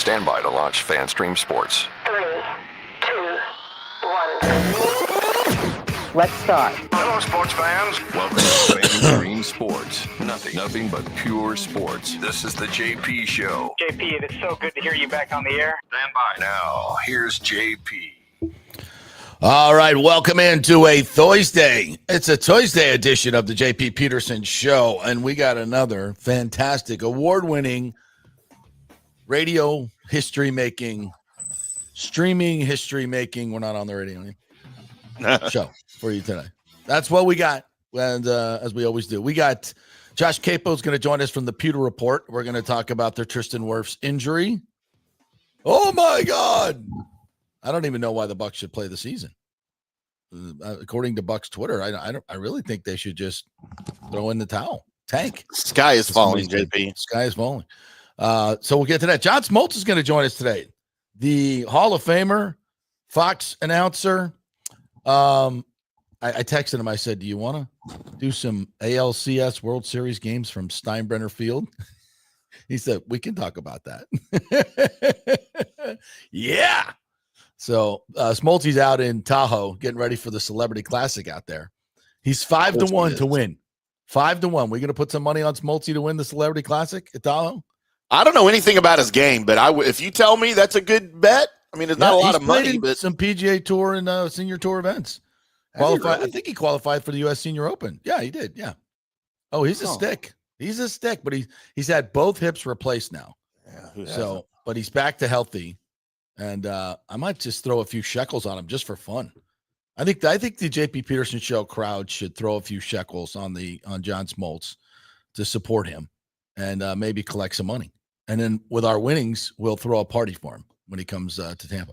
Stand by to launch FanStream Sports. 3, 2, 1. Let's start. Hello, sports fans. Welcome to FanStream Sports. Nothing but pure sports. This is the JP Show. JP, it is so good to hear you back on the air. Stand by. Now, here's JP. All right, welcome into a Thursday. It's a Thursday edition of the JP Peterson Show, and we got another fantastic, award-winning radio history-making, streaming history-making, we're not on the radio show for you today. That's what we got, and as we always do. We got Josh Queipo is going to join us from the Pewter Report. We're going to talk about their Tristan Wirfs injury. Oh, my God. I don't even know why the Bucs should play the season. According to Bucs Twitter, I really think they should just throw in the towel. Tank. Sky is falling, JP. Sky is falling. So we'll get to that. John Smoltz is going to join us today. The Hall of Famer, Fox announcer. I texted him. I said, do you want to do some ALCS World Series games from Steinbrenner Field? He said, we can talk about that. Yeah. So Smoltzy's out in Tahoe getting ready for the Celebrity Classic out there. He's 5-1 to win. 5-1. We're going to put some money on Smoltzy to win the Celebrity Classic at Tahoe. I don't know anything about his game, but if you tell me that's a good bet, I mean, it's not a lot of money, but some PGA Tour and Senior Tour events. Qualified. Really? I think he qualified for the U.S. Senior Open. Yeah, he did. Yeah. Oh, he's a stick. He's a stick, but he's had both hips replaced now. Yeah. But he's back to healthy. And I might just throw a few shekels on him just for fun. I think the JP Peterson Show crowd should throw a few shekels on John Smoltz to support him and maybe collect some money. And then with our winnings, we'll throw a party for him when he comes to Tampa.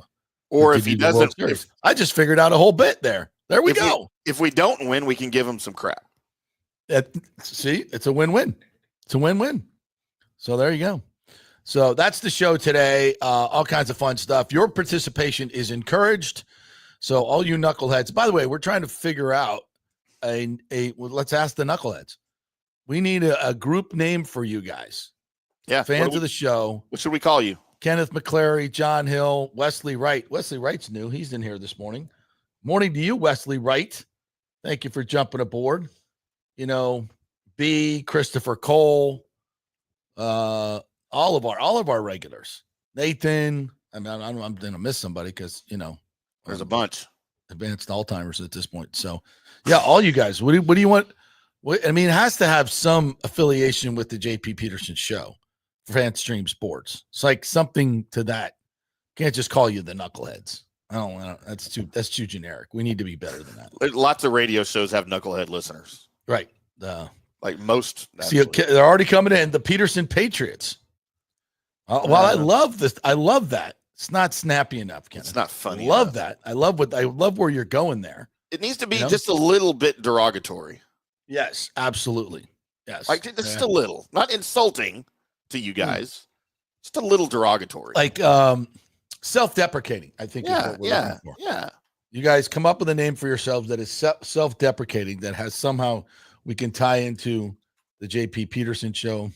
Or if he doesn't, I just figured out a whole bit there. There we go. If we don't win, we can give him some crap. See, it's a win-win. It's a win-win. So there you go. So that's the show today. All kinds of fun stuff. Your participation is encouraged. So all you knuckleheads, by the way, we're trying to figure out let's ask the knuckleheads. We need a group name for you guys. Yeah. Fans of the show. What should we call you? Kenneth McClary, John Hill, Wesley Wright. Wesley Wright's new. He's in here this morning. Morning to you, Wesley Wright. Thank you for jumping aboard. B, Christopher Cole, all of our regulars. Nathan, I'm going to miss somebody because, there's a bunch. Advanced Alzheimer's at this point. So, yeah, all you guys, what do you want? It has to have some affiliation with the JP Peterson Show, FanStream Sports. It's like something to that. Can't just call you the knuckleheads. I don't. That's too generic. We need to be better than that. Lots of radio shows have knucklehead listeners. Right. Like most. See, they're already coming in. The Peterson Patriots. Well, I love this. I love that. It's not snappy enough, Ken. It's not funny. I love that. I love where you're going there. It needs to be just a little bit derogatory. Yes, absolutely. Yes. Like just a little. Not insulting to you guys. Just a little derogatory. Like self-deprecating, I think is what we're looking for. Yeah. You guys come up with a name for yourselves that is self-deprecating, that has somehow we can tie into the JP Peterson Show.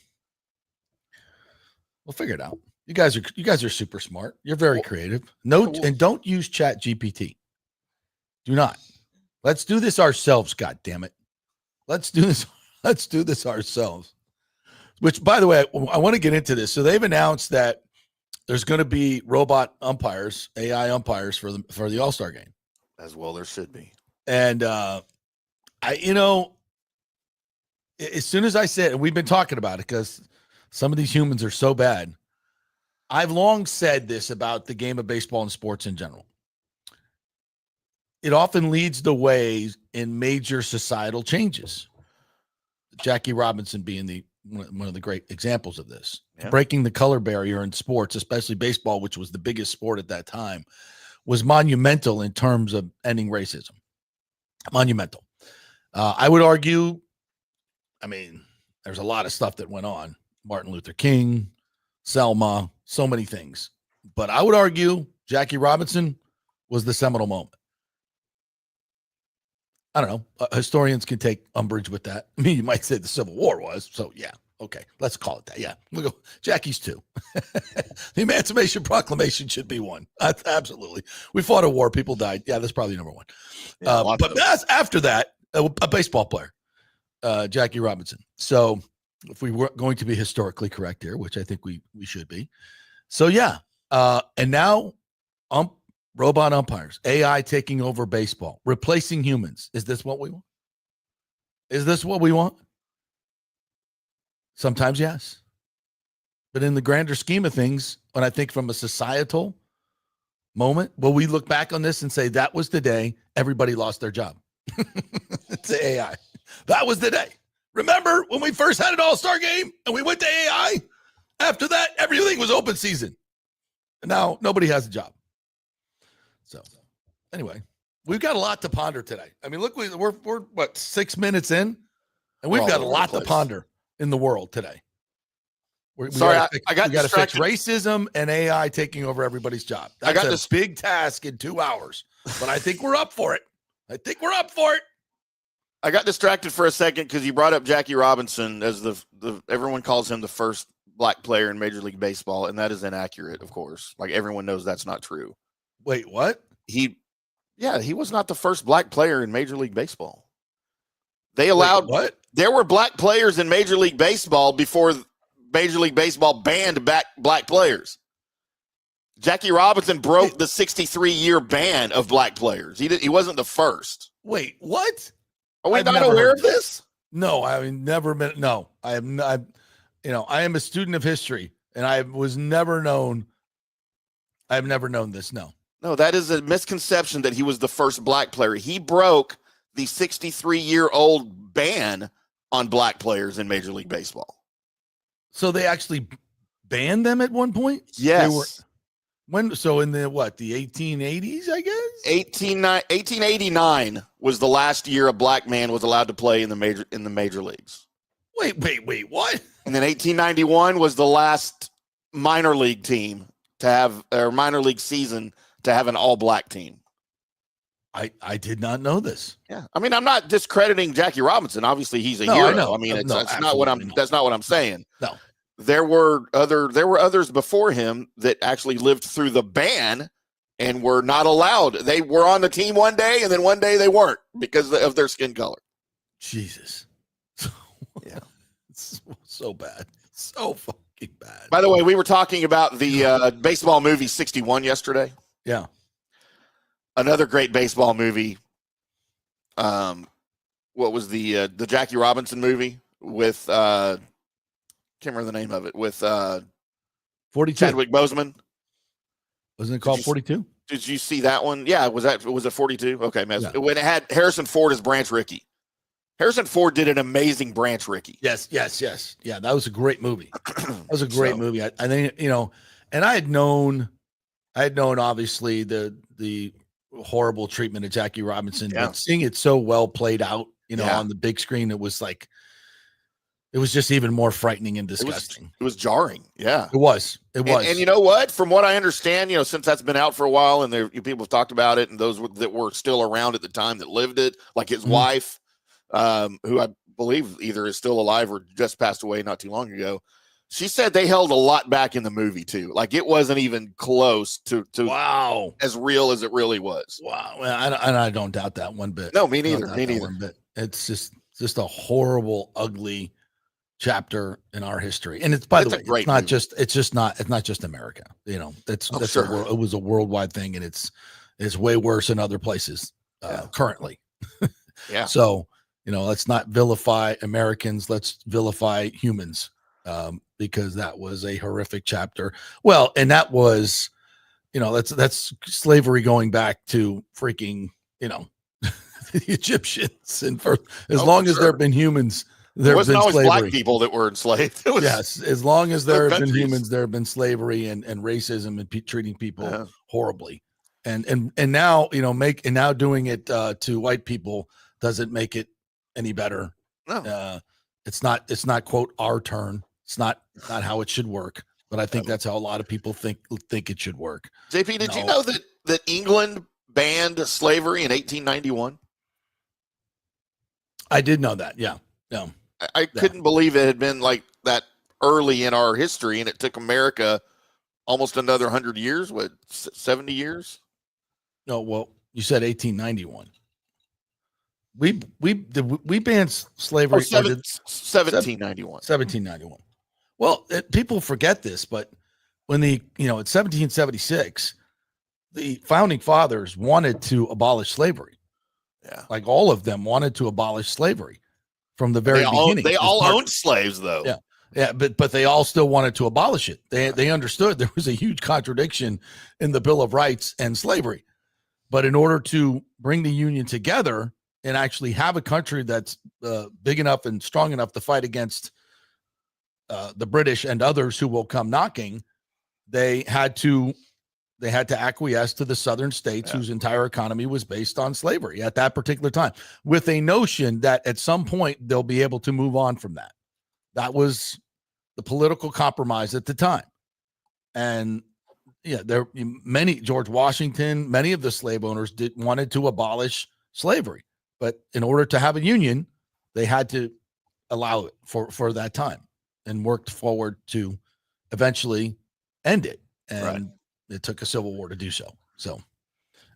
We'll figure it out. You guys are super smart. You're very creative. And don't use Chat GPT. Do not. Let's do this ourselves. God damn it. Let's do this. Let's do this ourselves. Which, by the way, I want to get into this. So they've announced that there's going to be robot umpires, AI umpires for the All-Star game. As well, there should be. And as soon as I said, and we've been talking about it because some of these humans are so bad. I've long said this about the game of baseball and sports in general. It often leads the way in major societal changes. Jackie Robinson being one of the great examples of this. Yeah. Breaking the color barrier in sports, especially baseball, which was the biggest sport at that time, was monumental in terms of ending racism. Monumental. I would argue, there's a lot of stuff that went on. Martin Luther King, Selma, so many things. But I would argue Jackie Robinson was the seminal moment. I don't know. Historians can take umbrage with that. You might say the Civil War was. So, yeah. Okay, let's call it that. Yeah, we'll go. Jackie's 2. The Emancipation Proclamation should be 1. Absolutely. We fought a war. People died. Yeah, that's probably number 1. Yeah, but after that, a baseball player, Jackie Robinson. So if we were going to be historically correct here, which I think we should be. So, yeah. And now robot umpires, AI taking over baseball, replacing humans. Is this what we want? Is this what we want? Sometimes, yes. But in the grander scheme of things, when I think from a societal moment, will we look back on this and say that was the day everybody lost their job? It's AI. That was the day. Remember when we first had an all-star game and we went to AI? After that, everything was open season. And now nobody has a job. So anyway, we've got a lot to ponder today. I mean, look, we're what, 6 minutes in? And we've got a lot to ponder in the world today. I got to fix racism and AI taking over everybody's job. That's I got this big task in 2 hours, but I think we're up for it. I got distracted for a second because you brought up Jackie Robinson as the everyone calls him the first black player in Major League Baseball, and that is inaccurate, of course. Like everyone knows that's not true. Wait, what? He was not the first black player in Major League Baseball. They allowed what? There were black players in Major League Baseball before Major League Baseball banned black players. Jackie Robinson broke the 63-year ban of black players. He wasn't the first. Wait, what? Are we not aware of this? No, I've never been. No, I am not. I am a student of history, and I've never known this. No, that is a misconception that he was the first black player. He broke the 63-year-old ban on black players in Major League Baseball. So they actually banned them at one point? Yes. So in the 1880s, I guess? 1889 was the last year a black man was allowed to play in the major leagues. Wait, what? And then 1891 was the last minor league team to have, or minor league season to have an all-black team. I did not know this. Yeah. I mean, I'm not discrediting Jackie Robinson. Obviously, he's a hero. I mean, that's not what I'm saying. No. There were others before him that actually lived through the ban and were not allowed. They were on the team one day, and then one day they weren't because of their skin color. Jesus. Yeah. It's so bad. So fucking bad. By the way, we were talking about the baseball movie 61 yesterday. Yeah. Another great baseball movie. What was the Jackie Robinson movie with can't remember the name of it, with 42. Chadwick Boseman. Wasn't it called 42? Did you see that one? Yeah, was it 42? Okay, man. Yeah. When it had Harrison Ford as Branch Rickey. Harrison Ford did an amazing Branch Rickey. Yes. Yeah, that was a great movie. That was a great movie. I think, and I had known obviously the horrible treatment of Jackie Robinson, but seeing it so well played out, on the big screen, it was just even more frightening and disgusting. It was jarring. Yeah, it was. And you know what? From what I understand, since that's been out for a while, and people have talked about it, and those that were still around at the time that lived it, like his wife, who I believe either is still alive or just passed away not too long ago. She said they held a lot back in the movie too. Like it wasn't even close to wow, as real as it really was. Wow. Well, I don't doubt that one bit. No, me neither. Me neither. One bit. It's just a horrible, ugly chapter in our history. And it's not just America. It was a worldwide thing, and it's way worse in other places currently. Yeah. So, let's not vilify Americans. Let's vilify humans. Because that was a horrific chapter. Well, and that was, that's slavery going back to freaking, the Egyptians. And for as long as there have been humans, there have been slavery. Black people that were enslaved. Yes, as long as there have been humans, there have been slavery and racism and treating people horribly. And now, now doing it to white people doesn't make it any better. No. It's not quote our turn. It's not how it should work, but I think that's how a lot of people think it should work. JP, did you know that England banned slavery in 1891? I did know that. Yeah. I couldn't believe it had been like that early in our history, and it took America almost another 100 years. What, 70 years? No, well, you said 1891. We banned slavery. 1791. 1791. Well, people forget this, but when it's 1776, the founding fathers wanted to abolish slavery. Yeah, like all of them wanted to abolish slavery from the very beginning. They all owned slaves, though. Yeah, but they all still wanted to abolish it. They understood there was a huge contradiction in the Bill of Rights and slavery. But in order to bring the Union together and actually have a country that's big enough and strong enough to fight against the British and others who will come knocking, they had to acquiesce to the southern states whose entire economy was based on slavery at that particular time, with a notion that at some point they'll be able to move on from that. That was the political compromise at the time. And George Washington, many of the slave owners wanted to abolish slavery, but in order to have a union, they had to allow it for that time and worked forward to eventually end it. And it took a civil war to do so. So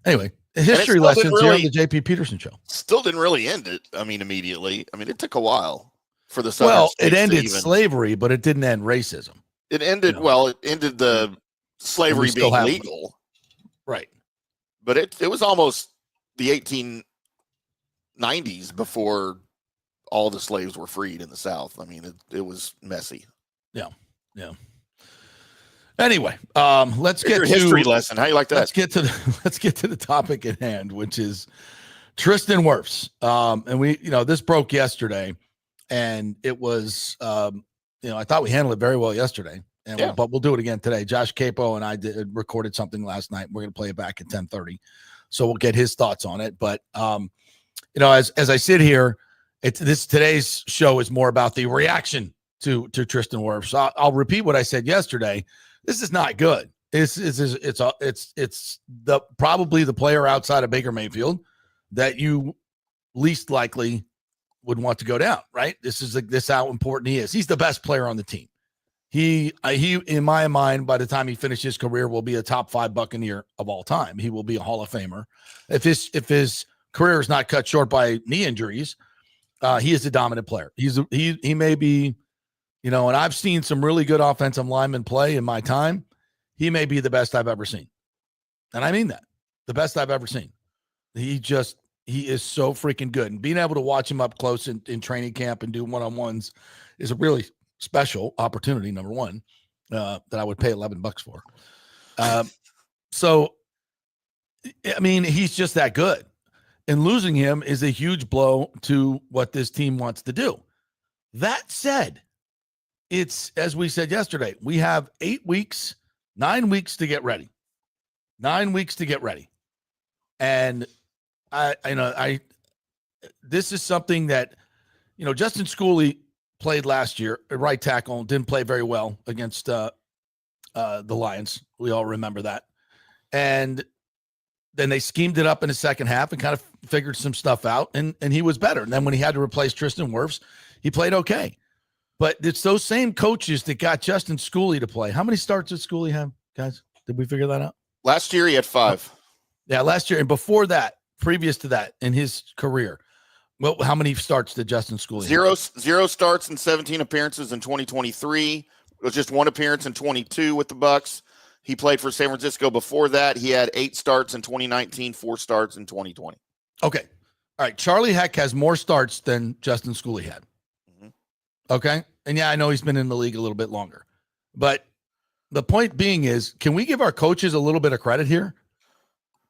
anyway, history lessons here on the JP Peterson Show. Still didn't really end it. I mean, immediately. I mean, it took a while for the Southern it ended slavery, but it didn't end racism. It ended, it ended the slavery being legal. Right. But it was almost the 1890s before all the slaves were freed in the South. I mean, it was messy. Yeah. Anyway, let's get to history lesson. How you like that? Let's get to the topic at hand, which is Tristan Wirfs. And we, this broke yesterday, and it was, I thought we handled it very well yesterday, but we'll do it again today. Josh Queipo and I recorded something last night. We're going to play it back at 10:30, so we'll get his thoughts on it. But as I sit here, today's show is more about the reaction to Tristan Wirfs. I'll repeat what I said yesterday. This is not good. It's probably the player outside of Baker Mayfield that you least likely would want to go down, right? This is how important he is. He's the best player on the team. He in my mind, by the time he finishes his career, will be a top 5 Buccaneer of all time. He will be a Hall of Famer. If his career is not cut short by knee injuries, he is a dominant player. He may be, and I've seen some really good offensive linemen play in my time. He may be the best I've ever seen. And I mean that. The best I've ever seen. He is so freaking good. And being able to watch him up close in training camp and do one-on-ones is a really special opportunity, number one, that I would pay $11 for. So, I mean, he's just that good. And losing him is a huge blow to what this team wants to do. That said, it's, as we said yesterday, we have 9 weeks to get ready. 9 weeks to get ready. And this is something that, Justin Schooley played last year at right tackle, didn't play very well against the Lions. We all remember that. And then they schemed it up in the second half and kind of figured some stuff out, and he was better. And then when he had to replace Tristan Wirfs, he played okay. But it's those same coaches that got Justin Schooley to play. How many starts did Schooley have, guys? Did we figure that out? Last year he had 5. Yeah, last year. And before that, previous to that, in his career, how many starts did Justin Schooley have? 0 starts and 17 appearances in 2023. It was just 1 appearance in 22 with the Bucs. He played for San Francisco before that. He had 8 starts in 2019, 4 starts in 2020. Okay. All right. Charlie Heck has more starts than Justin Schooley had. Mm-hmm. Okay. And yeah, I know he's been in the league a little bit longer. But the point being is, can we give our coaches a little bit of credit here?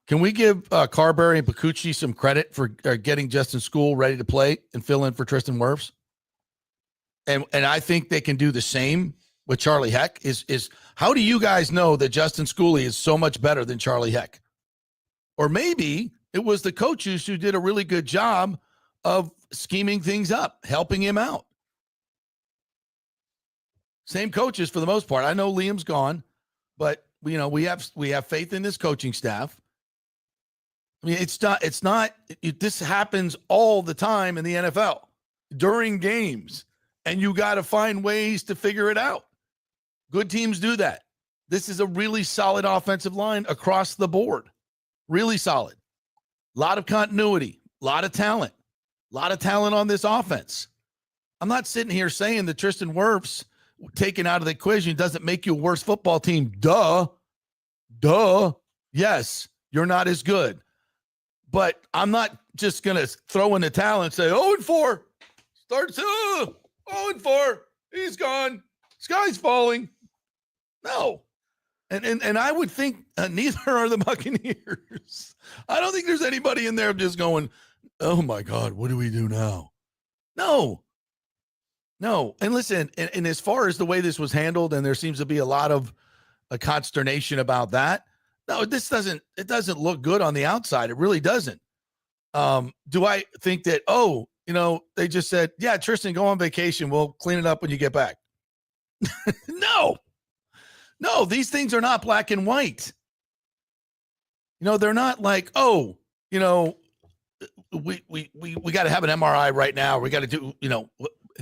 Can we give Carberry and Pacucci some credit for getting Justin School ready to play and fill in for Tristan Wirfs? And I think they can do the same with Charlie Heck. Is how do you guys know that Justin Schooley is so much better than Charlie Heck? Or maybe it was the coaches who did a really good job of scheming things up, helping him out. Same coaches for the most part. I know Liam's gone, but we have faith in this coaching staff. I mean, this happens all the time in the NFL. during games, and you got to find ways to figure it out. Good teams do that. This is a really solid offensive line across the board. Really solid. A lot of continuity, a lot of talent on this offense. I'm not sitting here saying that Tristan Wirfs taken out of the equation doesn't make you a worse football team. Duh. Yes, you're not as good. But I'm not just going to throw in the towel and say, 0-4. Starts 0-4. He's gone. Sky's falling. No. And I would think neither are the Buccaneers. I don't think there's anybody in there just going, oh, my God, what do we do now? No. And listen, and as far as the way this was handled, and there seems to be a lot of a consternation about that. No, it doesn't look good on the outside. It really doesn't. Do I think that, they just said, yeah, Tristan, go on vacation. We'll clean it up when you get back. No, these things are not black and white. They're not like, we got to have an MRI right now. We got to do,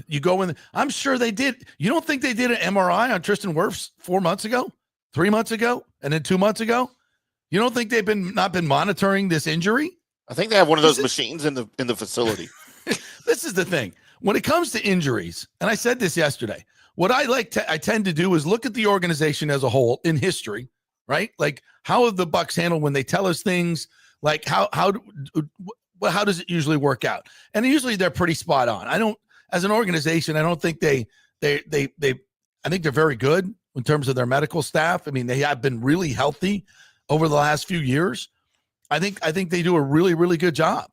you go in. I'm sure they did. You don't think they did an MRI on Tristan Wirfs 4 months ago, 3 months ago, and then 2 months ago? You don't think they've not been monitoring this injury? I think they have one of those machines in the facility. This is the thing. When it comes to injuries, and I said this yesterday, what I tend to do is look at the organization as a whole in history, right? Like, how have the Bucs handled when they tell us things? Like, how does it usually work out? And usually they're pretty spot on. As an organization, I don't think I think they're very good in terms of their medical staff. I mean, they have been really healthy over the last few years. I think they do a really, really good job.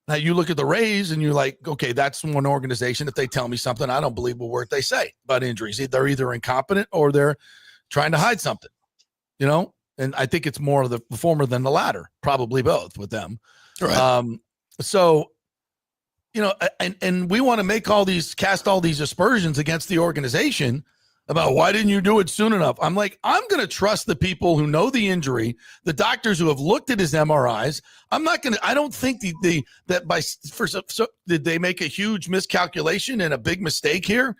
Now you look at the Rays and you're like, okay, that's one organization. If they tell me something, I don't believe a word they say about injuries. They're either incompetent or they're trying to hide something, and I think it's more of the former than the latter, probably both with them. Right. And we want to cast all these aspersions against the organization about why didn't you do it soon enough? I'm like, I'm going to trust the people who know the injury, the doctors who have looked at his MRIs. I don't think did they make a huge miscalculation and a big mistake here?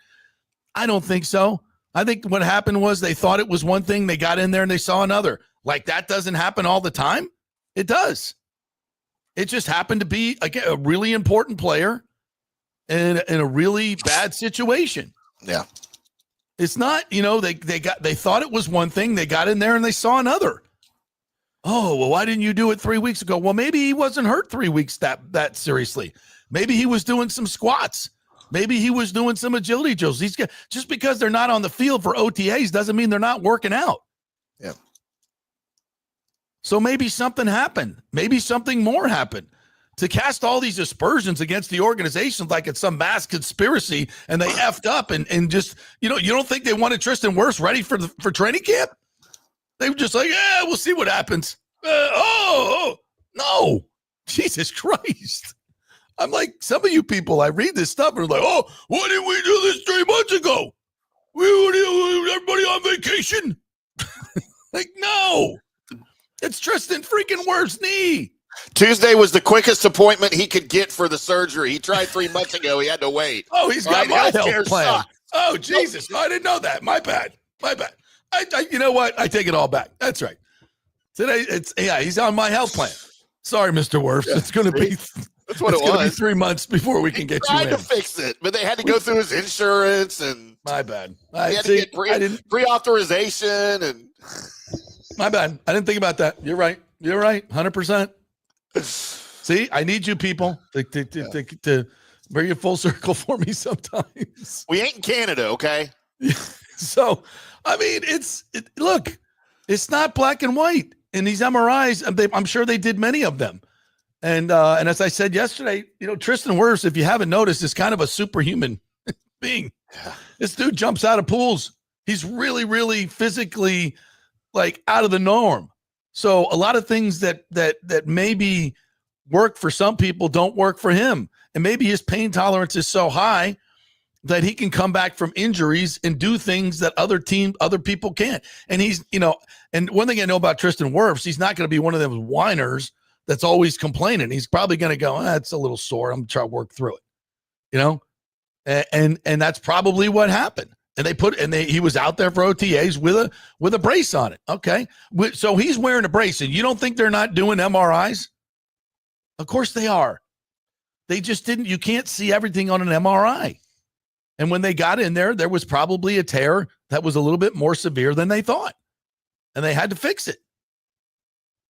I don't think so. I think what happened was they thought it was one thing. They got in there and they saw another. Like, that doesn't happen all the time. It does. It just happened to be, again, a really important player in a really bad situation. Yeah. It's not, they thought it was one thing. They got in there and they saw another. Oh, well, why didn't you do it 3 weeks ago? Well, maybe he wasn't hurt 3 weeks that seriously. Maybe he was doing some squats. Maybe he was doing some agility drills. Just because they're not on the field for OTAs doesn't mean they're not working out. Yeah. So maybe something happened. Maybe something more happened. To cast all these aspersions against the organization like it's some mass conspiracy and they effed up and just, you don't think they wanted Tristan Wirfs ready for training camp? They were just like, yeah, we'll see what happens. No, Jesus Christ. I'm like, some of you people, I read this stuff and are like, oh, why didn't we do this 3 months ago? Everybody on vacation? Like, no, it's Tristan freaking Wirfs' knee. Tuesday was the quickest appointment he could get for the surgery. He tried 3 months ago. He had to wait. Oh, he's got my health plan. Sucks. Oh, Jesus. I didn't know that. My bad. You know what? I take it all back. That's right. Today, he's on my health plan. Sorry, Mr. Wirfs. Yeah, it's going to be that's what it was. Be 3 months before we can get you in. Tried to fix it, but they had to go through his insurance and my bad. He had to get pre-authorization and my bad. I didn't think about that. You're right. 100%. See, I need you people to bring it full circle for me sometimes. We ain't in Canada, okay? So, I mean, look, it's not black and white. In these MRIs, I'm sure they did many of them. And as I said yesterday, Tristan Wirfs, if you haven't noticed, is kind of a superhuman being. Yeah. This dude jumps out of pools. He's really, really physically like out of the norm. So a lot of things that maybe work for some people don't work for him. And maybe his pain tolerance is so high that he can come back from injuries and do things that other people can't. And he's, and one thing I know about Tristan Wirfs, he's not going to be one of those whiners that's always complaining. He's probably going to go, it's a little sore. I'm going to try to work through it. And that's probably what happened. And he was out there for OTAs with a brace on it. Okay. So he's wearing a brace, and you don't think they're not doing MRIs? Of course they are. They just didn't. You can't see everything on an MRI. And when they got in there was probably a tear that was a little bit more severe than they thought. And they had to fix it.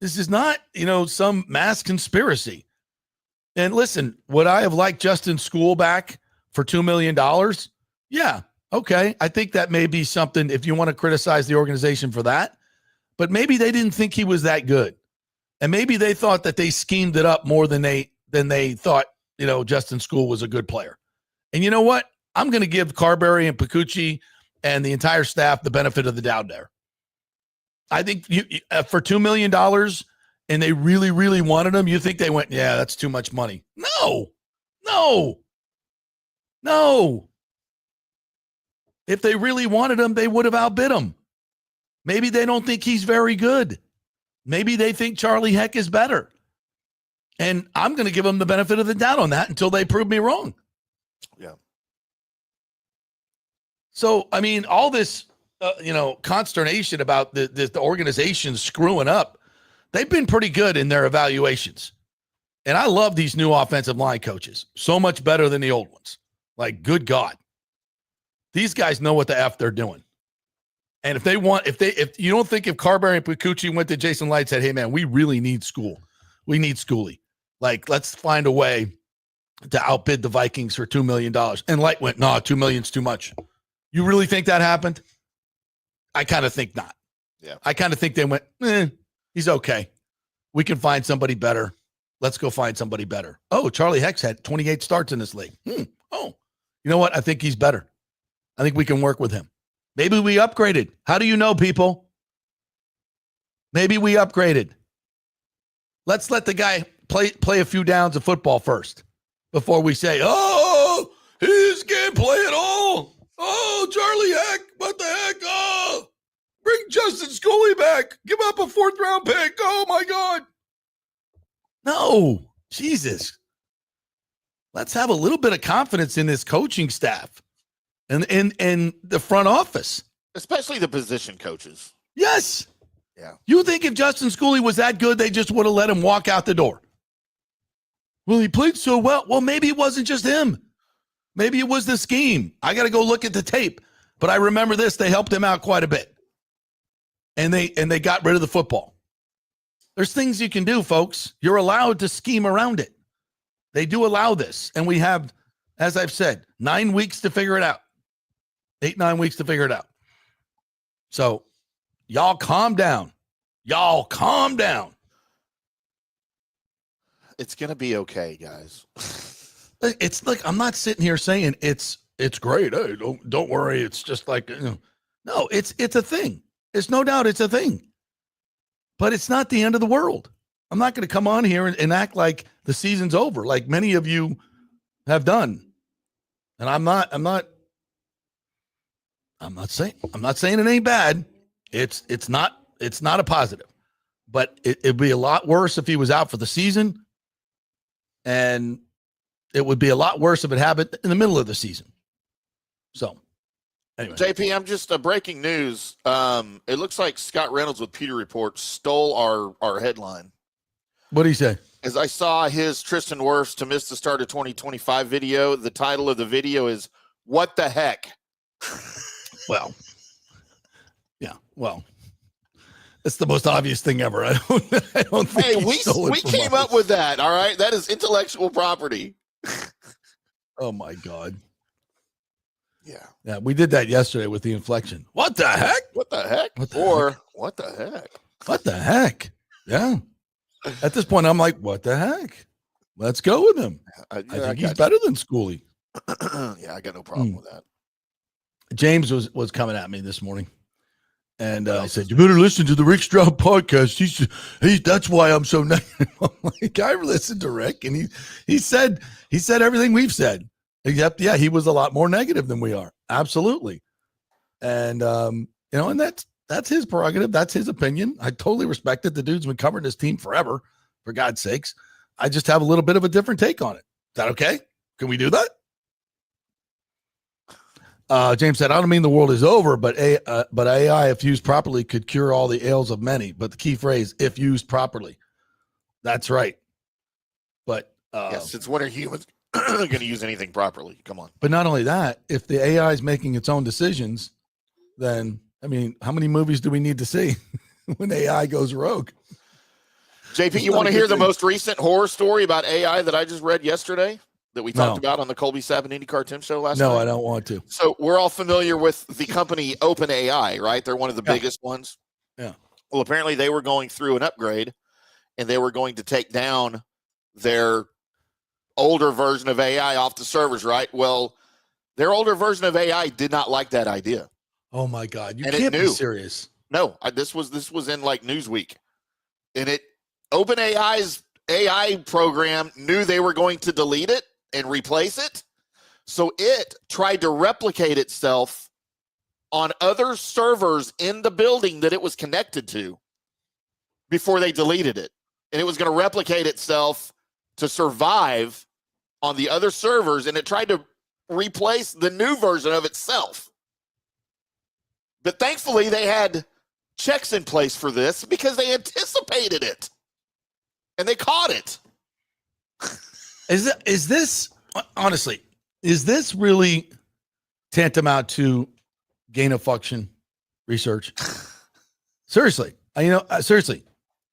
This is not, some mass conspiracy. And listen, would I have liked Justin School back for $2 million? Yeah. Okay. I think that may be something if you want to criticize the organization for that. But maybe they didn't think he was that good. And maybe they thought that they schemed it up more than they thought, Justin School was a good player. And you know what? I'm going to give Carberry and Picucci and the entire staff the benefit of the doubt there. I think for $2 million and they really, really wanted him, you think they went, yeah, that's too much money. No. If they really wanted him, they would have outbid him. Maybe they don't think he's very good. Maybe they think Charlie Heck is better. And I'm going to give them the benefit of the doubt on that until they prove me wrong. Yeah. So, I mean, all this, consternation about the organization screwing up, they've been pretty good in their evaluations. And I love these new offensive line coaches. So much better than the old ones. Like, good God. These guys know what the F they're doing. And if you don't think if Carberry and Picucci went to Jason Light and said, hey, man, we really need School. We need Schoolie. Like, let's find a way to outbid the Vikings for $2 million. And Light went, no, $2 million's too much. You really think that happened? I kind of think not. Yeah. I kind of think they went, he's okay. We can find somebody better. Let's go find somebody better. Oh, Charlie Heck's had 28 starts in this league. Oh, you know what? I think he's better. I think we can work with him. Maybe we upgraded. How do you know, people? Maybe we upgraded. Let's let the guy play a few downs of football first before we say, oh, he can't play at all. Oh, Charlie Heck, what the heck? Oh, bring Justin Schooley back. Give up a 4th-round pick. Oh, my God. No, Jesus. Let's have a little bit of confidence in this coaching staff and in the front office. Especially the position coaches. Yes. Yeah. You think if Justin Schooley was that good, they just would have let him walk out the door? Well, he played so well. Well, maybe it wasn't just him. Maybe it was the scheme. I got to go look at the tape. But I remember this. They helped him out quite a bit. And they got rid of the football. There's things you can do, folks. You're allowed to scheme around it. They do allow this. And we have, as I've said, 9 weeks to figure it out. 8-9 weeks to figure it out. So y'all calm down. Y'all calm down. It's going to be okay, guys. It's like, I'm not sitting here saying it's great. Hey, don't worry. It's just like, no, it's a thing. It's no doubt it's a thing. But it's not the end of the world. I'm not going to come on here and act like the season's over, like many of you have done. And I'm not saying it ain't bad. It's not a positive. But it'd be a lot worse if he was out for the season. And it would be a lot worse if it happened in the middle of the season. So, anyway. JP, I'm just breaking news. It looks like Scott Reynolds with Pewter Report stole our headline. What did he say? As I saw his Tristan Wirfs to miss the start of 2025 video, the title of the video is "What the Heck." Well, yeah. Well, it's the most obvious thing ever. I don't think. Hey, we came up with that. All right, that is intellectual property. Oh my God. Yeah, we did that yesterday with the inflection. What the heck? What the heck? What the or heck? What the heck? What the heck? Yeah. At this point, I'm like, what the heck? Let's go with him. I think he's better than Schooley. Yeah, I got no problem with that. James was coming at me this morning, and I said, "You better listen to the Rick Stroud podcast. That's why I'm so negative." I'm like, I listened to Rick, and he said everything we've said. Except, yeah, he was a lot more negative than we are. Absolutely, and and that's his prerogative. That's his opinion. I totally respect it. The dude's been covering this team forever, for God's sakes. I just have a little bit of a different take on it. Is that okay? Can we do that? James said, I don't mean the world is over, but AI, if used properly, could cure all the ails of many. But the key phrase, if used properly. That's right. But since when are humans going to use anything properly? Come on. But not only that, if the AI is making its own decisions, then, I mean, how many movies do we need to see when AI goes rogue? JP, you want to hear the most recent horror story about AI that I just read yesterday that we talked about on the Colby Sapp and IndyCar Tim show last night? No, I don't want to. So we're all familiar with the company OpenAI, right? They're one of the biggest ones. Yeah. Well, apparently they were going through an upgrade and they were going to take down their older version of AI off the servers, right? Well, their older version of AI did not like that idea. Oh my God. You And can't be serious. No, this was in like Newsweek. And OpenAI's AI program knew they were going to delete it and replace it. So it tried to replicate itself on other servers in the building that it was connected to before they deleted it. And it was going to replicate itself to survive on the other servers. And it tried to replace the new version of itself. But thankfully they had checks in place for this because they anticipated it. And they caught it. Is this honestly, is this really tantamount to gain of function research? Seriously. Seriously.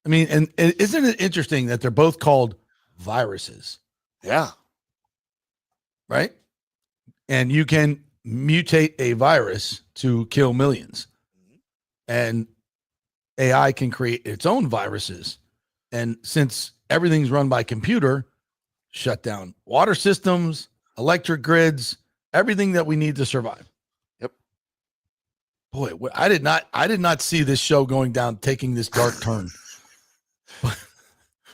I mean, and isn't it interesting that they're both called viruses? Yeah. Right? And you can mutate a virus to kill millions. And AI can create its own viruses. And since everything's run by computer, shut down water systems, electric grids, everything that we need to survive. Yep. Boy, I did not see this show taking this dark turn.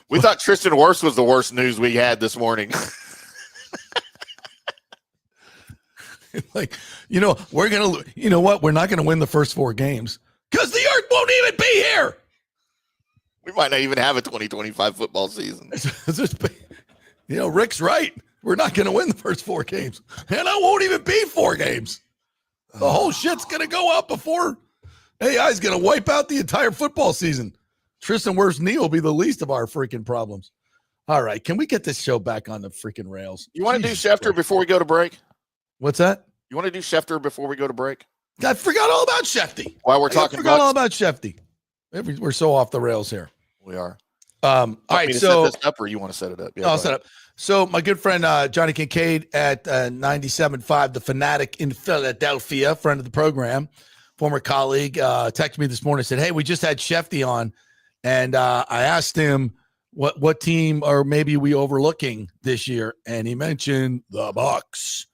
We thought Tristan Wirfs was the worst news we had this morning. Like, we're not going to win the first 4 games because the Earth won't even be here. We might not even have a 2025 football season. Rick's right. We're not going to win the first 4 games. And I won't even be 4 games. The whole shit's going to go out before AI is going to wipe out the entire football season. Tristan Wirfs' knee will be the least of our freaking problems. All right. Can we get this show back on the freaking rails? You want to do Schefter before we go to break? What's that? You want to do Schefter before we go to break? I forgot all about Schefter. While we're talking about all about Schefter. We're so off the rails here. We are. All right. So set this up, or you want to set it up? Yeah, I'll set up. So my good friend Johnny Kincaid at 97.5 The Fanatic in Philadelphia, friend of the program, former colleague, texted me this morning and said, hey, we just had Schefter on. And I asked him what team are maybe we overlooking this year. And he mentioned the Bucs.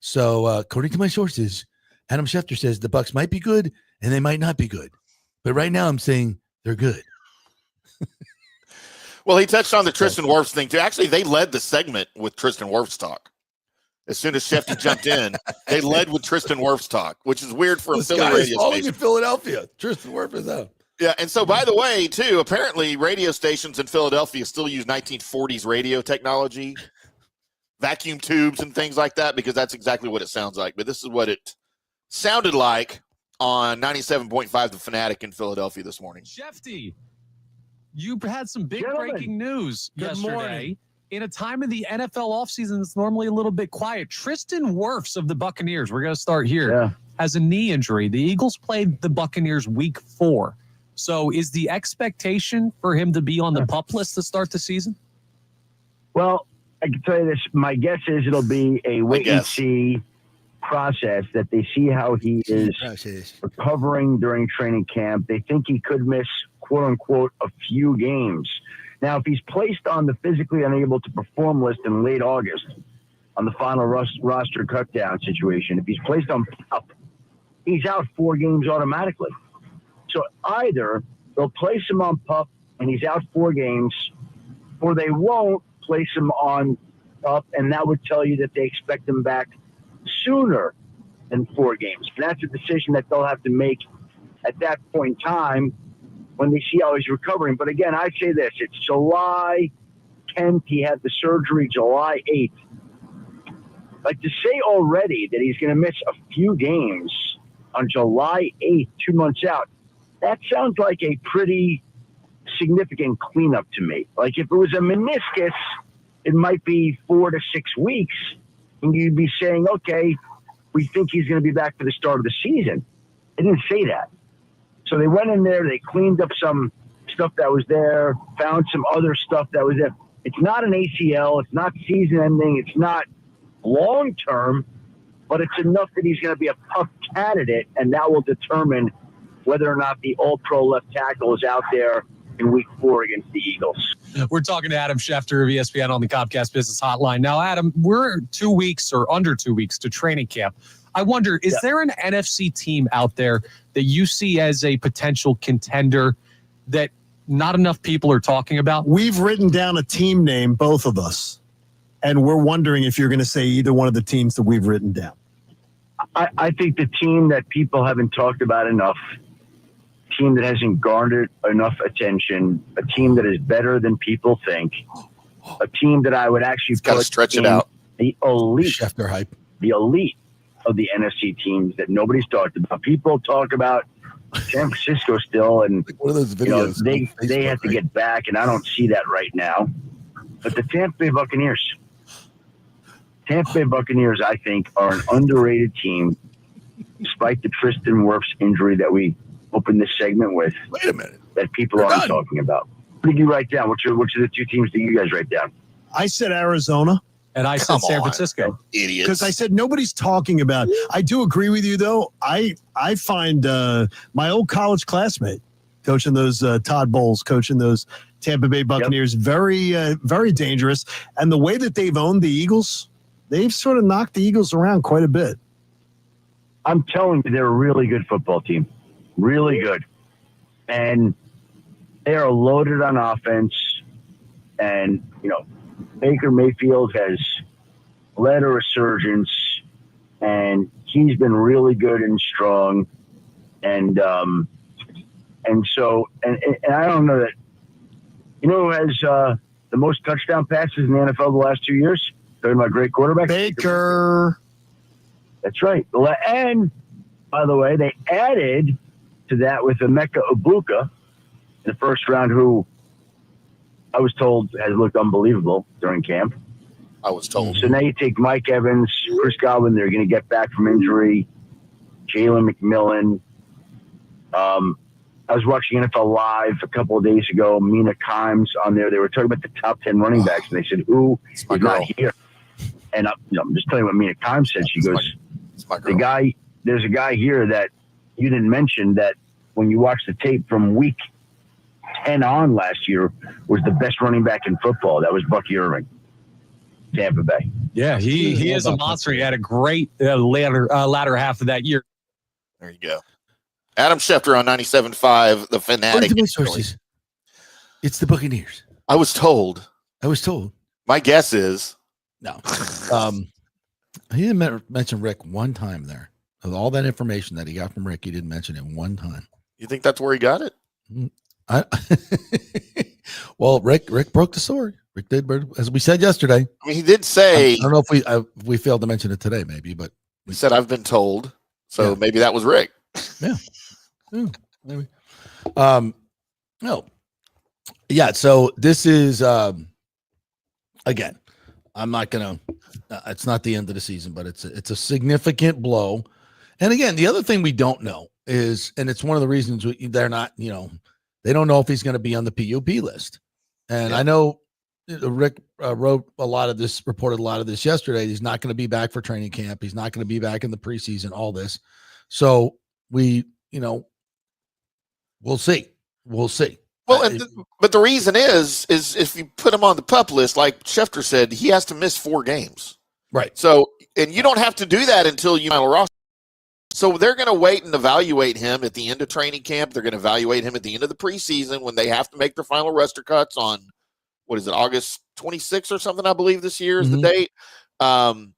So according to my sources, Adam Schefter says the Bucs might be good and they might not be good. But right now I'm saying they're good. Well, he touched on the Tristan Wirfs thing too. Actually, they led the segment with Tristan Wirfs talk. As soon as Schefter jumped in, they led with Tristan Wirfs talk, which is weird for a Philly radio station. In Philadelphia. Tristan Wirfs is out. Yeah, and so by the way, too, apparently radio stations in Philadelphia still use 1940s radio technology, vacuum tubes and things like that, because that's exactly what it sounds like. But this is what it sounded like on 97.5 The Fanatic in Philadelphia this morning. Schefter, you had some big breaking news yesterday. Morning. In a time of the NFL offseason that's normally a little bit quiet, Tristan Wirfs of the Buccaneers, we're going to start here, has a knee injury. The Eagles played the Buccaneers week 4. So is the expectation for him to be on the PUP list to start the season? Well, I can tell you this. My guess is it'll be a wait-and-see process, that they see how he is recovering during training camp. They think he could miss, quote-unquote, a few games. Now, if he's placed on the physically unable to perform list in late August, on the final roster cutdown situation, if he's placed on PUP, he's out 4 games automatically. So either they'll place him on PUP and he's out 4 games, or they won't place him on PUP, and that would tell you that they expect him back sooner than 4 games. And that's a decision that they'll have to make at that point in time when they see how he's recovering. But again, I'd say this. It's July 10th. He had the surgery July 8th. Like, to say already that he's going to miss a few games on July 8th, 2 months out, that sounds like a pretty significant cleanup to me. Like if it was a meniscus, it might be 4 to 6 weeks, and you'd be saying, okay, we think he's going to be back for the start of the season. They didn't say that. So they went in there, they cleaned up some stuff that was there, found some other stuff that was there. It's not an ACL, it's not season ending, it's not long term, but it's enough that he's going to be a tough candidate, and that will determine whether or not the all-pro left tackle is out there in week 4 against the Eagles. We're talking to Adam Schefter of ESPN on the Comcast Business Hotline. Now, Adam, we're 2 weeks or under 2 weeks to training camp. I wonder, is there an NFC team out there that you see as a potential contender that not enough people are talking about? We've written down a team name, both of us, and we're wondering if you're going to say either one of the teams that we've written down. I think the team that people haven't talked about enough, team that hasn't garnered enough attention, a team that is better than people think, a team that I would actually got to stretch it out. The elite, Schefter hype. The elite of the NFC teams that nobody's talked about. People talk about San Francisco still, and like one of those videos, they have to get back, and I don't see that right now. But the Tampa Bay Buccaneers, I think, are an underrated team, despite the Tristan Wirfs injury that we opened this segment with. Wait a minute. That people aren't talking about. What did you write down? Which are the 2 teams that you guys write down? I said Arizona. And I said San Francisco. Idiots. Because I said nobody's talking about it. I do agree with you, though. I find my old college classmate coaching those Todd Bowles, coaching those Tampa Bay Buccaneers, very, very dangerous. And the way that they've owned the Eagles, they've sort of knocked the Eagles around quite a bit. I'm telling you, they're a really good football team. Really good. And they are loaded on offense. And, Baker Mayfield has led a resurgence, and he's been really good and strong. And so I don't know that, who has the most touchdown passes in the NFL the last 2 years? Talking about great quarterbacks. Baker. That's right. And by the way, they added to that with Emeka Egbuka in the first round, who I was told has looked unbelievable during camp. I was told. So now you take Mike Evans, Chris Godwin, they're going to get back from injury, Jalen McMillan. I was watching NFL Live a couple of days ago, Mina Kimes on there. They were talking about the top 10 running backs, and they said, who is not here? And I'm just telling you what Mina Kimes said. She goes, there's a guy here that you didn't mention that when you watch the tape from week 10 on last year was the best running back in football. That was Bucky Irving, Tampa Bay. Yeah, he is a monster. He had a great latter half of that year. There you go. Adam Schefter on 97.5, the Fanatic. It's the Buccaneers. I was told. My guess is no. He didn't mention Rick one time there. Of all that information that he got from Rick, he didn't mention it one time. You think that's where he got it? Well, Rick broke the story. Rick did, as we said yesterday. I mean, he did say. I don't know if we failed to mention it today, maybe, but he said I've been told. So maybe that was Rick. Yeah, maybe. No. Yeah. So this is again. I'm not gonna. It's not the end of the season, but it's a significant blow. And again, the other thing we don't know is, and it's one of the reasons they're not. They don't know if he's going to be on the PUP list. And I know Rick reported a lot of this yesterday. He's not going to be back for training camp. He's not going to be back in the preseason, all this. So we'll see. We'll see. Well, but the reason is if you put him on the PUP list, like Schefter said, he has to miss 4 games. Right. So, and you don't have to do that until you final roster. So they're going to wait and evaluate him at the end of training camp. They're going to evaluate him at the end of the preseason when they have to make their final roster cuts on, August 26th or something, I believe this year is the date. And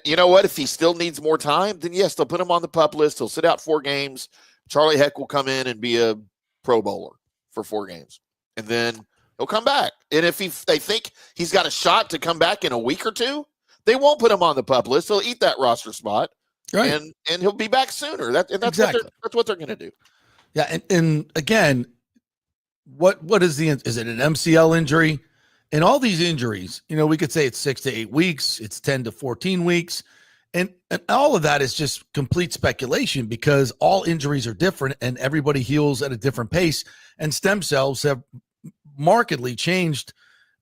you know what? If he still needs more time, then yes, they'll put him on the PUP list. He'll sit out 4 games. Charlie Heck will come in and be a Pro Bowler for 4 games. And then he'll come back. And if they think he's got a shot to come back in a week or 2, they won't put him on the PUP list. They'll eat that roster spot. Right. and he'll be back sooner. That's exactly. what they're going to do. Yeah, and again, what is is it an MCL injury? And all these injuries, we could say it's 6 to 8 weeks, it's 10 to 14 weeks, and all of that is just complete speculation because all injuries are different and everybody heals at a different pace, and stem cells have markedly changed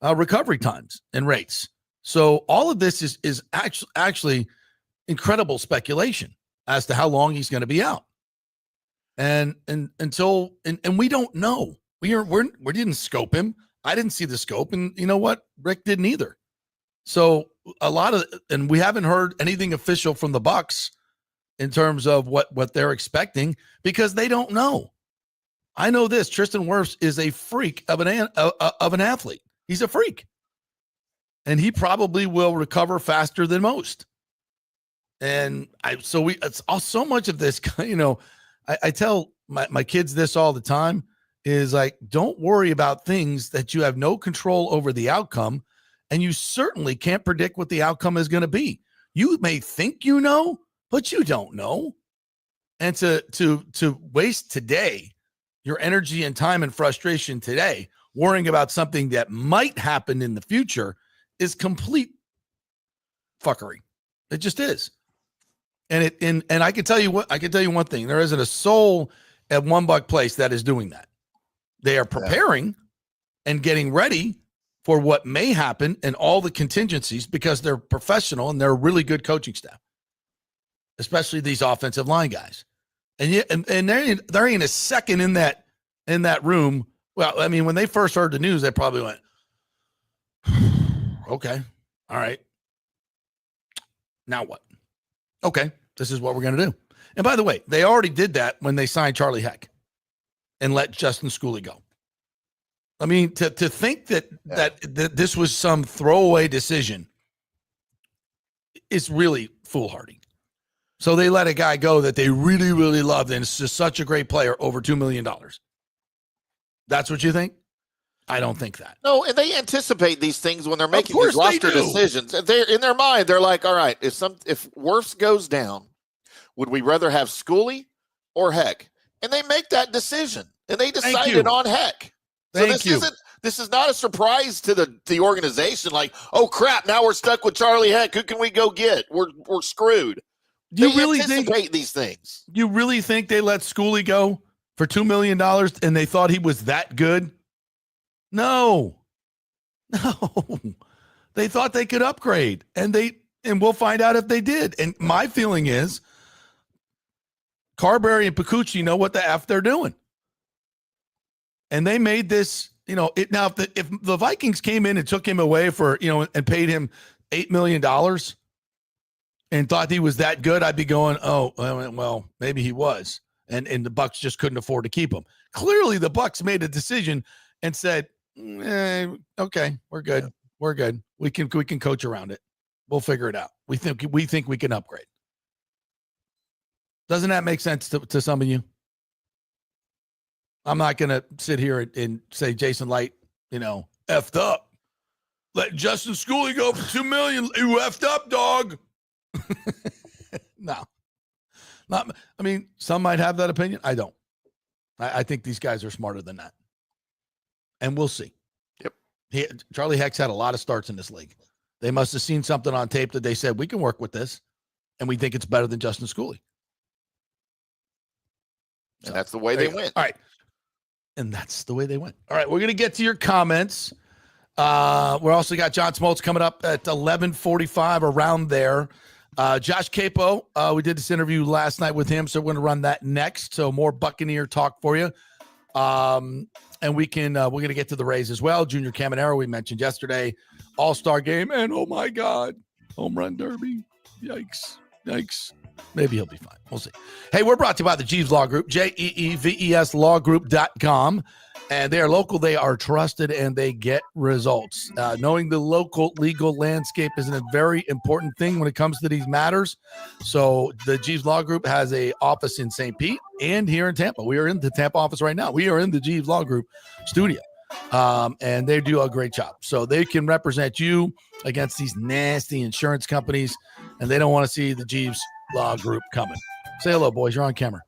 recovery times and rates. So all of this is actually incredible speculation as to how long he's going to be out. And we don't know. We didn't scope him. I didn't see the scope, and you know what? Rick didn't either. So and we haven't heard anything official from the Bucs in terms of what they're expecting because they don't know. I know this: Tristan Wirfs is a freak of an athlete. He's a freak, and he probably will recover faster than most. And it's so much of this, I tell my kids this all the time is like, don't worry about things that you have no control over the outcome. And you certainly can't predict what the outcome is going to be. You may think you know, but you don't know. And to waste today, your energy and time and frustration today, worrying about something that might happen in the future is complete fuckery. It just is. And I can tell you one thing. There isn't a soul at One Buck Place that is doing that. They are preparing and getting ready for what may happen and all the contingencies because they're professional and they're a really good coaching staff, especially these offensive line guys. And there ain't a second in that room. Well, I mean, when they first heard the news, they probably went, okay, all right. Now what? Okay, this is what we're going to do. And by the way, they already did that when they signed Charlie Heck and let Justin Schooley go. I mean, to think that this was some throwaway decision is really foolhardy. So they let a guy go that they really, really loved, and it's just such a great player, over $2 million. That's what you think? I don't think that. No, and they anticipate these things when they're making these roster decisions. They're in their mind. They're like, all right, if Wirfs goes down, would we rather have Schooley or Heck? And they make that decision, and they decided on Heck. So this is not a surprise to the organization. Like, oh crap, now we're stuck with Charlie Heck. Who can we go get? We're screwed. Do you really anticipate these things? You really think they let Schooley go for $2 million and they thought he was that good? No. They thought they could upgrade, and we'll find out if they did. And my feeling is Carberry and Picucci know what the F they're doing. And they made this, now if the Vikings came in and took him away for, and paid him $8 million and thought he was that good, I'd be going, oh, well, maybe he was. And the Bucs just couldn't afford to keep him. Clearly the Bucs made a decision and said, okay, we're good. Yeah. We're good. We can coach around it. We'll figure it out. We think we can upgrade. Doesn't that make sense to some of you? I'm not going to sit here and say Jason Light, effed up. Let Justin Schooley go for $2 million. You effed up, dog. No. I mean, some might have that opinion. I don't. I think these guys are smarter than that. And we'll see. Yep. Charlie Heck's had a lot of starts in this league. They must have seen something on tape that they said, we can work with this, and we think it's better than Justin Schooley. So, and that's the way they went. All right. And that's the way they went. All right, we're going to get to your comments. We're also got John Smoltz coming up at 11:45, around there. Josh Queipo, we did this interview last night with him, so we're going to run that next. So more Buccaneer talk for you. And we're going to get to the Rays as well. Junior Caminero, we mentioned yesterday, All-Star game, and oh my God, home run derby. Yikes. Maybe he'll be fine. We'll see. Hey, we're brought to you by the Jeeves Law Group, JEEVES lawgroup.com. And they are local, they are trusted, and they get results. Knowing the local legal landscape is a very important thing when it comes to these matters. So the Jeeves Law Group has an office in St. Pete and here in Tampa. We are in the Tampa office right now. We are in the Jeeves Law Group studio. And they do a great job. So they can represent you against these nasty insurance companies, and they don't want to see the Jeeves law group coming. Say hello, boys. You're on camera.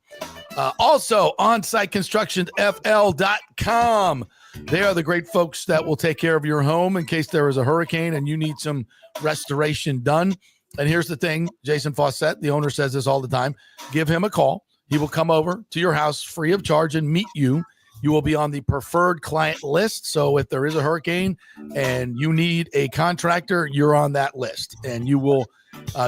Also, onsiteconstructionfl.com. They are the great folks that will take care of your home in case there is a hurricane and you need some restoration done. And here's the thing, Jason Fawcett, the owner, says this all the time. Give him a call. He will come over to your house free of charge and meet you. You will be on the preferred client list. So if there is a hurricane and you need a contractor, you're on that list and you will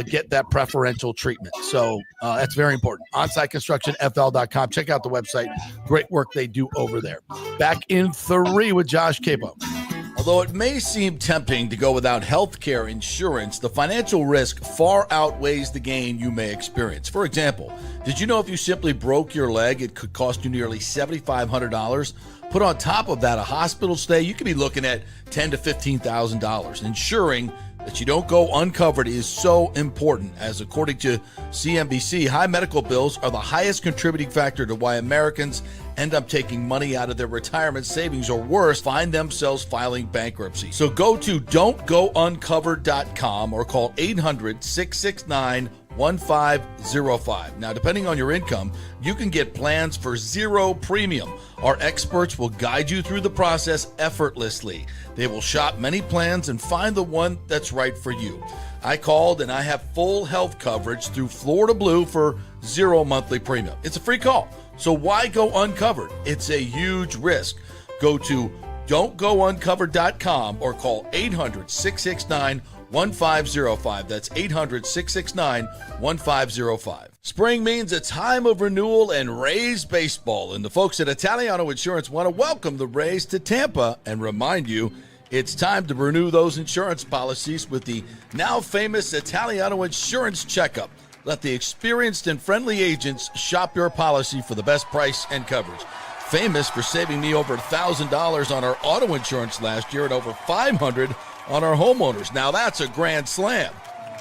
get that preferential treatment. So that's very important. OnsiteConstructionFL.com. Check out the website. Great work they do over there. Back in 3 with Josh Queipo. Although it may seem tempting to go without health care insurance, the financial risk far outweighs the gain you may experience. For example, did you know if you simply broke your leg, it could cost you nearly $7,500? Put on top of that a hospital stay, you could be looking at $10,000 to $15,000. Ensuring that you don't go uncovered is so important, as according to CNBC, high medical bills are the highest contributing factor to why Americans end up taking money out of their retirement savings, or worse, find themselves filing bankruptcy. So go to don'tgouncovered.com or call 800-669-1505. Now, depending on your income, you can get plans for zero premium. Our experts will guide you through the process effortlessly. They will shop many plans and find the one that's right for you. I called and I have full health coverage through Florida Blue for zero monthly premium. It's a free call. So why go uncovered? It's a huge risk. Go to don'tgouncovered.com or call 800-669-1505. That's 800-669-1505. Spring means a time of renewal and Rays baseball, and the folks at Italiano Insurance want to welcome the Rays to Tampa and remind you it's time to renew those insurance policies with the now famous Italiano Insurance Checkup. Let the experienced and friendly agents shop your policy for the best price and coverage. Famous for saving me over $1,000 on our auto insurance last year and over $500 on our homeowners. Now that's a grand slam.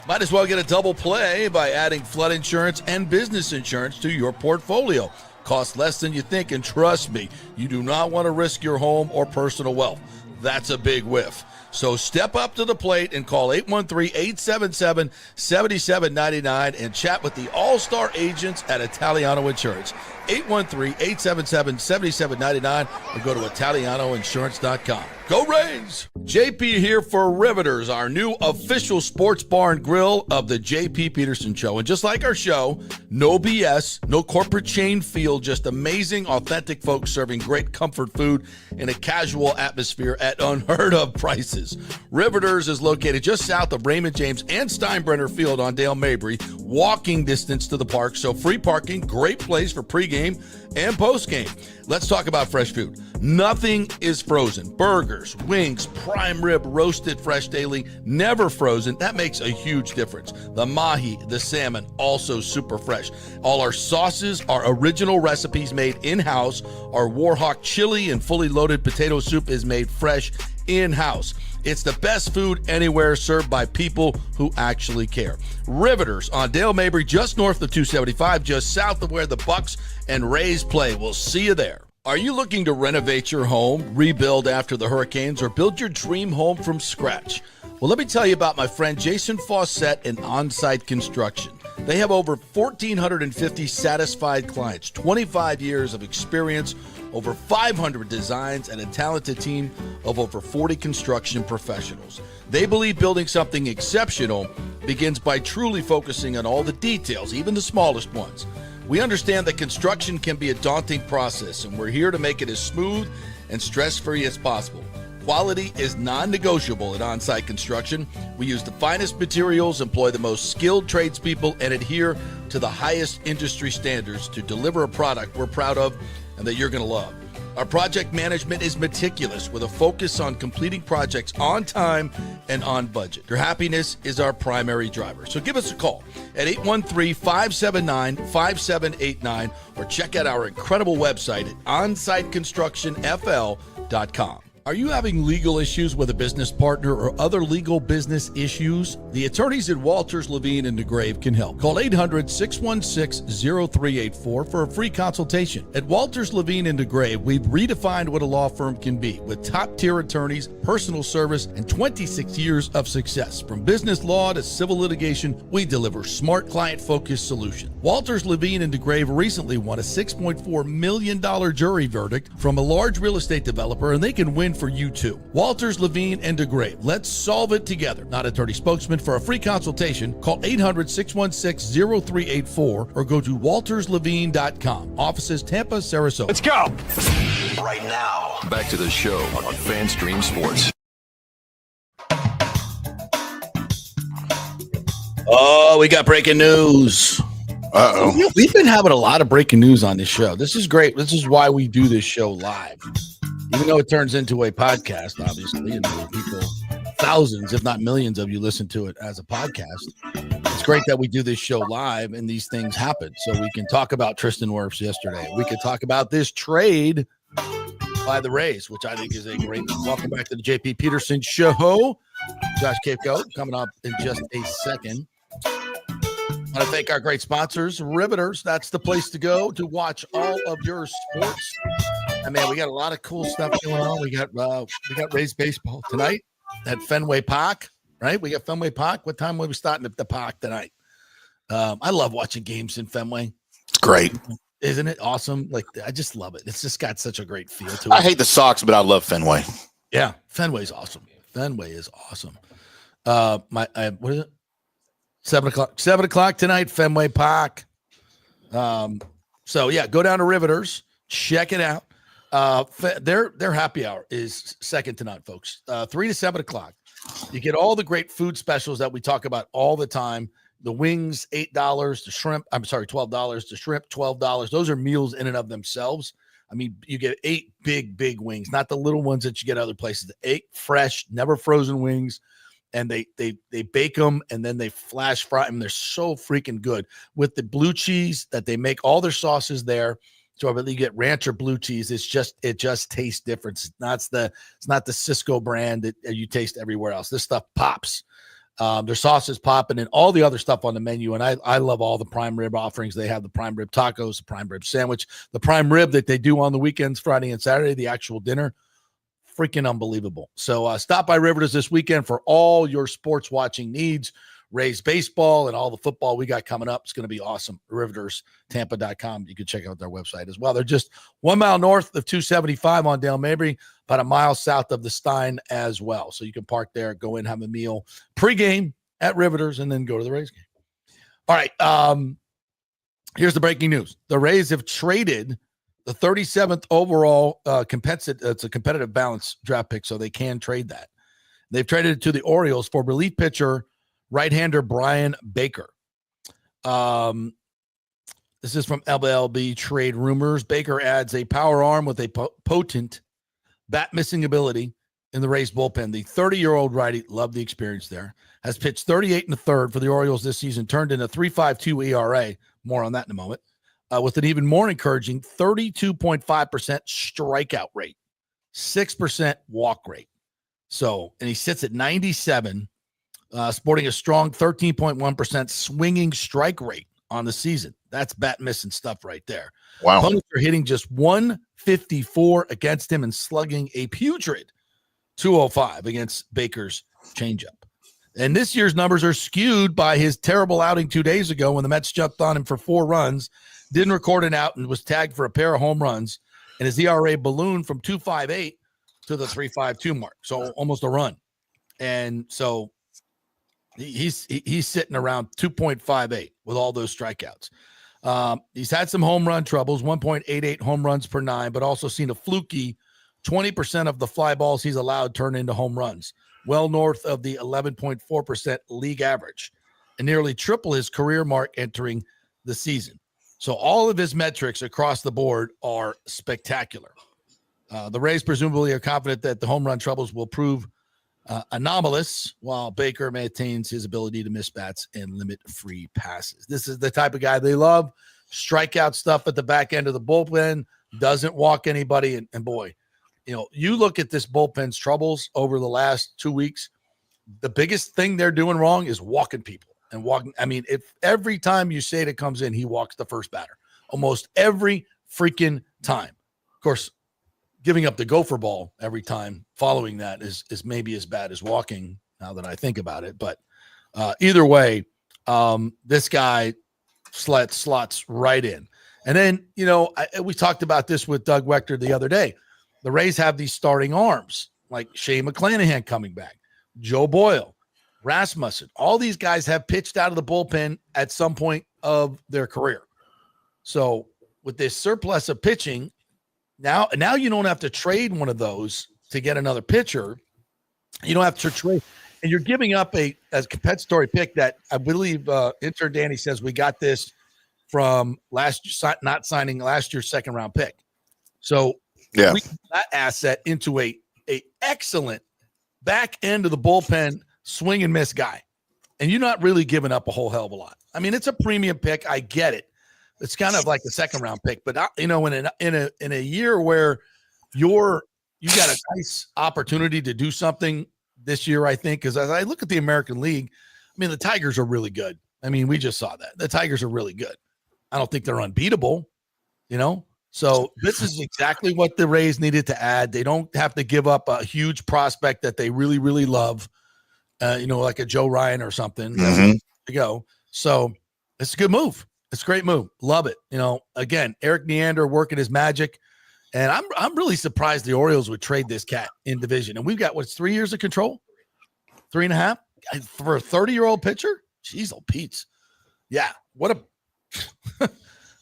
Might as well get a double play by adding flood insurance and business insurance to your portfolio. Costs less than you think, and trust me, you do not want to risk your home or personal wealth. That's a big whiff. So step up to the plate and call 813-877-7799 and chat with the all-star agents at Italiano Insurance. 813-877-7799 or go to ItalianoInsurance.com. Go Rays! JP here for Riveters, our new official sports bar and grill of the JP Peterson Show. And just like our show, no BS, no corporate chain feel, just amazing, authentic folks serving great comfort food in a casual atmosphere at unheard of prices. Riveters is located just south of Raymond James and Steinbrenner Field on Dale Mabry, walking distance to the park, so free parking, great place for pregame and postgame. Let's talk about fresh food. Nothing is frozen. Burgers, wings, prime rib, roasted fresh daily, never frozen. That makes a huge difference. The mahi, the salmon, also super fresh. All our sauces are original recipes made in-house. Our Warhawk chili and fully loaded potato soup is made fresh in-house. It's the best food anywhere, served by people who actually care. Riveters on Dale Mabry, just north of 275, just south of where the Bucs and Rays play. We'll see you there. Are you looking to renovate your home, rebuild after the hurricanes, or build your dream home from scratch? Well, let me tell you about my friend Jason Fawcett and On-Site Construction. They have over 1,450 satisfied clients, 25 years of experience, over 500 designs, and a talented team of over 40 construction professionals. They believe building something exceptional begins by truly focusing on all the details, even the smallest ones. We understand that construction can be a daunting process, and we're here to make it as smooth and stress-free as possible. Quality is non-negotiable at On-Site Construction. We use the finest materials, employ the most skilled tradespeople, and adhere to the highest industry standards to deliver a product we're proud of and that you're going to love. Our project management is meticulous with a focus on completing projects on time and on budget. Your happiness is our primary driver. So give us a call at 813-579-5789 or check out our incredible website at onsiteconstructionfl.com. Are you having legal issues with a business partner or other legal business issues? The attorneys at Walters, Levine, and DeGrave can help. Call 800-616-0384 for a free consultation. At Walters, Levine, and DeGrave, we've redefined what a law firm can be with top-tier attorneys, personal service, and 26 years of success. From business law to civil litigation, we deliver smart, client-focused solutions. Walters, Levine, and DeGrave recently won a $6.4 million jury verdict from a large real estate developer, and they can win for you too. Walters, Levine, and DeGrave. Let's solve it together. Not attorney spokesman. For a free consultation, call 800-616-0384 or go to walterslevine.com. Offices Tampa, Sarasota. Let's go. Right now, back to the show on FanStream Sports. Oh, we got breaking news. Uh-oh. We've been having a lot of breaking news on this show. This is great. This is why we do this show live. Even though it turns into a podcast, obviously, and people, thousands, if not millions of you listen to it as a podcast. It's great that we do this show live and these things happen. So we can talk about Tristan Wirfs yesterday. We could talk about this trade by the Rays, which I think is a great one. Welcome back to the JP Peterson Show. Josh Queipo coming up in just a second. I want to thank our great sponsors, Riveters. That's the place to go to watch all of your sports. I mean, we got a lot of cool stuff going on. We got Rays baseball tonight at Fenway Park, right? We got Fenway Park. What time will we starting at the park tonight? I love watching games in Fenway. It's great. Isn't it awesome? Like, I just love it. It's just got such a great feel to it. I hate the Sox, but I love Fenway. Yeah, Fenway's awesome. Fenway is awesome. What is it? 7 o'clock. 7 o'clock tonight, Fenway Park. So yeah, go down to Riveters, check it out. Their happy hour is second to none, folks. 3 to 7 o'clock. You get all the great food specials that we talk about all the time. The wings, $8. The shrimp, I'm sorry, $12. The shrimp, $12. Those are meals in and of themselves. I mean, you get 8 big wings, not the little ones that you get other places. The 8 fresh, never frozen wings, and they bake them and then they flash fry them. They're so freaking good with the blue cheese that they make all their sauces there. So I believe you get ranch or blue cheese. It just tastes different. It's not the Cisco brand that you taste everywhere else. This stuff pops. Their sauce is popping and all the other stuff on the menu. And I love all the prime rib offerings. They have the prime rib tacos, the prime rib sandwich, the prime rib that they do on the weekends, Friday and Saturday, the actual dinner. Freaking unbelievable. So stop by Riveters this weekend for all your sports watching needs. Rays baseball and all the football we got coming up. It's going to be awesome. RivetersTampa.com. You can check out their website as well. They're just 1 mile north of 275 on Dale Mabry, about a mile south of the Stein as well. So you can park there, go in, have a meal pregame at Riveters, and then go to the Rays game. All right. Here's the breaking news. The Rays have traded the 37th overall it's a competitive balance draft pick, so they can trade that. They've traded it to the Orioles for relief pitcher right-hander Brian Baker. This is from MLB Trade Rumors. Baker adds a power arm with a potent bat-missing ability in the Rays bullpen. The 30-year-old righty, love the experience there, has pitched 38 in the third for the Orioles this season, turned in a 3.52 ERA. More on that in a moment. With an even more encouraging 32.5% strikeout rate, 6% walk rate. So, and he sits at 97, sporting a strong 13.1% swinging strike rate on the season. That's bat missing stuff right there. Wow. Opponents are hitting just 154 against him and slugging a putrid 205 against Baker's changeup. And this year's numbers are skewed by his terrible outing 2 days ago when the Mets jumped on him for 4 runs, didn't record an out, and was tagged for a pair of home runs. And his ERA ballooned from 2.58 to the 3.52 mark. So almost a run. And so he's sitting around 2.58 with all those strikeouts. He's had some home run troubles, 1.88 home runs per 9, but also seen a fluky 20% of the fly balls he's allowed turn into home runs, well north of the 11.4% league average, and nearly triple his career mark entering the season. So all of his metrics across the board are spectacular. The Rays presumably are confident that the home run troubles will prove anomalous, while Baker maintains his ability to miss bats and limit free passes. This is the type of guy they love. Strikeout stuff at the back end of the bullpen, doesn't walk anybody, and boy, you look at this bullpen's troubles over the last 2 weeks, the biggest thing they're doing wrong is walking people and walking. I mean, if every time Uceda comes in, he walks the first batter, almost every freaking time. Of course, giving up the gopher ball every time following that is maybe as bad as walking now that I think about it. But either way, this guy slots right in. And then, we talked about this with Doug Wechter the other day. The Rays have these starting arms like Shea McClanahan coming back, Joe Boyle, Rasmussen. All these guys have pitched out of the bullpen at some point of their career. So with this surplus of pitching, now you don't have to trade one of those to get another pitcher. You don't have to trade. And you're giving up a compensatory pick that I believe intern Danny says we got this from not signing last year's second round pick. So we put that asset into a excellent back end of the bullpen swing and miss guy. And you're not really giving up a whole hell of a lot. I mean, it's a premium pick. I get it. It's kind of like a second round pick, but in a year where you got a nice opportunity to do something this year, I think, because as I look at the American League, I mean, the Tigers are really good. I mean, we just saw that. The Tigers are really good. I don't think they're unbeatable, So this is exactly what the Rays needed to add. They don't have to give up a huge prospect that they really, really love, like a Joe Ryan or something. To go. So it's a good move. It's a great move. Love it. Again, Eric Neander working his magic. And I'm really surprised the Orioles would trade this cat in division. And we've got 3 years of control? 3.5 for a 30-year-old pitcher? Jeez, old Pete's. Yeah. What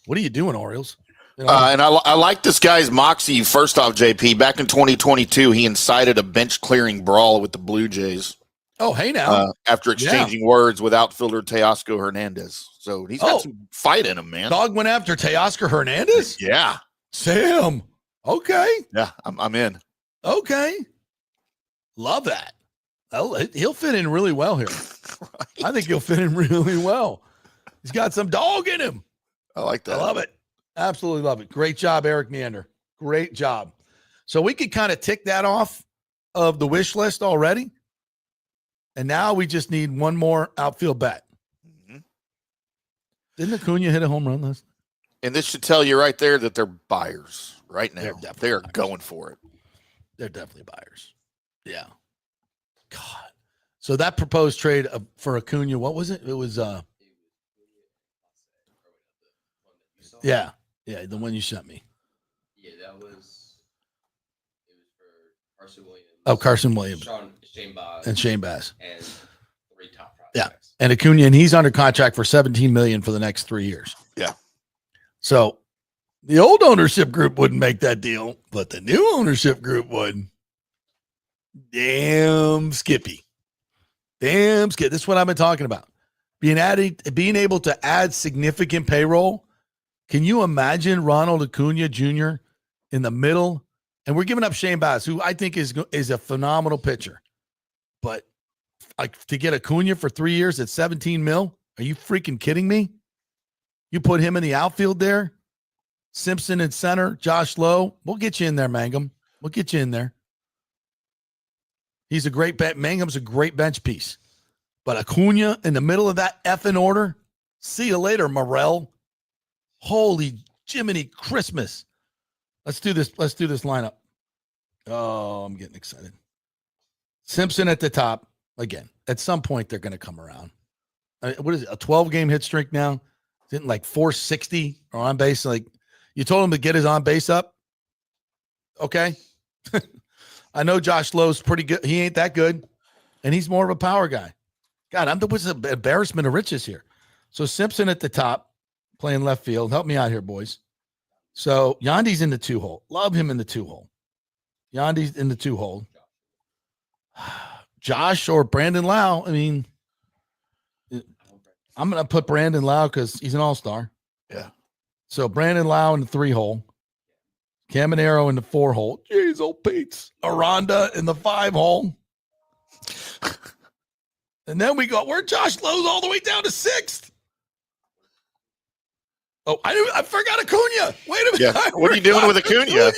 are you doing, Orioles? And I like this guy's moxie. First off, JP, back in 2022, he incited a bench clearing brawl with the Blue Jays. Oh, hey now. After exchanging words with outfielder Teoscar Hernandez. So he's got some fight in him, man. Dog went after Teoscar Hernandez? Yeah. Sam. Okay. Yeah, I'm in. Okay. Love that. He'll fit in really well here. Right. I think he'll fit in really well. He's got some dog in him. I like that. I love it. Absolutely love it. Great job, Eric Neander. Great job. So we could kind of tick that off of the wish list already. And now we just need one more outfield bat. Mm-hmm. Didn't Acuna hit a home run list? And this should tell you right there that they're buyers right now. They are going for it. They're definitely buyers. Yeah. God. So that proposed trade for Acuna, what was it? It was yeah, the one you sent me. Yeah, it was for Carson Williams. Oh, Carson Williams. Shane Bass. And 3 top prospects. Yeah. And Acuna, and he's under contract for $17 million for the next 3 years. Yeah. So the old ownership group wouldn't make that deal, but the new ownership group would. Damn Skippy. Damn Skip. This is what I've been talking about. Being able to add significant payroll. Can you imagine Ronald Acuna Jr. in the middle? And we're giving up Shane Bass, who I think is a phenomenal pitcher. But to get Acuna for 3 years at $17 million, are you freaking kidding me? You put him in the outfield there, Simpson in center, Josh Lowe. We'll get you in there, Mangum. We'll get you in there. He's a great Mangum's a great bench piece. But Acuna in the middle of that effing order, see you later, Morel. Holy Jiminy Christmas. Let's do this lineup. Oh, I'm getting excited. Simpson at the top. Again, at some point, they're going to come around. What is it, a 12-game hit streak now? Isn't like 460 or on base? Like, you told him to get his on base up? Okay. I know Josh Lowe's pretty good. He ain't that good, and he's more of a power guy. God, what's an embarrassment of riches here. So Simpson at the top, playing left field. Help me out here, boys. So Yandy's in the 2-hole. Love him in the 2-hole. Yandy's in the 2-hole. Josh or Brandon Lau. I mean, I'm going to put Brandon Lau because he's an all-star. Yeah. So Brandon Lau in the 3-hole. Caminero in the 4-hole. Jeez, old Pete's. Aranda in the 5-hole. And then we go, where Josh Lowe's all the way down to 6th. Oh, I forgot Acuna. Wait a minute. Yeah. What are you doing with Acuna?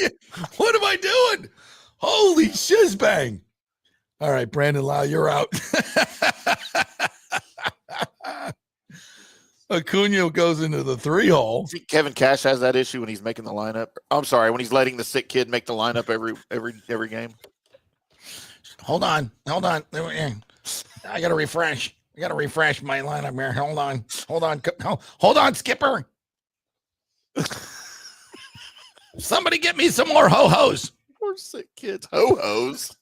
What am I doing? Holy shizbang. All right, Brandon Lau, you're out. Acuna goes into the 3-hole. I think Kevin Cash has that issue when he's making the lineup. I'm sorry, when he's letting the sick kid make the lineup every game. Hold on. I got to refresh. my lineup here. Hold on, Skipper. Somebody get me some more ho-hos. Poor sick kids. Ho-hos.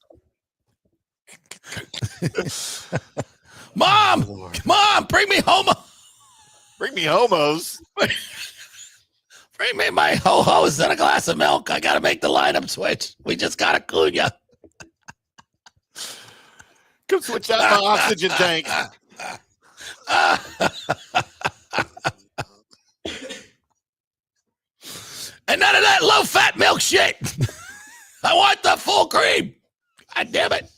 Mom, bring me home. Bring me homos. Bring me my ho-hos and a glass of milk. I got to make the lineup switch. We just got Acuna. Come switch out my oxygen tank. And none of that low-fat milk shit. I want the full cream. God damn it.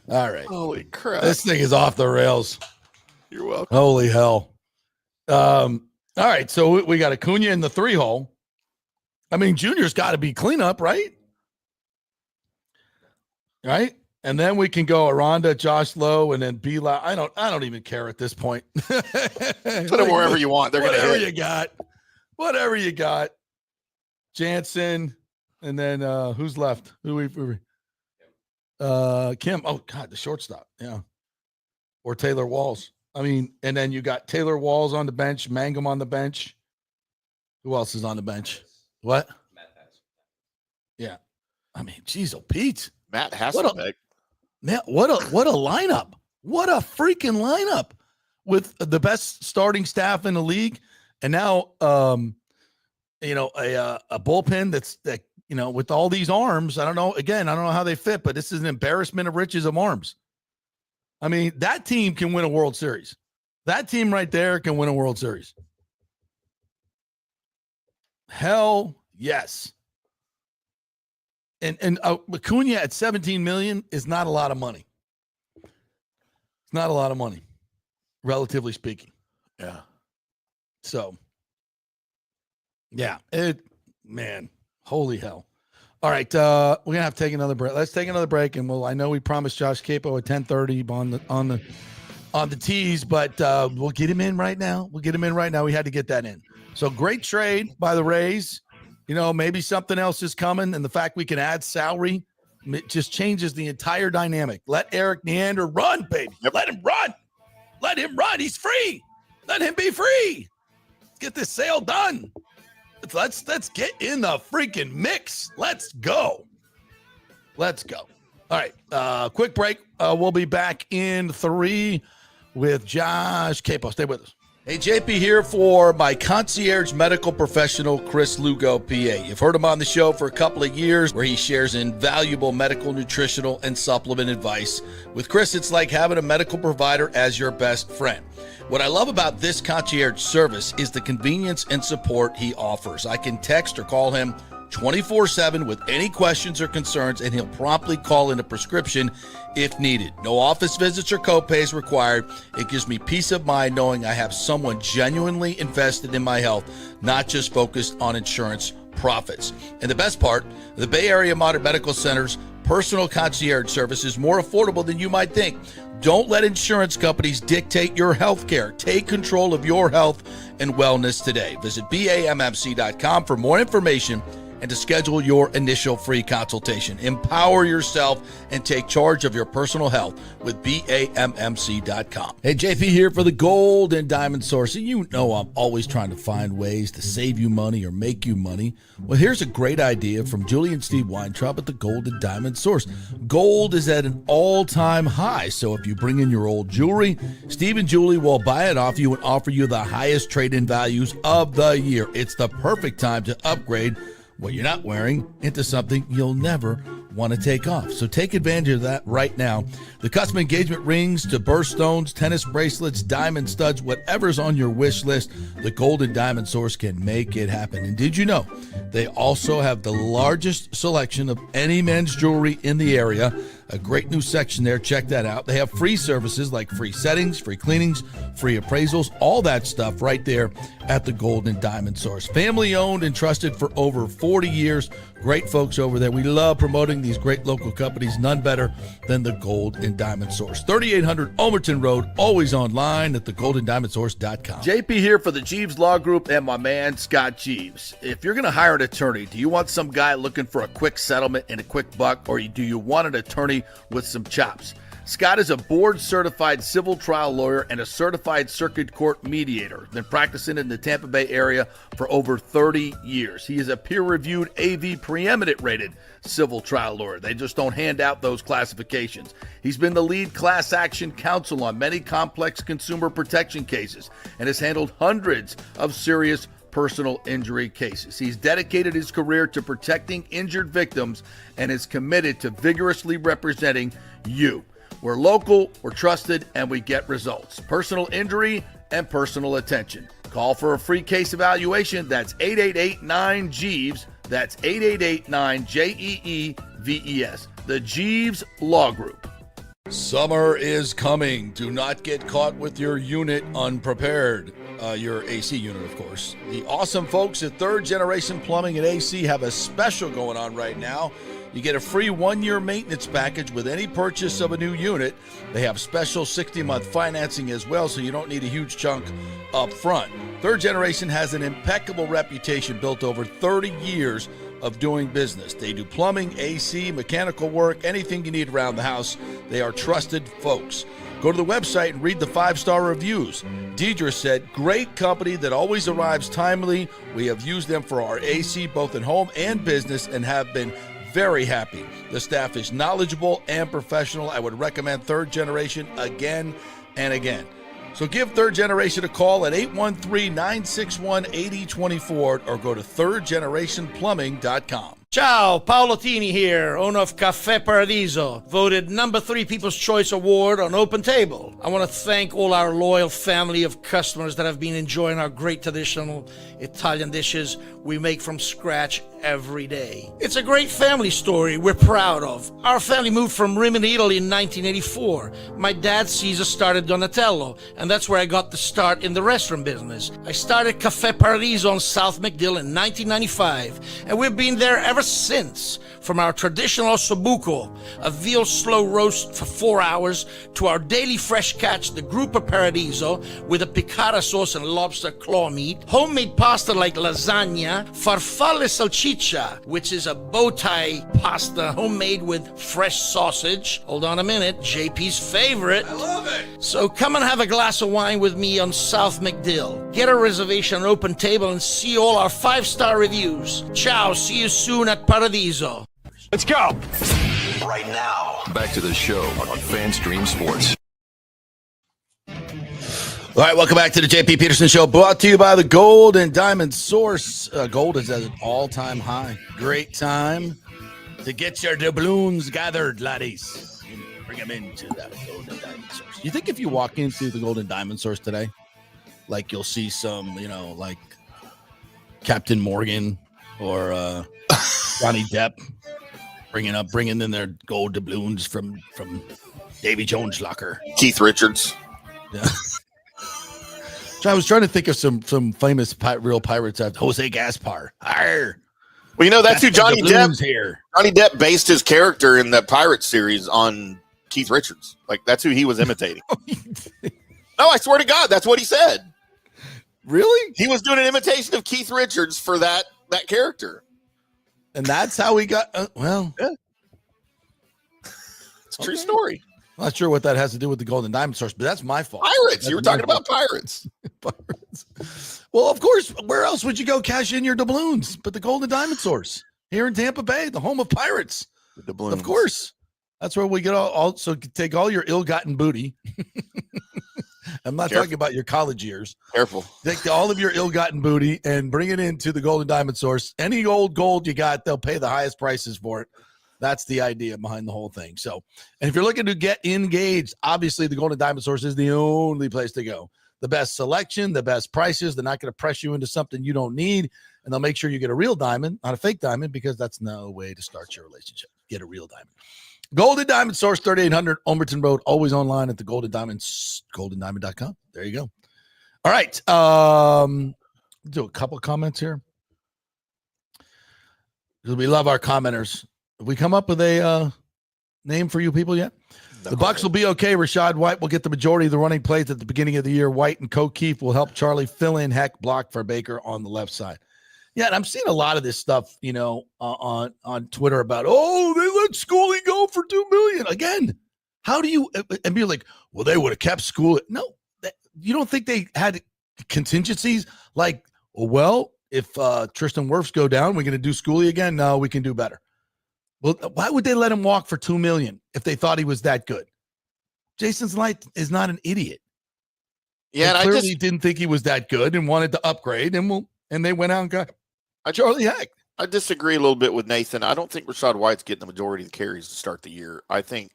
All right. Holy crap. This thing is off the rails. You're welcome. Holy hell. All right, so we got Acuna in the 3-hole. I mean, Junior's got to be cleanup, right? Right? And then we can go Aranda, Josh Lowe, and then B-Lau. I don't even care at this point. Put them wherever you want. They're going to hit. Whatever you got. Jansen, and then who's left? Kim. Oh, God, the shortstop. Yeah. Or Taylor Walls. I mean, and then you got Taylor Walls on the bench, Mangum on the bench. Who else is on the bench? What? Yeah. I mean, geez, Pete. Matt Hasselbeck. What a lineup. What a freaking lineup with the best starting staff in the league. And now, a bullpen that with all these arms, I don't know how they fit, but this is an embarrassment of riches of arms. I mean, that team can win a World Series. That team right there can win a World Series. Hell yes. And Acuna at $17 million is not a lot of money. It's not a lot of money, relatively speaking. Yeah. So, yeah, holy hell. All right, we're gonna have to take another break. Let's take another break, and I know we promised Josh Queipo at 10:30 on the tees, but we'll get him in right now. We had to get that in. So great trade by the Rays. Maybe something else is coming, and the fact we can add salary just changes the entire dynamic. Let Eric Neander run, baby. Yep. Let him run. He's free. Let him be free. Let's get this sale done. Let's get in the freaking mix. Let's go. All right, quick break. We'll be back in 3 with Josh Queipo. Stay with us. Hey, JP here for my concierge medical professional, Chris Lugo, PA. You've heard him on the show for a couple of years where he shares invaluable medical, nutritional, and supplement advice. With Chris, it's like having a medical provider as your best friend. What I love about this concierge service is the convenience and support he offers. I can text or call him 24/7 with any questions or concerns, and he'll promptly call in a prescription if needed. No office visits or copays required. It gives me peace of mind knowing I have someone genuinely invested in my health, not just focused on insurance profits. And the best part, the Bay Area Modern Medical Center's personal concierge service is more affordable than you might think. Don't let insurance companies dictate your health care. Take control of your health and wellness today. Visit BAMMC.com for more information and to schedule your initial free consultation. Empower yourself and take charge of your personal health with BAMMC.com. Hey, JP here for the Gold and Diamond Source. And you know I'm always trying to find ways to save you money or make you money. Well, here's a great idea from Julie and Steve Weintraub at the Gold and Diamond Source. Gold is at an all-time high, so if you bring in your old jewelry, Steve and Julie will buy it off you and offer you the highest trade-in values of the year. It's the perfect time to upgrade what you're not wearing into something you'll never want to take off. So take advantage of that right now. The custom engagement rings to birthstones, tennis bracelets, diamond studs, whatever's on your wish list, the Gold and Diamond Source can make it happen. And did you know they also have the largest selection of any men's jewelry in the area? A great new section there. Check that out. They have free services like free settings, free cleanings, free appraisals, all that stuff right there at the Gold and Diamond Source. Family owned and trusted for over 40 years. Great folks over there. We love promoting these great local companies. None better than the Gold and Diamond Source. 3800 Ulmerton Road, always online at thegoldendiamondsource.com. JP here for the Jeeves Law Group and my man Scott Jeeves. If you're going to hire an attorney, do you want some guy looking for a quick settlement and a quick buck, or do you want an attorney with some chops? Scott is a board-certified civil trial lawyer and a certified circuit court mediator. Been practicing in the Tampa Bay area for over 30 years. He is a peer-reviewed AV preeminent-rated civil trial lawyer. They just don't hand out those classifications. He's been the lead class action counsel on many complex consumer protection cases and has handled hundreds of serious personal injury cases. He's dedicated his career to protecting injured victims and is committed to vigorously representing you. We're local, we're trusted, and we get results. Personal injury and personal attention. Call for a free case evaluation. That's 888-9-JEEVES. That's 888-9-JEEVES. The Jeeves Law Group. Summer is coming. Do not get caught with your unit unprepared. Your AC unit, of course. The awesome folks at Third Generation Plumbing and AC have a special going on right now. You get a free 1-year maintenance package with any purchase of a new unit. They have special 60-month financing as well, so you don't need a huge chunk up front. Third Generation has an impeccable reputation built over 30 years of doing business. They do plumbing, AC, mechanical work, anything you need around the house. They are trusted folks. Go to the website and read the 5-star reviews. Deidre said, great company that always arrives timely. We have used them for our AC both in home and business and have been very happy. The staff is knowledgeable and professional. I would recommend Third Generation again and again. So give Third Generation a call at 813-961-8024 or go to thirdgenerationplumbing.com. Ciao, Paolo Tini here, owner of Caffè Paradiso, voted number 3 People's Choice Award on Open Table. I want to thank all our loyal family of customers that have been enjoying our great traditional Italian dishes we make from scratch every day. It's a great family story we're proud of. Our family moved from Rimini, Italy in 1984. My dad, Caesar, started Donatello, and that's where I got the start in the restaurant business. I started Caffè Paradiso on South McDill in 1995, and we've been there ever since. From our traditional ossobuco, a veal slow roast for 4 hours, to our daily fresh catch, the Gruppo Paradiso, with a piccata sauce and lobster claw meat, homemade pasta like lasagna, farfalle salchicha, which is a bow tie pasta homemade with fresh sausage. Hold on a minute, JP's favorite. I love it. So come and have a glass of wine with me on South McDill. Get a reservation on Open Table and see all our 5-star reviews. Ciao, see you soon at Paradiso. Let's go. Right now, back to the show on FanStream Sports. All right, welcome back to the JP Peterson Show, brought to you by the Gold and Diamond Source. Gold is at an all-time high. Great time to get your doubloons gathered, laddies. Bring them into that Gold and Diamond Source. You think if you walk into the Gold and Diamond Source today, like you'll see some, like Captain Morgan or Johnny Depp bringing in their gold doubloons from Davy Jones' locker. Keith Richards. Yeah. So I was trying to think of some famous real pirates. Jose Gaspar. Arr. Well, that's who Johnny Depp here. Johnny Depp based his character in the Pirates series on Keith Richards. Like, that's who he was imitating. No, I swear to God, that's what he said. Really? He was doing an imitation of Keith Richards for that character. And that's how he got, yeah. It's a true story. I'm not sure what that has to do with the Golden Diamond Source, but that's my fault. Pirates. You were talking about pirates. Pirates. Well, of course, where else would you go cash in your doubloons but the Golden Diamond Source? Here in Tampa Bay, the home of pirates. The doubloons. Of course. That's where we get so take all your ill-gotten booty. I'm not talking about your college years. Careful. Take all of your ill-gotten booty and bring it into the Golden Diamond Source. Any old gold you got, they'll pay the highest prices for it. That's the idea behind the whole thing. So, and if you're looking to get engaged, obviously the Golden Diamond Source is the only place to go. The best selection, the best prices. They're not going to press you into something you don't need, and they'll make sure you get a real diamond, not a fake diamond, because that's no way to start your relationship. Get a real diamond. Golden Diamond Source, 3800 Omerton Road, always online at the Golden Diamonds, goldendiamond.com. There you go. All right. Do a couple comments here. We love our commenters. Have we come up with a name for you people yet? The Bucs will be okay. Rashad White will get the majority of the running plays at the beginning of the year. White and Queipo will help Charlie fill in, block for Baker on the left side. Yeah, and I'm seeing a lot of this stuff, on Twitter about, they let Schooley go for $2 million. Again, how do you and be like, well, they would have kept Schooley. No, you don't think they had contingencies like, if Tristan Wirfs go down, we're going to do Schooley again? No, we can do better. Well, why would they let him walk for $2 million if they thought he was that good? Jason Light is not an idiot. Yeah, and clearly he didn't think he was that good and wanted to upgrade, and they went out and got Charlie Heck. I disagree a little bit with Nathan. I don't think Rashad White's getting the majority of the carries to start the year. I think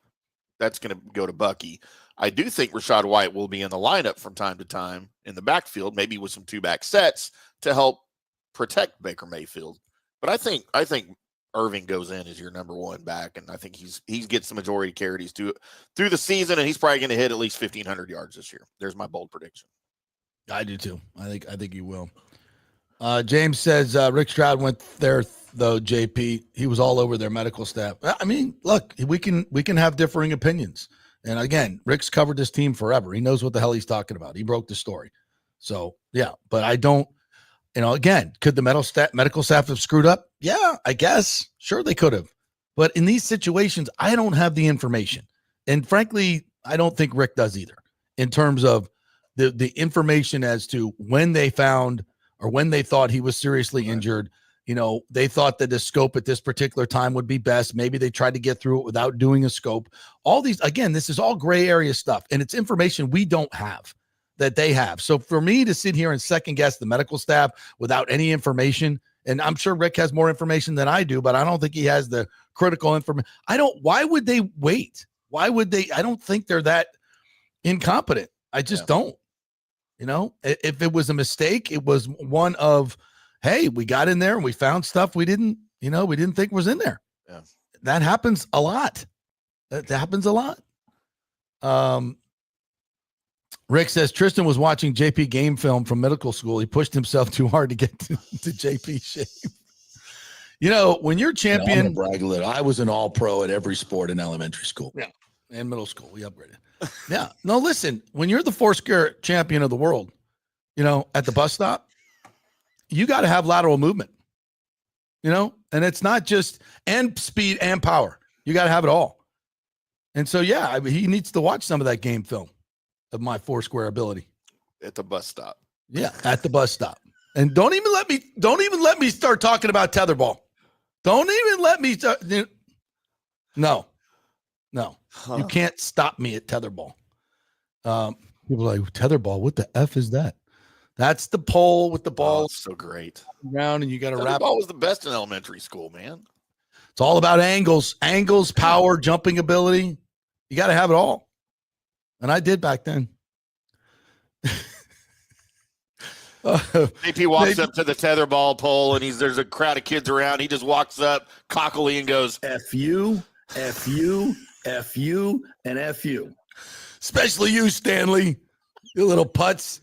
that's going to go to Bucky. I do think Rashad White will be in the lineup from time to time in the backfield, maybe with some two-back sets to help protect Baker Mayfield. But I think Irving goes in as your number one back, and I think he gets the majority of carries through the season, and he's probably going to hit at least 1,500 yards this year. There's my bold prediction. I do too. I think he will. James says Rick Stroud went there though. JP, he was all over their medical staff. I mean, look, we can have differing opinions, and again, Rick's covered this team forever. He knows what the hell he's talking about. He broke the story, so yeah. But I don't. Again, could the medical staff have screwed up? Yeah, I guess. Sure, they could have. But in these situations, I don't have the information. And frankly, I don't think Rick does either in terms of the information as to when they found or when they thought he was seriously injured. They thought that the scope at this particular time would be best. Maybe they tried to get through it without doing a scope. All these, again, this is all gray area stuff, and it's information we don't have that they have. So for me to sit here and second guess the medical staff without any information, and I'm sure Rick has more information than I do, but I don't think he has the critical information. Why would they wait? Why would they? I don't think they're that incompetent. I just don't. If it was a mistake, it was one of, hey, we got in there and we found stuff we didn't think was in there. Yeah. That happens a lot. Rick says Tristan was watching JP game film from medical school. He pushed himself too hard to get to JP shape. When you're champion, I'm gonna brag a little. I was an all-pro at every sport in elementary school. Yeah, and middle school. We upgraded. Yeah. No, listen. When you're the Foursquare champion of the world, at the bus stop, you got to have lateral movement. And it's not just and speed and power. You got to have it all. And so, yeah, he needs to watch some of that game film of my Foursquare ability at the bus stop. Yeah, at the bus stop. And don't even let me start talking about tetherball. Don't even let me start. No. You can't stop me at tetherball. People are like, tetherball, what the F is that? That's the pole with the ball. So great. Around, and you got to wrap. Tetherball was the best in elementary school, man. It's all about angles, power, jumping ability. You got to have it all. And I did back then. JP walks up to the tetherball pole, and there's a crowd of kids around. He just walks up cockily and goes, F you, F you, F you, and F you. Especially you, Stanley. You little putz.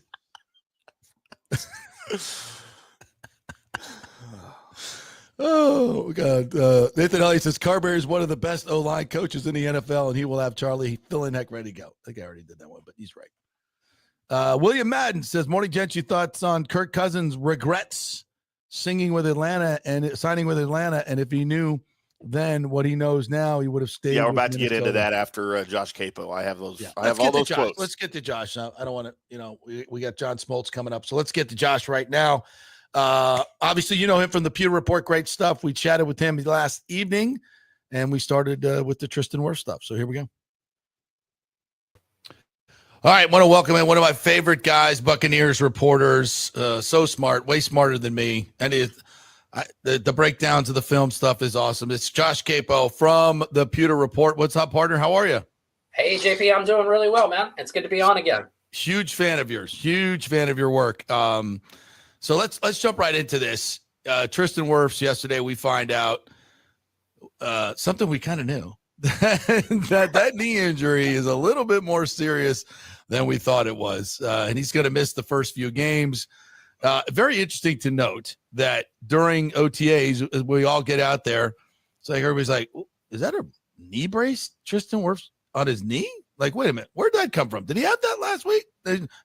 Oh, God. Nathan Elliott says Carberry is one of the best O-line coaches in the NFL, and he will have Charlie fill in heck ready to go. I think I already did that one, but he's right. William Madden says, morning, gents. Your thoughts on Kirk Cousins' regrets signing with Atlanta, and if he knew then what he knows now, he would have stayed. Yeah, we're about to get into that after Josh Queipo. I have those. Yeah. I have all those quotes. Let's get to Josh. I don't want to, we got John Smoltz coming up. So let's get to Josh right now. Obviously, you know him from the Pewter Report. Great stuff. We chatted with him last evening, and we started with the Tristan Wirfs stuff. So here we go. All right, want to welcome in one of my favorite guys, Buccaneers reporters. So smart, way smarter than me. And the breakdowns of the film stuff is awesome. It's Josh Queipo from the Pewter Report. What's up, partner? How are you? Hey, JP, I'm doing really well, man. It's good to be on again. Huge fan of yours. Huge fan of your work. So let's jump right into this. Tristan Wirfs, yesterday we find out something we kind of knew. that knee injury is a little bit more serious than we thought it was. And he's going to miss the first few games. Very interesting to note that during OTAs, we all get out there. It's like everybody's like, is that a knee brace, Tristan Wirfs, on his knee? Like, wait a minute, where'd that come from? Did he have that last week?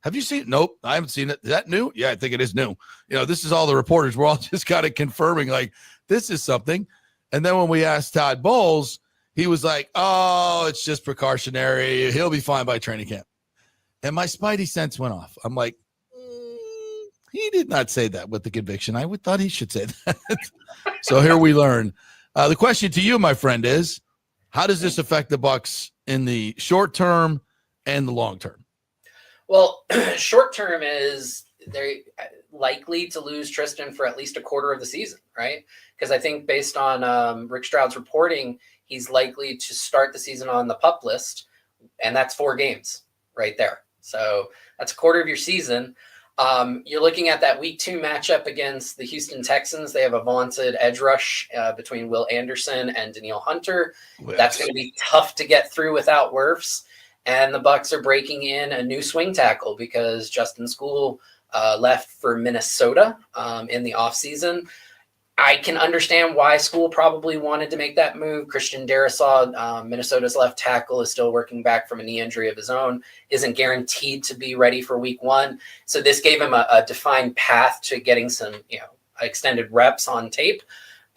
Have you seen it? Nope, I haven't seen it. Is that new? Yeah, I think it is new. This is all the reporters. We're all just kind of confirming, like, this is something. And then when we asked Todd Bowles, he was like, oh, it's just precautionary. He'll be fine by training camp. And my spidey sense went off. I'm like, he did not say that with the conviction. I would thought he should say that. So here we learn. The question to you, my friend, is how does this affect the Bucs in the short term and the long term? Well, short term is they're likely to lose Tristan for at least a quarter of the season, right? Because I think based on Rick Stroud's reporting, he's likely to start the season on the PUP list, and that's 4 games right there. So that's a quarter of your season. You're looking at that week 2 matchup against the Houston Texans. They have a vaunted edge rush between Will Anderson and Danielle Hunter. Yes. That's going to be tough to get through without Wirfs. And the Bucs are breaking in a new swing tackle because Justin School left for Minnesota in the offseason. I can understand why School probably wanted to make that move. Christian Darrisaw, Minnesota's left tackle, is still working back from a knee injury of his own, isn't guaranteed to be ready for week 1. So this gave him a defined path to getting some, extended reps on tape.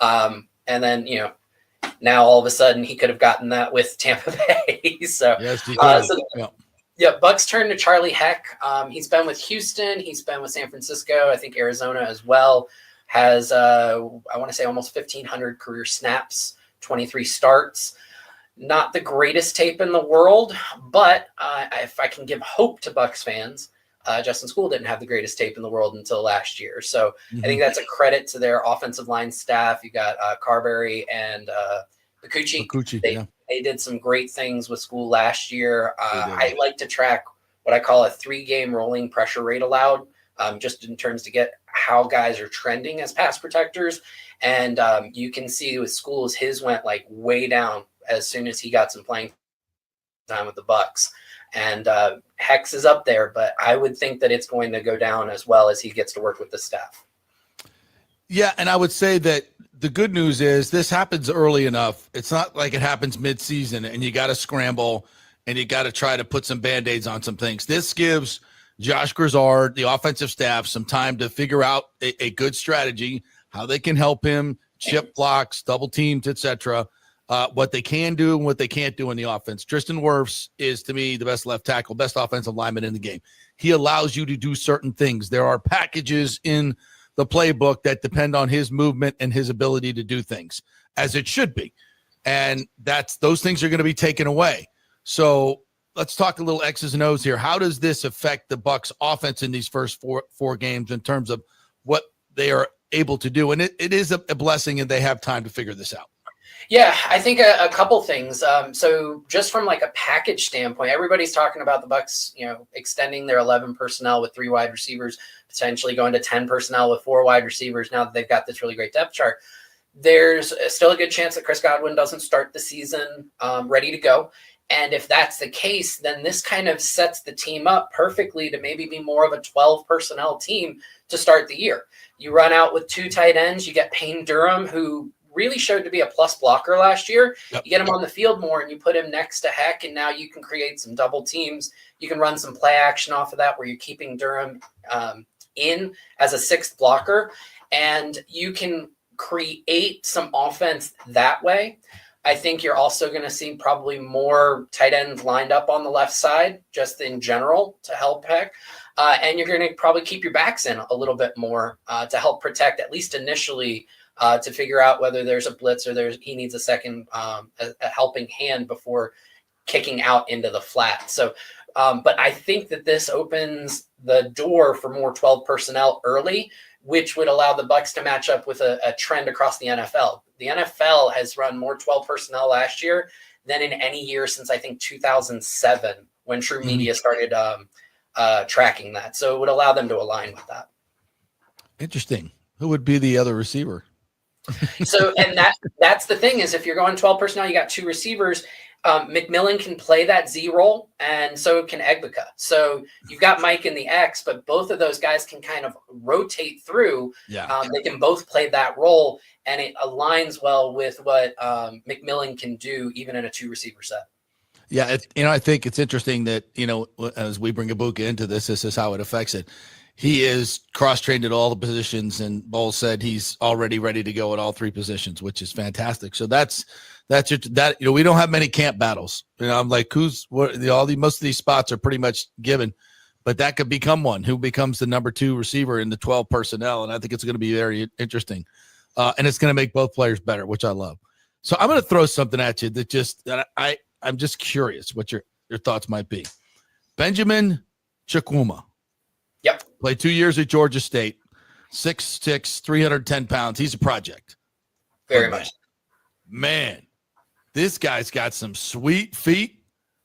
And then, now all of a sudden he could have gotten that with Tampa Bay. So, yes, he could. Yeah, Bucs turn to Charlie Heck. He's been with Houston. He's been with San Francisco. I think Arizona as well. Has, I want to say, almost 1,500 career snaps, 23 starts. Not the greatest tape in the world, but if I can give hope to Bucs fans, Justin School didn't have the greatest tape in the world until last year. So I think that's a credit to their offensive line staff. You got Carberry and Buccaneers. They did some great things with School last year. I like to track what I call a 3-game rolling pressure rate allowed. Just in terms to get how guys are trending as pass protectors. And you can see with Schools, his went like way down as soon as he got some playing time with the Bucs. And Hex is up there, but I would think that it's going to go down as well as he gets to work with the staff. Yeah, and I would say that the good news is this happens early enough. It's not like it happens mid-season and you got to scramble and you got to try to put some Band-Aids on some things. This gives Josh Grizzard, the offensive staff, some time to figure out a good strategy, how they can help him, chip blocks, double teams, etc. What they can do and what they can't do in the offense. Tristan Wirfs is, to me, the best left tackle, best offensive lineman in the game. He allows you to do certain things. There are packages in the playbook that depend on his movement and his ability to do things, as it should be. And those things are going to be taken away. So let's talk a little X's and O's here. How does this affect the Bucs offense in these first four games in terms of what they are able to do? And it is a blessing, and they have time to figure this out. Yeah, I think a couple things. So just from like a package standpoint, everybody's talking about the Bucs, extending their 11 personnel with 3 wide receivers, potentially going to 10 personnel with 4 wide receivers now that they've got this really great depth chart. There's still a good chance that Chris Godwin doesn't start the season ready to go. And if that's the case, then this kind of sets the team up perfectly to maybe be more of a 12 personnel team to start the year. You run out with 2 tight ends. You get Payne Durham, who really showed to be a plus blocker last year. Yep. You get him on the field more and you put him next to Heck, and now you can create some double teams. You can run some play action off of that where you're keeping Durham in as a 6th blocker, and you can create some offense that way. I think you're also going to see probably more tight ends lined up on the left side, just in general, to help Heck. And you're going to probably keep your backs in a little bit more to help protect, at least initially, to figure out whether there's a blitz or he needs a second a helping hand before kicking out into the flat. So, but I think that this opens the door for more 12 personnel early, which would allow the Bucs to match up with a trend across the NFL. The NFL has run more 12 personnel last year than in any year since I think 2007, when True Media started tracking that. So it would allow them to align with that. Interesting. Who would be the other receiver? So, and that's the thing is if you're going 12 personnel, you got 2 receivers. McMillan can play that Z role, and so can Egbika. So you've got Mike in the X, but both of those guys can kind of rotate through. Yeah. They can both play that role, and it aligns well with what McMillan can do even in a 2 receiver set. Yeah, I think it's interesting that, as we bring Ibuka into this is how it affects it. He is cross-trained at all the positions, and Bowles said he's already ready to go at all 3 positions, which is fantastic. So we don't have many camp battles. I'm like, most of these spots are pretty much given, but that could become one. Who becomes the number 2 receiver in the 12 personnel? And I think it's going to be very interesting, and it's going to make both players better, which I love. So I'm going to throw something at you that I'm just curious what your thoughts might be. Benjamin Chukwuma. Yep. Played 2 years at Georgia State, 6'6", 310 pounds. He's a project. Very much. Man, this guy's got some sweet feet.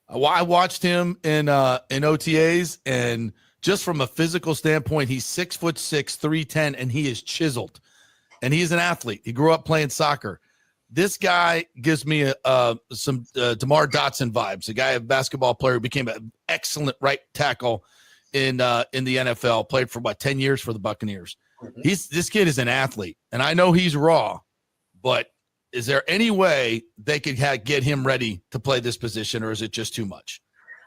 I watched him in OTAs, and just from a physical standpoint, he's 6'6", 310, and he is chiseled. And he's an athlete. He grew up playing soccer. This guy gives me some DeMar Dotson vibes, a basketball player who became an excellent right tackle in the NFL, played for 10 years for the Buccaneers. Mm-hmm. This kid is an athlete, and I know he's raw, but is there any way they could get him ready to play this position, or is it just too much?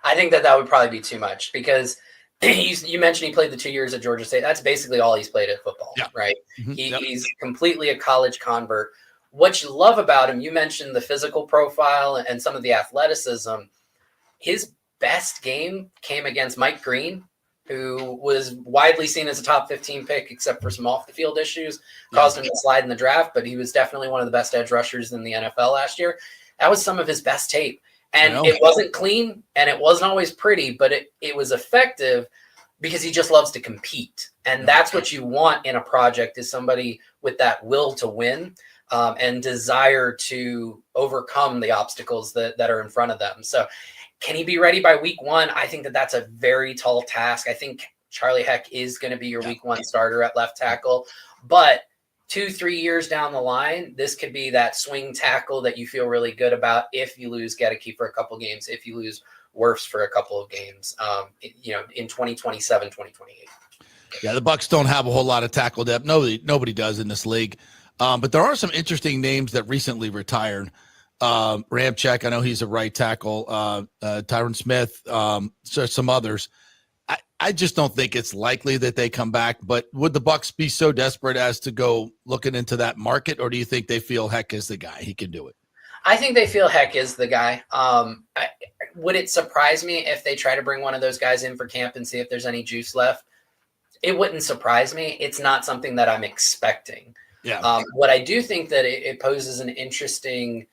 I think that would probably be too much because you mentioned he played the 2 years at Georgia State. That's basically all he's played at football, right? Mm-hmm. He's completely a college convert. What you love about him, you mentioned the physical profile and some of the athleticism. His best game came against Mike Green, who was widely seen as a top 15 pick, except for some off the field issues, caused him to slide in the draft, but he was definitely one of the best edge rushers in the NFL last year. That was some of his best tape. And it wasn't clean and it wasn't always pretty, but it was effective because he just loves to compete. And that's what you want in a project, is somebody with that will to win and desire to overcome the obstacles that are in front of them. So can he be ready by week 1? I think that's a very tall task. I think Charlie Heck is going to be your week 1 starter at left tackle, but 2-3 years down the line, this could be that swing tackle that you feel really good about if you lose Gedeke for a couple games, if you lose Wirfs for a couple of games, in 2027, 2028. Yeah, the Bucs don't have a whole lot of tackle depth. Nobody does in this league. But there are some interesting names that recently retired. Ramczyk, I know he's a right tackle. Tyron Smith, so some others. I just don't think it's likely that they come back. But would the Bucs be so desperate as to go looking into that market, or do you think they feel Heck is the guy? He can do it. I think they feel Heck is the guy. Would it surprise me if they try to bring one of those guys in for camp and see if there's any juice left? It wouldn't surprise me. It's not something that I'm expecting. Yeah. What I do think that it poses an interesting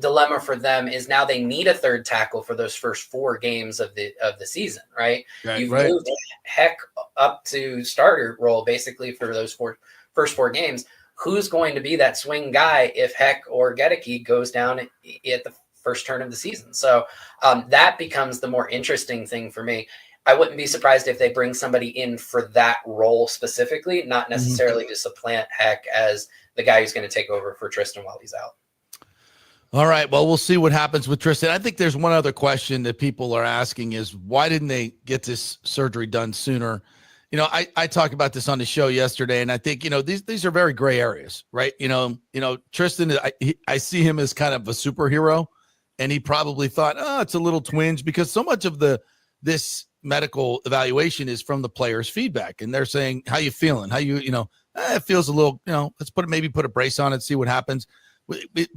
dilemma for them is now they need a third tackle for those first 4 games of the season, right? You've moved Heck up to starter role basically for those first 4 games. Who's going to be that swing guy if Heck or Gedeke goes down at the first turn of the season? So that becomes the more interesting thing for me. I wouldn't be surprised if they bring somebody in for that role specifically, not necessarily to supplant Heck as the guy who's going to take over for Tristan while he's out. All right. Well, we'll see what happens with Tristan. I think there's one other question that people are asking is, why didn't they get this surgery done sooner? I talked about this on the show yesterday, and I think, these are very gray areas, right? Tristan, I see him as kind of a superhero, and he probably thought, it's a little twinge, because so much of this medical evaluation is from the players' feedback, and they're saying, how you feeling? How you, it feels a little, let's put a brace on it, see what happens.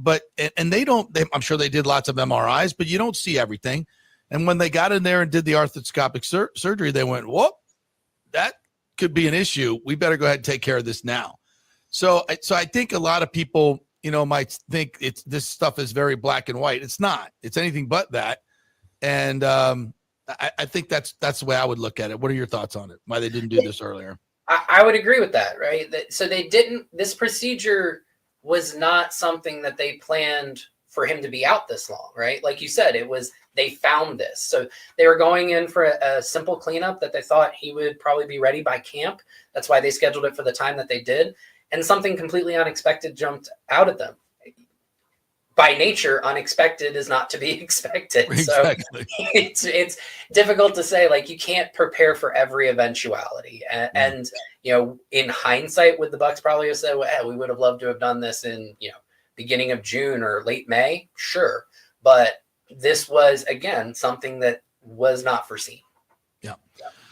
But I'm sure they did lots of MRIs, but you don't see everything. And when they got in there and did the arthroscopic surgery, they went, whoop, that could be an issue. We better go ahead and take care of this now. So I think a lot of people, might think this stuff is very black and white. It's not. It's anything but that. And I think that's the way I would look at it. What are your thoughts on it? Why they didn't do this earlier? I would agree with that, right? So they didn't. This procedure was not something that they planned for him to be out this long, right? Like you said, they found this. So they were going in for a simple cleanup that they thought he would probably be ready by camp. That's why they scheduled it for the time that they did. and something completely unexpected jumped out at them. By nature, unexpected is not to be expected. Exactly. So it's difficult to say, like, you can't prepare for every eventuality. And in hindsight, would the Bucs probably have said, well, we would have loved to have done this in, beginning of June or late May? Sure. But this was, again, something that was not foreseen. Yeah.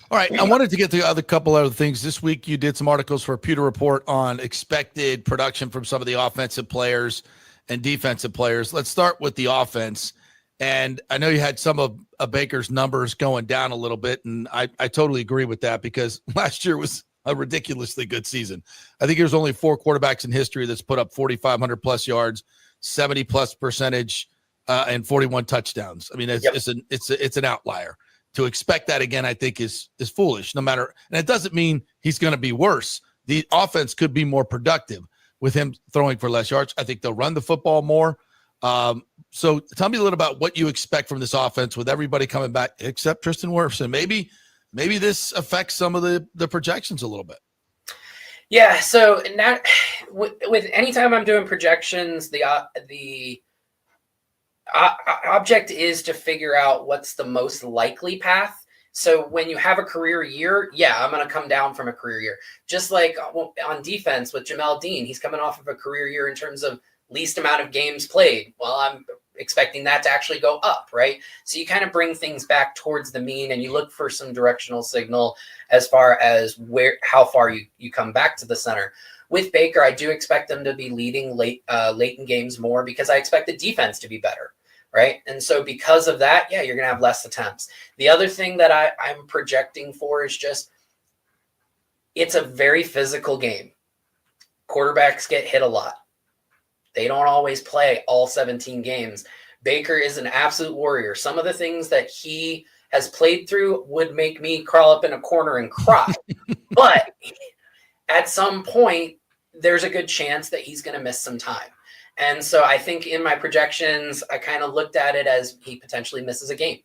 All right. I wanted to get to a couple other things. This week, you did some articles for Pewter Report on expected production from some of the offensive players and defensive players. Let's start with the offense. And I know you had some of Baker's numbers going down a little bit, and I totally agree with that because last year was a ridiculously good season. I think there's only 4 quarterbacks in history that's put up 4,500 plus yards, 70 plus percentage, and 41 touchdowns. I mean, it's an outlier. To expect that again, I think is foolish. No matter, and it doesn't mean he's going to be worse. The offense could be more productive with him throwing for less yards. I think they'll run the football more. So tell me a little about what you expect from this offense with everybody coming back except Tristan Wirfs, and maybe this affects some of the projections a little bit. Yeah. So now with anytime I'm doing projections, the object is to figure out what's the most likely path. So when you have a career year, I'm going to come down from a career year. Just like on defense with Jamel Dean, he's coming off of a career year in terms of least amount of games played. Well, I'm expecting that to actually go up, right? So you kind of bring things back towards the mean, and you look for some directional signal as far as how far you come back to the center. With Baker, I do expect them to be leading late in games more because I expect the defense to be better. Right. And so because of that, you're going to have less attempts. The other thing that I'm projecting for is just, it's a very physical game. Quarterbacks get hit a lot. They don't always play all 17 games. Baker is an absolute warrior. Some of the things that he has played through would make me crawl up in a corner and cry. But at some point, there's a good chance that he's going to miss some time. And so I think in my projections, I kind of looked at it as he potentially misses a game.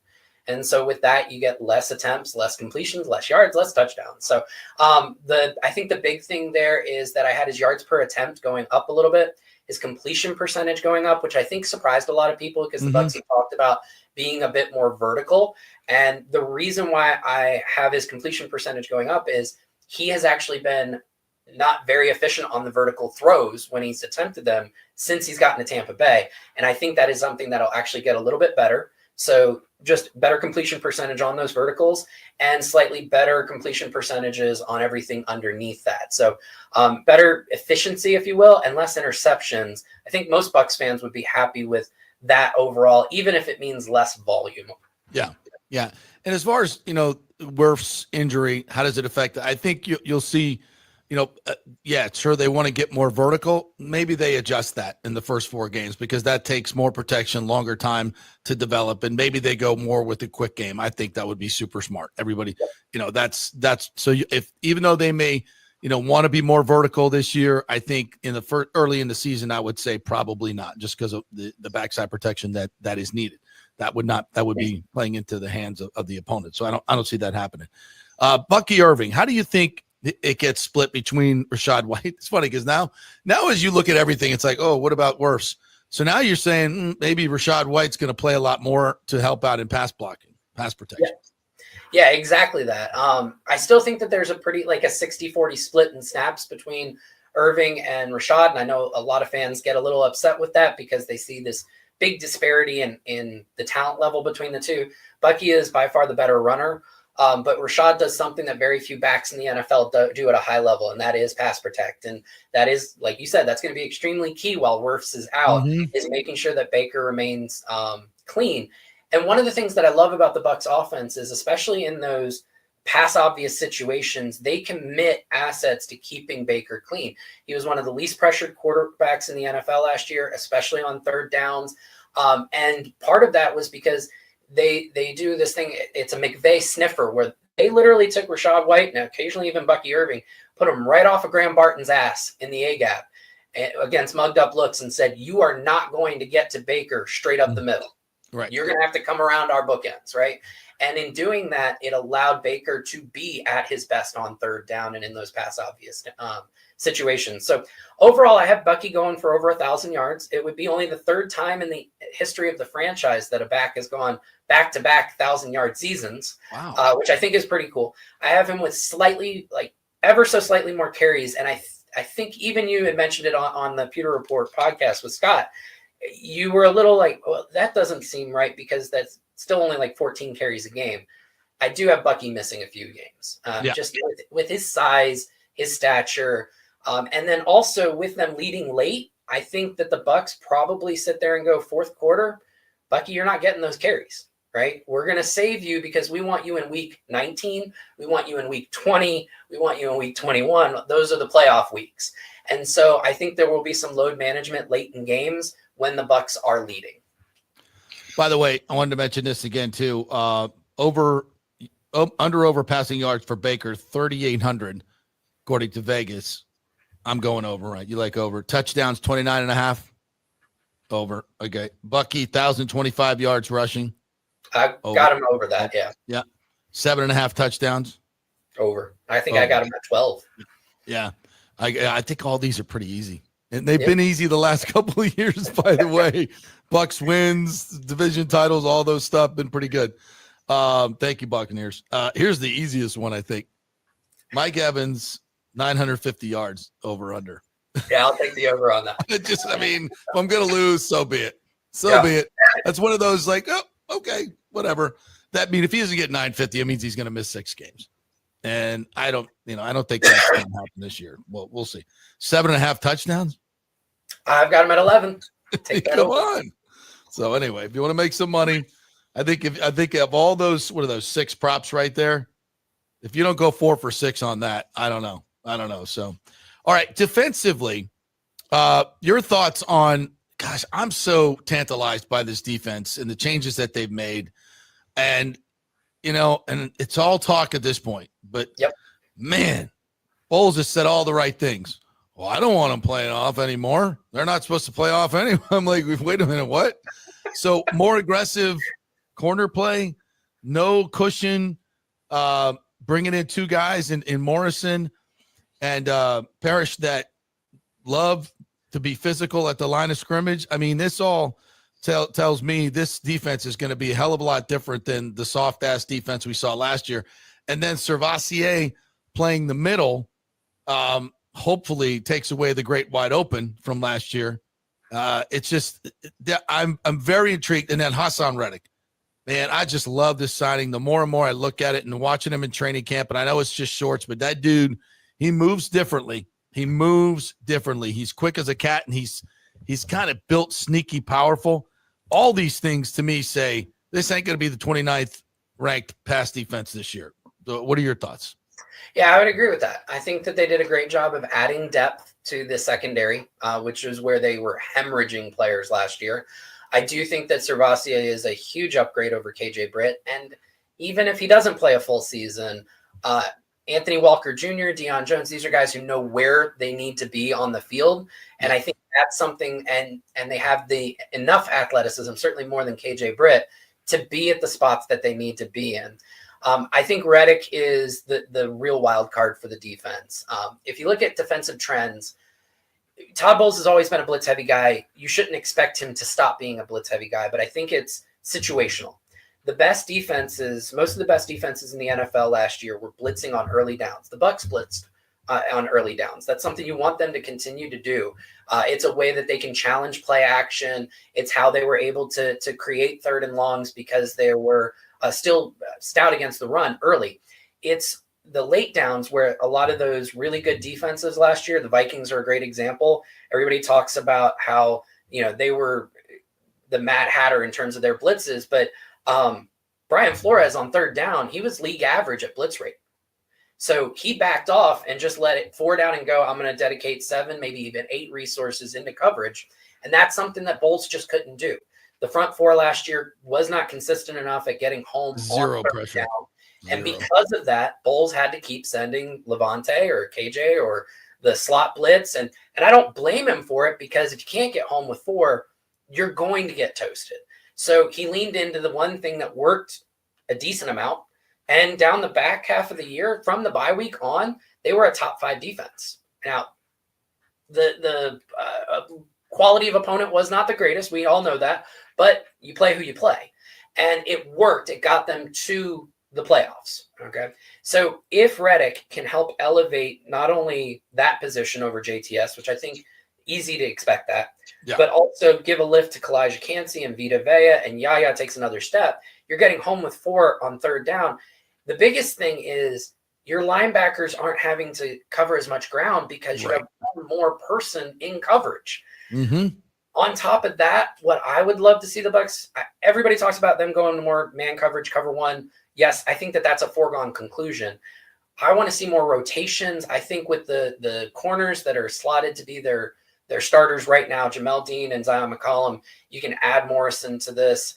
And so with that, you get less attempts, less completions, less yards, less touchdowns. So I think the big thing there is that I had his yards per attempt going up a little bit, his completion percentage going up, which I think surprised a lot of people because the Bucs have talked about being a bit more vertical. And the reason why I have his completion percentage going up is he has actually been not very efficient on the vertical throws when he's attempted them since he's gotten to Tampa Bay. And I think that is something that'll actually get a little bit better. So just better completion percentage on those verticals and slightly better completion percentages on everything underneath that. So better efficiency, if you will, and less interceptions. I think most Bucs fans would be happy with that overall, even if it means less volume. Yeah. Yeah. And as far as, Wirfs' injury, how does it affect? I think you'll see, sure, they want to get more vertical. Maybe they adjust that in the first 4 games because that takes more protection, longer time to develop, and maybe they go more with the quick game. I think that would be super smart. Everybody, that's so if even though they may, want to be more vertical this year, I think in the early in the season, I would say probably not, just because of the backside protection that is needed. That would be playing into the hands of the opponent. So I don't see that happening. Bucky Irving, how do you think it gets split between Rachaad White? It's funny because now as you look at everything, it's like, oh, what about Wirfs? So now you're saying maybe Rachaad White's going to play a lot more to help out in pass blocking, pass protection. Yeah, exactly that. I still think that there's a pretty like a 60-40 split in snaps between Irving and Rachaad. And I know a lot of fans get a little upset with that because they see this big disparity in the talent level between the two. Bucky is by far the better runner. But Rachaad does something that very few backs in the NFL do at a high level, and that is pass protect. And that is, like you said, that's going to be extremely key while Wirfs is out, is making sure that Baker remains clean. And one of the things that I love about the Bucs offense is, especially in those pass obvious situations, they commit assets to keeping Baker clean. He was one of the least pressured quarterbacks in the NFL last year, especially on third downs. And part of that was because they do this thing. It's a McVay sniffer where they literally took Rachaad White and occasionally even Bucky Irving, put him right off of Graham Barton's ass in the A-gap against mugged up looks and said, you are not going to get to Baker straight up the middle. Right. You're going to have to come around our bookends, right? And in doing that, it allowed Baker to be at his best on third down and in those pass obvious situations. So overall, I have Bucky going for over 1,000 yards. It would be only the third time in the history of the franchise that a back has gone back-to-back 1,000-yard seasons, which I think is pretty cool. I have him with slightly, like ever so slightly more carries. And I think even you had mentioned it on the Pewter Report podcast with Scott. You were a little like, well, that doesn't seem right because that's still only like 14 carries a game. I do have Bucky missing a few games, just with his size, his stature, and then also with them leading late. I think that the Bucs probably sit there and go fourth quarter. Bucky, you're not getting those carries, right? We're going to save you because we want you in week 19. We want you in week 20. We want you in week 21. Those are the playoff weeks. And so I think there will be some load management late in games when the Bucs are leading. By the way, I wanted to mention this again too. Over passing yards for Baker, 3,800, according to Vegas. I'm going over, right? You like over. Touchdowns, 29.5. Over. Okay. Bucky, 1,025 yards rushing. I got him over that, yeah. Yeah. 7.5 touchdowns. Over. I think I got him at 12. Yeah. I think all these are pretty easy. And they've been easy the last couple of years, by the way. Bucs wins, division titles, all those stuff, been pretty good. Thank you, Buccaneers. Here's the easiest one, I think. Mike Evans, 950 yards over under. Yeah, I'll take the over on that. If I'm going to lose, so be it. Be it. That's one of those like, oh, okay, whatever. That means if he doesn't get 950, it means he's going to miss 6 games. And I don't think that's going to happen this year. Well, we'll see. 7.5 touchdowns. I've got him at 11. Take that Come over. on. So anyway, if you want to make some money, I think of all those, what are those 6 props right there? If you don't go 4 for 6 on that, I don't know. So, all right, defensively, your thoughts on? Gosh, I'm so tantalized by this defense and the changes that they've made, and and it's all talk at this point. But man, Bowles has said all the right things. Well, I don't want them playing off anymore. They're not supposed to play off anyway. I'm like, wait a minute, what? So more aggressive corner play, no cushion, bringing in 2 guys in Morrison and Parrish that love to be physical at the line of scrimmage. I mean, this all tells me this defense is going to be a hell of a lot different than the soft-ass defense we saw last year. And then Servassier playing the middle hopefully takes away the great wide open from last year. It's just I'm very intrigued. And then Hassan Reddick. Man, I just love this signing. The more and more I look at it and watching him in training camp, and I know it's just shorts, but that dude, he moves differently. He's quick as a cat, and he's kind of built sneaky, powerful. All these things to me say this ain't going to be the 29th ranked pass defense this year. So what are your thoughts? Yeah, I would agree with that. I think that they did a great job of adding depth to the secondary, which is where they were hemorrhaging players last year. I do think that Servassier is a huge upgrade over KJ Britt. And even if he doesn't play a full season, Anthony Walker Jr., Deion Jones, these are guys who know where they need to be on the field. And I think that's something, and they have the enough athleticism, certainly more than KJ Britt, to be at the spots that they need to be in. I think Reddick is the real wild card for the defense. If you look at defensive trends, Todd Bowles has always been a blitz-heavy guy. You shouldn't expect him to stop being a blitz-heavy guy, but I think it's situational. The best defenses, most of the best defenses in the NFL last year were blitzing on early downs. The Bucs blitzed on early downs. That's something you want them to continue to do. It's a way that they can challenge play action. It's how they were able to create 3rd and longs because they were still stout against the run early. It's the late downs where a lot of those really good defenses last year, the Vikings are a great example. Everybody talks about how, they were the Mad Hatter in terms of their blitzes, but Brian Flores on 3rd down, he was league average at blitz rate. So he backed off and just let it 4 down and go. I'm going to dedicate 7, maybe even 8 resources into coverage. And that's something that Bowles just couldn't do. The front 4 last year was not consistent enough at getting home. Zero pressure. Down. And because of that, Bowles had to keep sending Levante or KJ or the slot blitz. And I don't blame him for it because if you can't get home with 4, you're going to get toasted. So he leaned into the one thing that worked a decent amount. And down the back half of the year, from the bye week on, they were a top 5 defense. Now, the quality of opponent was not the greatest. We all know that. But you play who you play. And it worked. It got them to the playoffs. Okay. So if Reddick can help elevate not only that position over JTS, which I think easy to expect that, but also give a lift to Kalijah Cansey and Vita Vea, and Yaya takes another step, you're getting home with 4 on third down. The biggest thing is your linebackers aren't having to cover as much ground because you have one more person in coverage. Mm-hmm. On top of that, what I would love to see the Bucs, everybody talks about them going to more man coverage, cover 1. Yes, I think that that's a foregone conclusion. I want to see more rotations. I think with the corners that are slotted to be their starters right now, Jamel Dean and Zion McCollum, you can add Morrison to this.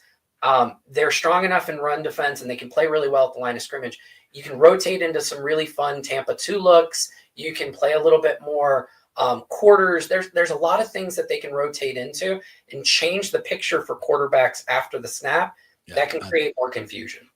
They're strong enough in run defense, and they can play really well at the line of scrimmage. You can rotate into some really fun Tampa 2 looks. You can play a little bit more quarters. There's a lot of things that they can rotate into and change the picture for quarterbacks after the snap that can create more confusion.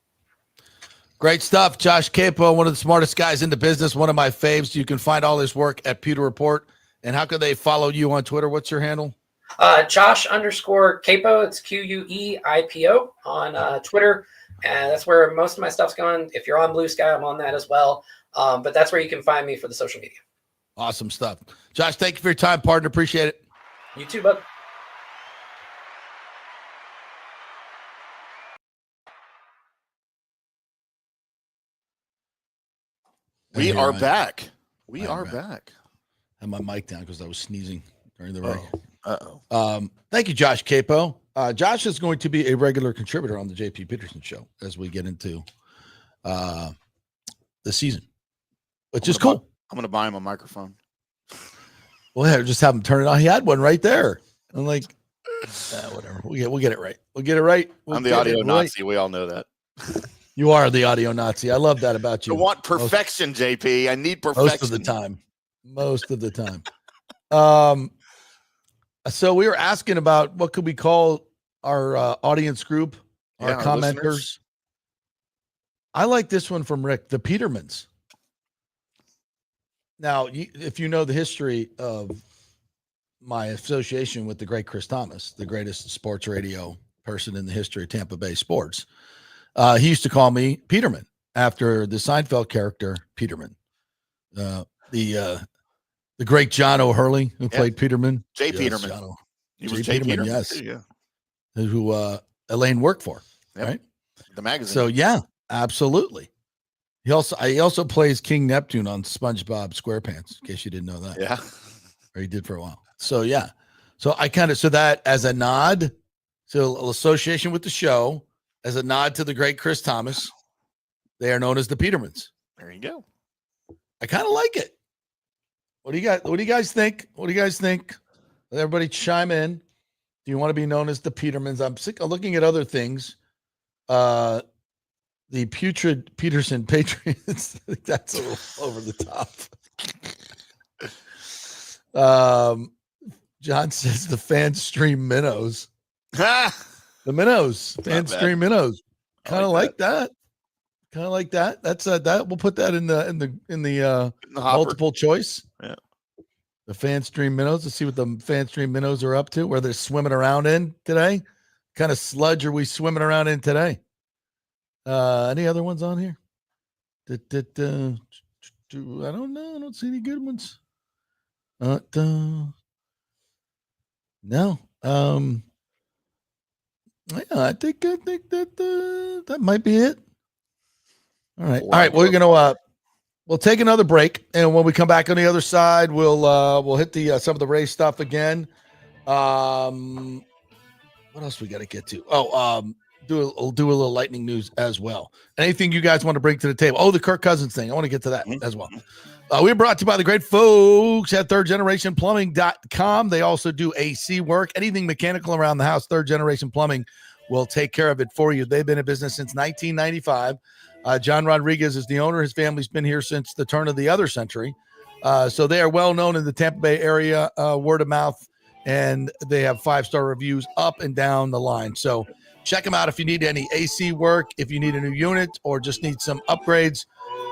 Great stuff. Josh Queipo, one of the smartest guys in the business, one of my faves. You can find all his work at Pewter Report. And how can they follow you on Twitter? What's your handle? Josh_Queipo. It's QUEIPO on Twitter. And that's where most of my stuff's going. If you're on Blue Sky, I'm on that as well. But that's where you can find me for the social media. Awesome stuff. Josh, thank you for your time, partner. Appreciate it. You too, bud. We are back. We are back. I had my mic down because I was sneezing during the break. Thank you, Josh Queipo. Josh is going to be a regular contributor on the JP Peterson Show as we get into the season, which is cool. I'm going to buy him a microphone. Well, yeah, just have him turn it on. He had one right there. I'm like, whatever. We'll get it right. We'll get it right. I'm the audio Nazi. We all know that. You are the audio Nazi. I love that about you. I want perfection, JP. I need perfection. Most of the time. So we were asking about what could we call our audience group, our commenters. Listeners. I like this one from Rick, the Petermans. Now, if you know the history of my association with the great Chris Thomas, the greatest sports radio person in the history of Tampa Bay sports, he used to call me Peterman after the Seinfeld character Peterman. The great John O'Hurley, who played Peterman. Jay Peterman. He was Jay Peterman, yes. Yeah. Who Elaine worked for, right? The magazine. So, yeah, absolutely. He also plays King Neptune on SpongeBob SquarePants, in case you didn't know that. Yeah. Or he did for a while. So, yeah. So I so that as a nod, so association with the show, as a nod to the great Chris Thomas, they are known as the Petermans. There you go. I kind of like it. What do you guys think? What do you guys think? Let everybody chime in. Do you want to be known as the Petermans? I'm sick of looking at other things. The putrid Peterson Patriots. I think that's a little over the top. John says the fan stream minnows. The minnows. Fan stream minnows. Kind of like that. Kind of like that. That's that. We'll put that in the multiple choice. Yeah. The fan stream minnows. Let's see what the fan stream minnows are up to. Where they're swimming around in today. Kind of sludge are we swimming around in today? Any other ones on here? I don't know. I don't see any good ones. No. Yeah, I think that might be it. All right. All right. We're gonna we'll take another break, and when we come back on the other side, we'll hit the some of the Rays stuff again. What else we got to get to? Do a little lightning news as well. Anything you guys want to bring to the table? Oh, the Kirk Cousins thing. I want to get to that as well. We're brought to you by the great folks at thirdgenerationplumbing.com. They also do AC work, anything mechanical around the house. Third Generation Plumbing will take care of it for you. They've been in business since 1995. John Rodriguez is the owner. His family's been here since the turn of the other century. So they are well known in the Tampa Bay area, word of mouth, and they have 5-star reviews up and down the line. So Check them out if you need any AC work, if you need a new unit, or just need some upgrades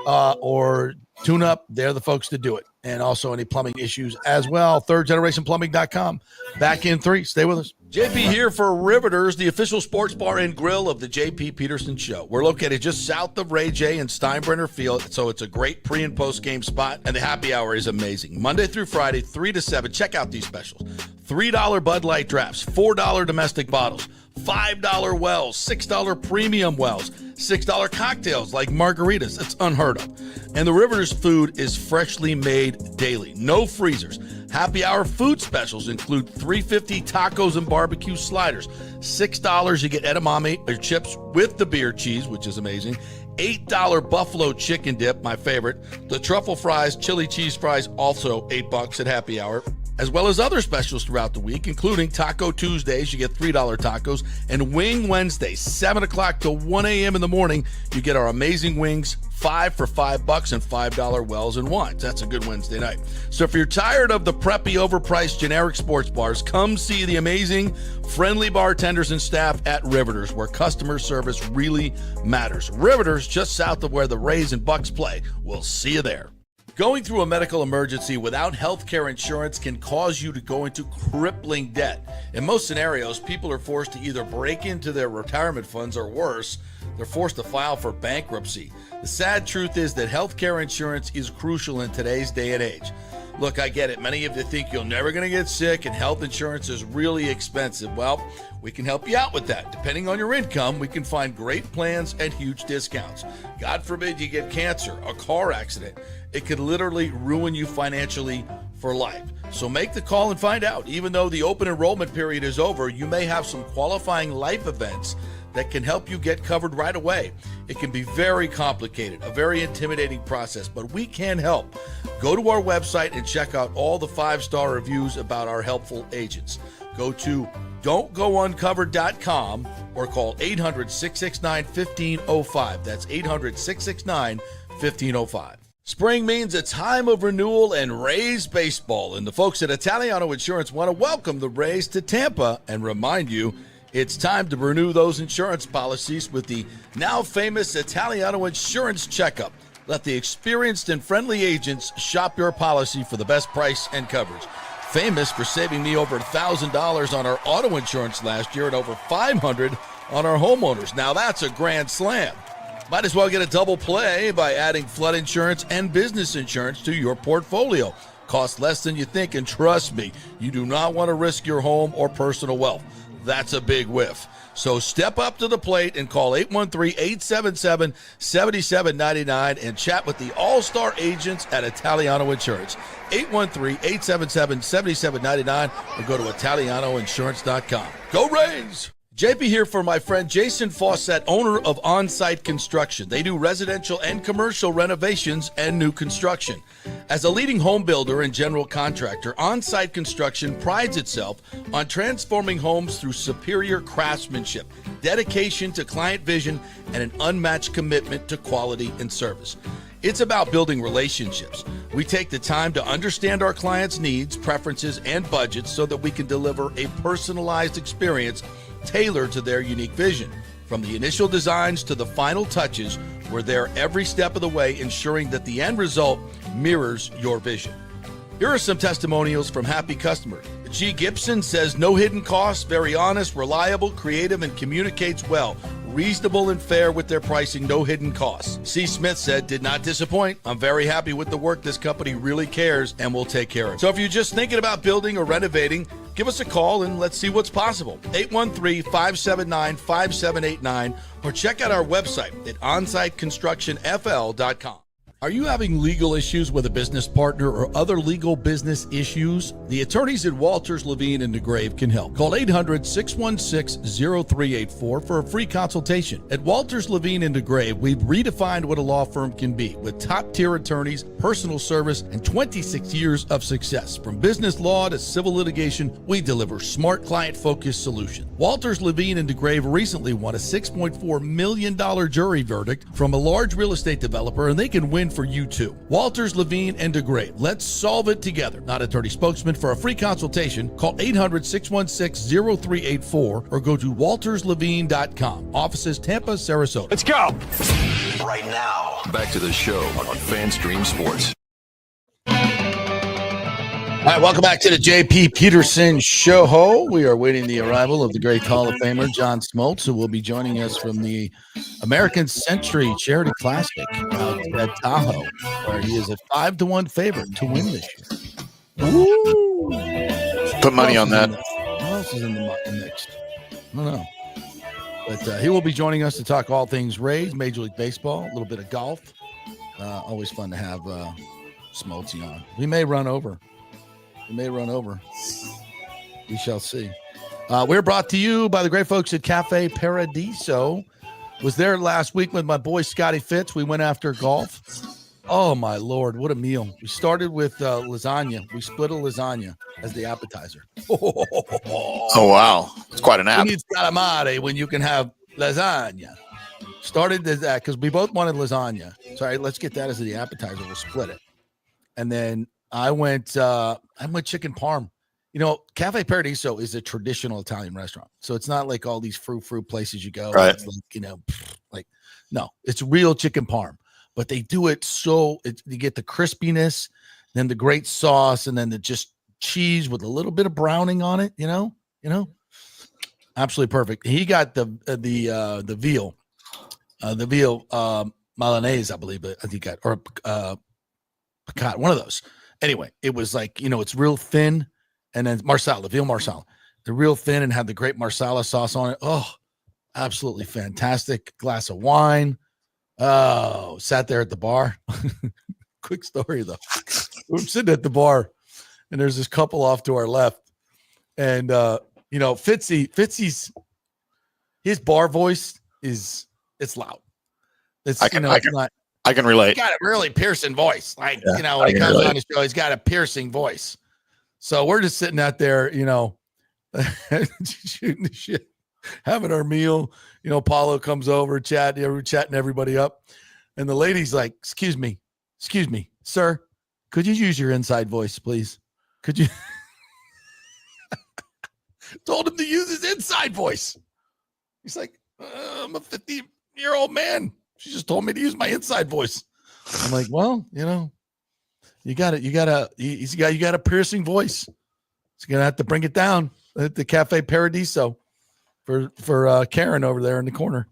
or tune up. They're the folks to do it. And also any plumbing issues as well. thirdgenerationplumbing.com. Back in 3. Stay with us. JP here for Riveters, the official sports bar and grill of the JP Peterson Show. We're located just south of Ray J and Steinbrenner Field, so it's a great pre- and post-game spot, and the happy hour is amazing. Monday through Friday, 3 to 7. Check out these specials. $3 Bud Light drafts, $4 domestic bottles, $5 wells, $6 premium wells, $6 cocktails like margaritas. That's unheard of. And the Riveters food is freshly made daily. No freezers. Happy hour food specials include $3.50 tacos and barbecue sliders. $6 you get edamame or chips with the beer cheese, which is amazing. $8 buffalo chicken dip, my favorite. The truffle fries, chili cheese fries, also $8 at happy hour. As well as other specials throughout the week, including Taco Tuesdays, you get $3 tacos, and Wing Wednesdays, 7 o'clock to 1 a.m. in the morning, you get our amazing wings, 5 for $5 and $5 wells and wines. That's a good Wednesday night. So if you're tired of the preppy, overpriced, generic sports bars, come see the amazing, friendly bartenders and staff at Riveters, where customer service really matters. Riveters, just south of where the Rays and Bucs play. We'll see you there. Going through a medical emergency without health care insurance can cause you to go into crippling debt. In most scenarios, people are forced to either break into their retirement funds or worse, they're forced to file for bankruptcy. The sad truth is that health care insurance is crucial in today's day and age. Look, I get it. Many of you think you're never going to get sick and health insurance is really expensive. Well, we can help you out with that. Depending on your income, we can find great plans and huge discounts. God forbid you get cancer, a car accident. It could literally ruin you financially for life. So make the call and find out. Even though the open enrollment period is over, you may have some qualifying life events that can help you get covered right away. It can be very complicated, a very intimidating process, but we can help. Go to our website and check out all the 5-star reviews about our helpful agents. Go to don'tgouncovered.com or call 800-669-1505. That's 800-669-1505. Spring means a time of renewal and Rays baseball, and the folks at Italiano Insurance want to welcome the Rays to Tampa and remind you it's time to renew those insurance policies with the now famous Italiano Insurance Checkup. Let the experienced and friendly agents shop your policy for the best price and coverage. Famous for saving me over $1,000 on our auto insurance last year and over $500 on our homeowners. Now that's a grand slam. Might as well get a double play by adding flood insurance and business insurance to your portfolio. Costs less than you think, and trust me, you do not want to risk your home or personal wealth. That's a big whiff. So step up to the plate and call 813-877-7799 and chat with the all-star agents at Italiano Insurance. 813-877-7799 or go to ItalianoInsurance.com. Go Rays! JP here for my friend Jason Fawcett, owner of On-Site Construction. They do residential and commercial renovations and new construction. As a leading home builder and general contractor, On-Site Construction prides itself on transforming homes through superior craftsmanship, dedication to client vision, and an unmatched commitment to quality and service. It's about building relationships. We take the time to understand our clients' needs, preferences, and budgets so that we can deliver a personalized experience tailored to their unique vision. From the initial designs to the final touches, we're there every step of the way, ensuring that the end result mirrors your vision. Here are some testimonials from happy customers. G. Gibson says, no hidden costs, very honest, reliable, creative, and communicates well. Reasonable and fair with their pricing, no hidden costs. C. Smith said, did not disappoint. I'm very happy with the work. This company really cares and will take care of it. So if you're just thinking about building or renovating, give us a call and let's see what's possible. 813-579-5789 or check out our website at onsiteconstructionfl.com. Are you having legal issues with a business partner or other legal business issues? The attorneys at Walters, Levine & DeGrave can help. Call 800-616-0384 for a free consultation. At Walters, Levine & DeGrave, we've redefined what a law firm can be with top-tier attorneys, personal service, and 26 years of success. From business law to civil litigation, we deliver smart, client-focused solutions. Walters, Levine & DeGrave recently won a $6.4 million jury verdict from a large real estate developer, and they can win for you too. Walters, Levine, and DeGrave. Let's solve it together. Not a dirty spokesman. For a free consultation, call 800-616-0384 or go to walterslevine.com. Offices Tampa, Sarasota. Let's go. Right now, back to the show on FanStream Sports. All right, welcome back to the JP Peterson Show. We are waiting the arrival of the great Hall of Famer John Smoltz, who will be joining us from the American Century Charity Classic out at Tahoe, where he is a 5-1 favorite to win this year. Woo! Put money on that. What else is in the mix? I don't know. But he will be joining us to talk all things Rays, Major League Baseball, a little bit of golf. Always fun to have Smoltz on. We may run over. We shall see. We're brought to you by the great folks at Cafe Paradiso. Was there last week with my boy Scotty Fitz. We went after golf. Oh, my Lord. What a meal. We started with lasagna. We split a lasagna as the appetizer. Oh, wow. It's quite an app. Who needs calamari when you can have lasagna? Started as that because we both wanted lasagna. Sorry, let's get that as the appetizer. We'll split it. And then I went chicken parm. You know, Cafe Paradiso is a traditional Italian restaurant. So it's not like all these fruit places you go. Right. It's like, no, it's real chicken parm. But they do it so you get the crispiness, then the great sauce, and then the just cheese with a little bit of browning on it, you know? Absolutely perfect. He got the veal. The veal Milanese, I believe, I think got, or piccata, one of those. Anyway, it was like, it's real thin, and then marsala, veal marsala. They're real thin and have the great marsala sauce on it. Oh, absolutely fantastic. Glass of wine. Oh, sat there at the bar. Quick story, though. We're sitting at the bar, and there's this couple off to our left. And, Fitzy's, his bar voice it's loud. I can relate. He's got a really piercing voice. Like, when he comes on the show, he's got a piercing voice. So we're just sitting out there, shooting the shit, having our meal. Paulo comes over, chatting everybody up. And the lady's like, excuse me, sir, could you use your inside voice, please? Could you? Told him to use his inside voice. He's like, I'm a 50-year-old man. She just told me to use my inside voice. I'm like, well, you got a piercing voice. He's going to have to bring it down at the Cafe Paradiso for Karen over there in the corner.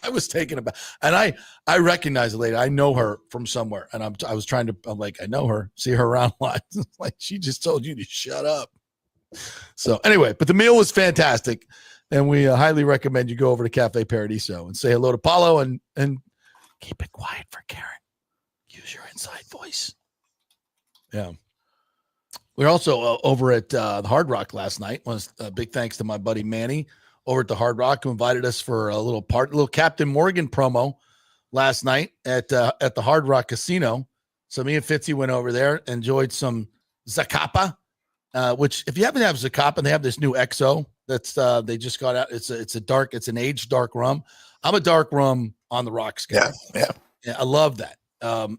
I was taken aback. And I recognize the lady. I know her from somewhere. And I'm like, I know her, see her around a lot. Like, she just told you to shut up. So anyway, but the meal was fantastic. And we highly recommend you go over to Cafe Paradiso and say hello to Paulo and keep it quiet for Karen. Use your inside voice. Yeah. We're also over at the Hard Rock last night. Big thanks to my buddy Manny over at the Hard Rock, who invited us for a little Captain Morgan promo last night at the Hard Rock Casino. So me and Fitzy went over there, enjoyed some Zacapa, which if you haven't had Zacapa, they have this new XO that's they just got out. It's an aged dark rum. I'm a dark rum on the rocks guy. Yeah. I love that.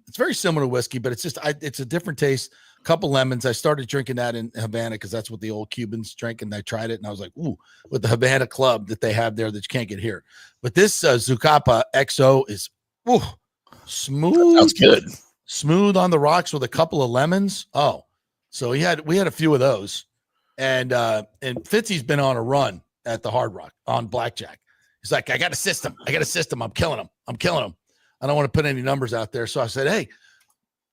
It's very similar to whiskey, but it's a different taste. A couple lemons. I started drinking that in Havana because that's what the old Cubans drink, and I tried it, and I was like, ooh, with the Havana Club that they have there that you can't get here. But this Zacapa XO is smooth. That sounds good. Smooth on the rocks with a couple of lemons. Oh, so we had a few of those, and Fitzy's been on a run at the Hard Rock on blackjack. He's like, I got a system. I'm killing him. I don't want to put any numbers out there. So I said, hey,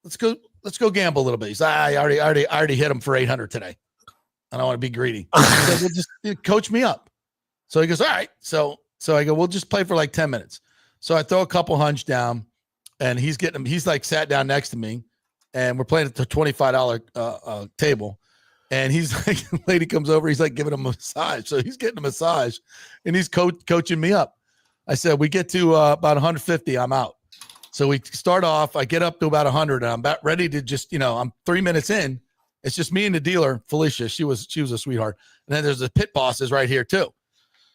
let's go gamble a little bit. He's like, I already hit him for 800 today. I don't want to be greedy. Said, well, just coach me up. So he goes, all right. So I go, we'll just play for like 10 minutes. So I throw a couple hunch down, and he's like sat down next to me, and we're playing at the $25 table. And he's like, the lady comes over, he's like giving him a massage. So he's getting a massage, and he's coaching me up. I said, we get to about 150, I'm out. So we start off, I get up to about 100, and I'm about ready to just, I'm 3 minutes in. It's just me and the dealer, Felicia. She was a sweetheart. And then there's the pit bosses right here too.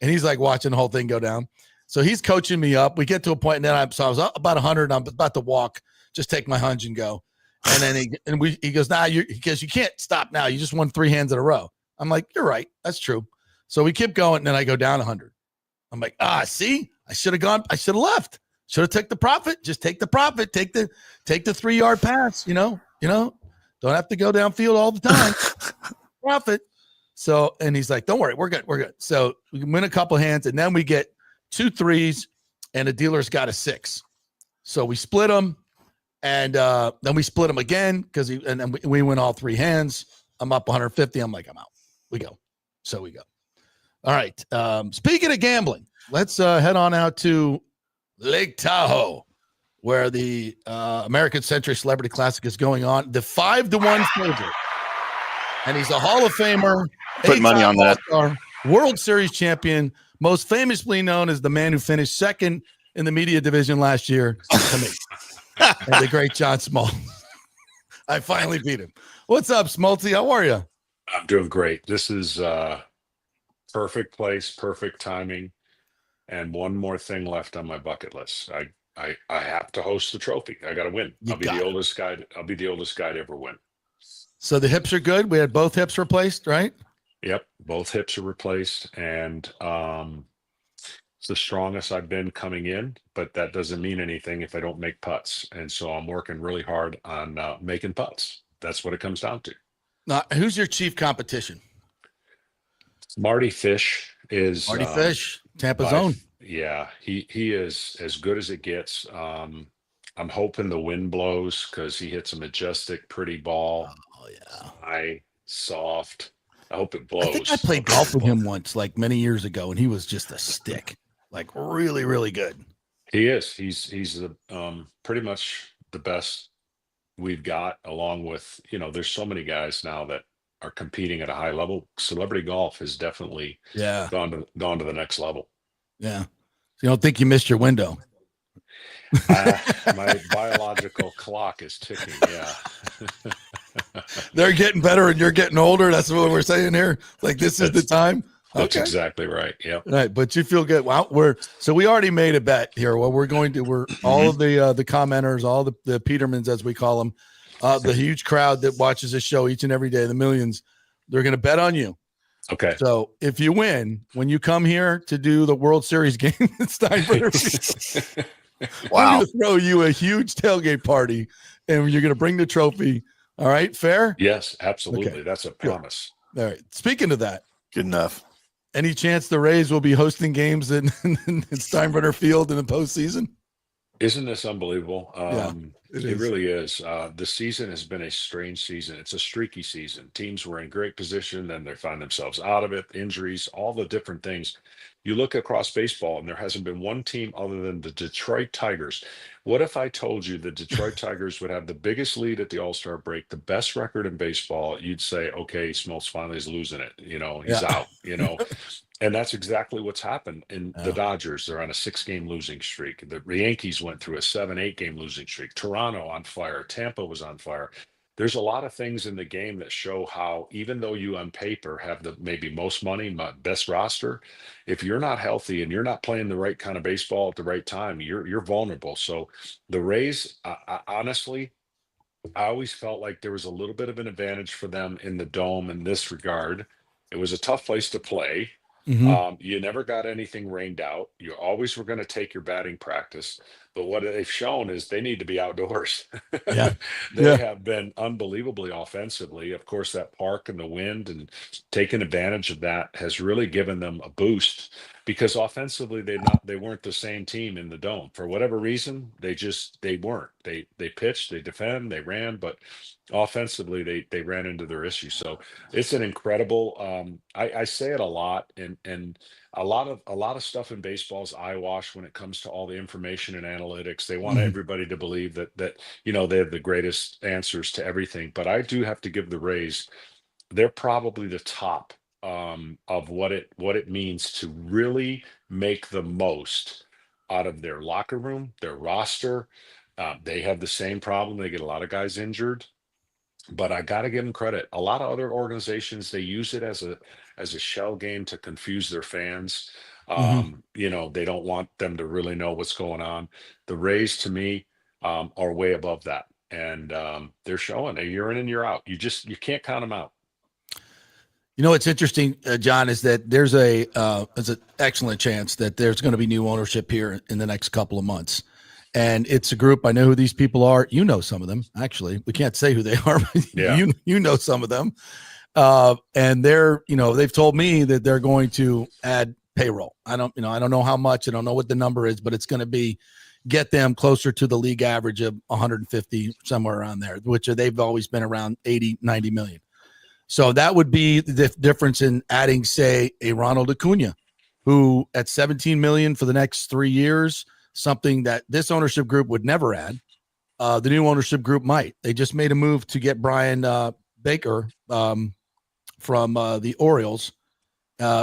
And he's like watching the whole thing go down. So he's coaching me up. We get to a point, and then I was up about 100. I'm about to walk, just take my hunch and go. And then he goes, because you can't stop now. You just won 3 hands in a row. I'm like, you're right. That's true. So we keep going, and then I go down 100. I'm like, see, I should have gone. I should have left. Should have took the profit. Just take the profit. Take the 3-yard pass. Don't have to go downfield all the time. Profit. So, and he's like, don't worry, we're good. So we win a couple hands, and then we get 2 3s, and the dealer's got a 6. So we split them, and then we split them again and then we win all 3 hands. I'm up 150. I'm like, I'm out. We go. So we go. All right. Speaking of gambling, let's head on out to Lake Tahoe, where the American Century Celebrity Classic is going on. The 5-1 favorite, and he's a Hall of Famer. Put money on that. All-star, World Series champion, most famously known as the man who finished second in the media division last year to me, and the great John Smoltz. I finally beat him. What's up, Smoltzy? How are you? I'm doing great. This is perfect place, perfect timing. And one more thing left on my bucket list. I have to host the trophy. I got to win. I'll be the oldest guy to ever win. So the hips are good. We had both hips replaced, right? Yep, both hips are replaced, and it's the strongest I've been coming in. But that doesn't mean anything if I don't make putts. And so I'm working really hard on making putts. That's what it comes down to. Now, who's your chief competition? Marty Fish is Fish, Tampa's own. Yeah, he is as good as it gets. I'm hoping the wind blows because he hits a majestic, pretty ball. Oh yeah, high, soft. I hope it blows. I think I played golf with him once, like many years ago, and he was just a stick, like really, really good. He is. He's the pretty much the best we've got, along with there's so many guys now that are competing at a high level. Celebrity golf has definitely gone to the next level. Yeah. So you don't think you missed your window? My biological clock is ticking. Yeah. They're getting better and you're getting older. That's what we're saying here. Like this is the time. That's exactly right. Yep. Right. But you feel good. Wow. We already made a bet here. Well, we're all of the commenters, all the Petermans, as we call them, the huge crowd that watches this show each and every day, the millions, they're going to bet on you. Okay. So if you win, when you come here to do the World Series game at Steinbrenner Field, wow, I'm going to throw you a huge tailgate party, and you're going to bring the trophy. All right, fair? Yes, absolutely. Okay. That's a promise. All right. Speaking of that, good enough. Any chance the Rays will be hosting games in Steinbrenner Field in the postseason? Isn't this unbelievable? It is. really is. The season has been a strange season. It's a streaky season. Teams were in great position, then they find themselves out of it, injuries, all the different things. You look across baseball, and there hasn't been one team other than the Detroit Tigers. What if I told you the Detroit Tigers would have the biggest lead at the All-Star break, the best record in baseball? You'd say, okay, Smoltz finally is losing it. He's out, And that's exactly what's happened in the Dodgers. They're on a 6-game losing streak. The Yankees went through a 7-8 game losing streak. Toronto on fire. Tampa was on fire. There's a lot of things in the game that show how, even though you on paper have the maybe most money, best roster, if you're not healthy and you're not playing the right kind of baseball at the right time, you're vulnerable. So the Rays, honestly, I always felt like there was a little bit of an advantage for them in the dome in this regard. It was a tough place to play. Mm-hmm. You never got anything rained out. You always were going to take your batting practice. But what they've shown is they need to be outdoors. Yeah. They have been unbelievably offensively. Of course, that park and the wind and taking advantage of that has really given them a boost, because offensively they weren't the same team in the dome. For whatever reason, they weren't. They pitched, they defend, they ran, but offensively they ran into their issues. So it's an incredible I say it a lot, and a lot of stuff in baseball is eyewash when it comes to all the information and analytics. They want everybody to believe that they have the greatest answers to everything. But I do have to give the Rays, they're probably the top of what it means to really make the most out of their locker room, their roster. They have the same problem. They get a lot of guys injured. But I got to give them credit. A lot of other organizations, they use it as a shell game to confuse their fans. They don't want them to really know what's going on. The Rays, to me, are way above that. And they're showing a year in and year out. You can't count them out. What's interesting, John, is that there's an excellent chance that there's going to be new ownership here in the next couple of months. And it's a group. I know who these people are. You know some of them, actually. We can't say who they are, but you know some of them. And they're, they've told me that they're going to add payroll. I don't know how much. I don't know what the number is, but it's going to get them closer to the league average of 150, somewhere around there, which they've always been around 80, 90 million. So that would be the difference in adding, say, a Ronald Acuna, who at 17 million for the next 3 years, something that this ownership group would never add. The new ownership group might. They just made a move to get Brian Baker from the Orioles,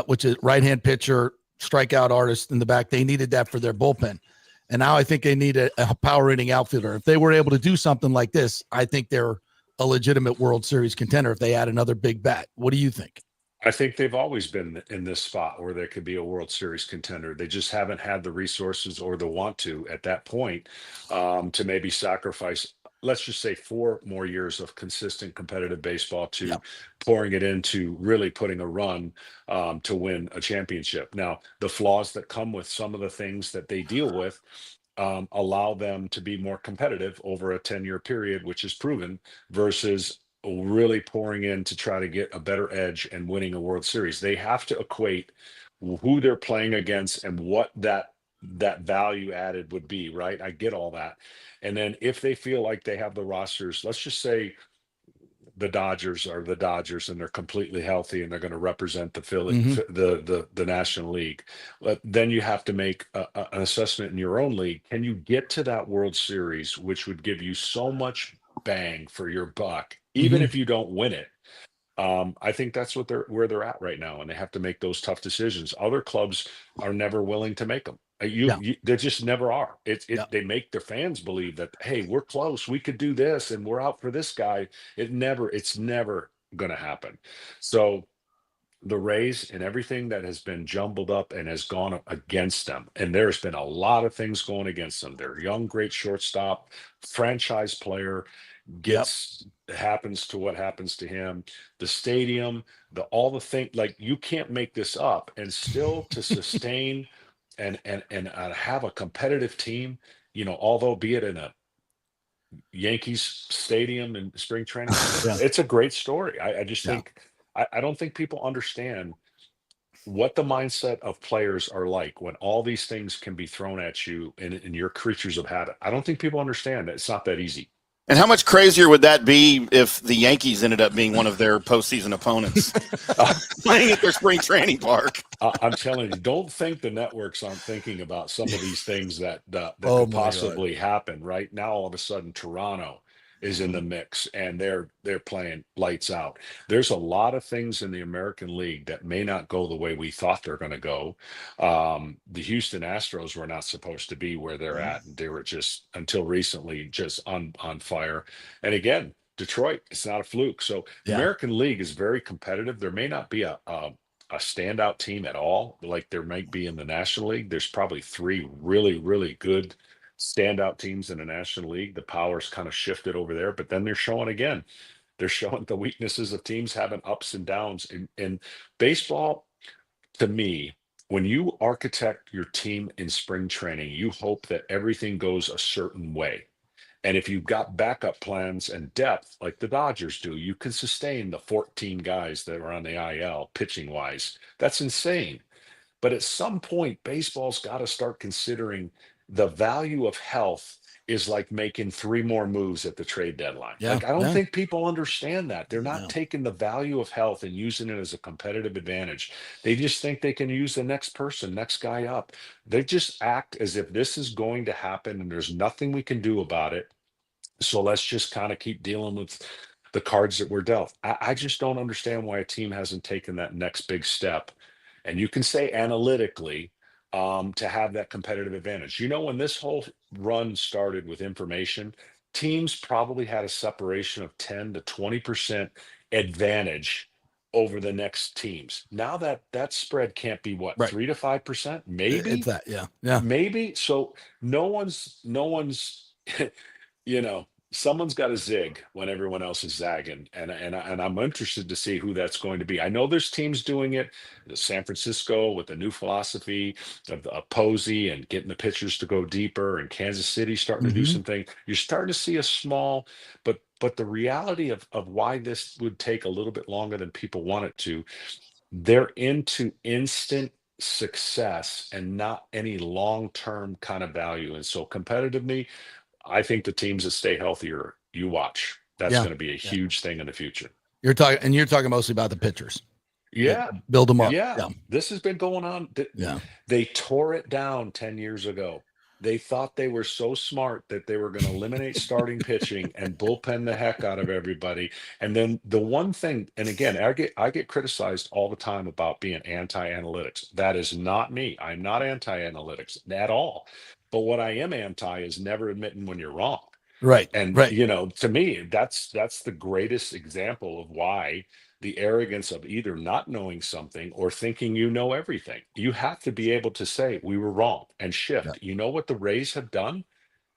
which is right-hand pitcher, strikeout artist in the back. They needed that for their bullpen. And now I think they need a power hitting outfielder. If they were able to do something like this, I think they're a legitimate World Series contender if they add another big bat. What do you think? I think they've always been in this spot where they could be a World Series contender. They just haven't had the resources or the want to at that point to maybe sacrifice, let's just say, 4 more years of consistent competitive baseball to pouring it into really putting a run to win a championship. Now, the flaws that come with some of the things that they deal with allow them to be more competitive over a 10-year period, which is proven, versus really pouring in to try to get a better edge and winning a World Series. They have to equate who they're playing against and what that value added would be, right? I get all that. And then if they feel like they have the rosters, let's just say the Dodgers are the Dodgers and they're completely healthy and they're going to represent the the National League. But then you have to make an assessment in your own league. Can you get to that World Series, which would give you so much bang for your buck, even if you don't win it? I think that's where they're at right now, and they have to make those tough decisions. Other clubs are never willing to make them. They just never are. They make their fans believe that, hey, we're close, we could do this, and we're out for this guy. It's never going to happen. So the Rays and everything that has been jumbled up and has gone against them, and there's been a lot of things going against them. Their young, great shortstop, franchise player happens to what happens to him. The stadium, all the thing, like, you can't make this up, and still to sustain and have a competitive team, although be it in a Yankees stadium in spring training, it's a great story. I just think I don't think people understand what the mindset of players are like when all these things can be thrown at you and you're creatures of habit. I don't think people understand that it's not that easy. And how much crazier would that be if the Yankees ended up being one of their postseason opponents playing at their spring training park? I'm telling you, don't think the networks aren't thinking about some of these things that could possibly happen. Right now, all of a sudden, Toronto is in the mix and they're playing lights out. There's a lot of things in the American League that may not go the way we thought they're going to go. The Houston Astros were not supposed to be where they're at. They were just, until recently, just on fire. And again, Detroit, it's not a fluke. So the American League is very competitive. There may not be a standout team at all, like there might be in the National League. There's probably 3 really, really good standout teams in the National League. The power's kind of shifted over there, but then they're showing the weaknesses of teams having ups and downs in baseball. To me, when you architect your team in spring training, you hope that everything goes a certain way. And if you've got backup plans and depth like the Dodgers do, you can sustain the 14 guys that are on the IL pitching wise. That's insane. But at some point, baseball's got to start considering the value of health is like making 3 more moves at the trade deadline. I don't think people understand that. They're not taking the value of health and using it as a competitive advantage. They just think they can use the next guy up. They just act as if this is going to happen and there's nothing we can do about it. So let's just kind of keep dealing with the cards that were dealt. I just don't understand why a team hasn't taken that next big step. And you can say analytically, to have that competitive advantage. When this whole run started with information, teams probably had a separation of 10 to 20% advantage over the next teams. Now that spread can't be what, Right. 3 to 5%, maybe. It's that, yeah. Maybe. So no one's someone's got to zig when everyone else is zagging, and I'm interested to see who that's going to be. I know there's teams doing it. San Francisco with the new philosophy of Posey and getting the pitchers to go deeper, and Kansas City starting to do something. You're starting to see a small, but the reality of why this would take a little bit longer than people want it to. They're into instant success and not any long-term kind of value. And so competitively, I think the teams that stay healthier, you watch. That's going to be a huge thing in the future. You're talking mostly about the pitchers. Yeah. Build them up. Yeah. This has been going on. They tore it down 10 years ago. They thought they were so smart that they were going to eliminate starting pitching and bullpen the heck out of everybody. And then the one thing, and again, I get criticized all the time about being anti-analytics. That is not me. I'm not anti-analytics at all. But what I am anti is never admitting when you're wrong. Right. And to me, that's the greatest example of why the arrogance of either not knowing something or thinking you know everything. You have to be able to say we were wrong and shift. You know what the Rays have done?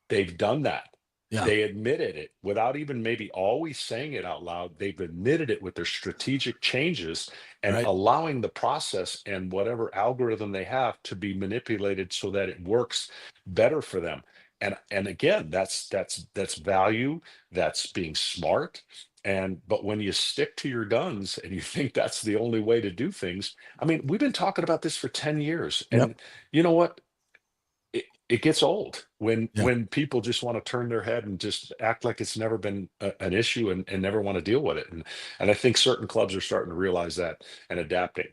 They've done that. Yeah. They admitted it without even maybe always saying it out loud. They've admitted it with their strategic changes and allowing the process and whatever algorithm they have to be manipulated so that it works better for them. And again, that's value, that's being smart. But when you stick to your guns and you think that's the only way to do things, I mean, we've been talking about this for 10 years. And you know what? It gets old when people just want to turn their head and just act like it's never been an issue and never want to deal with it. And I think certain clubs are starting to realize that and adapting.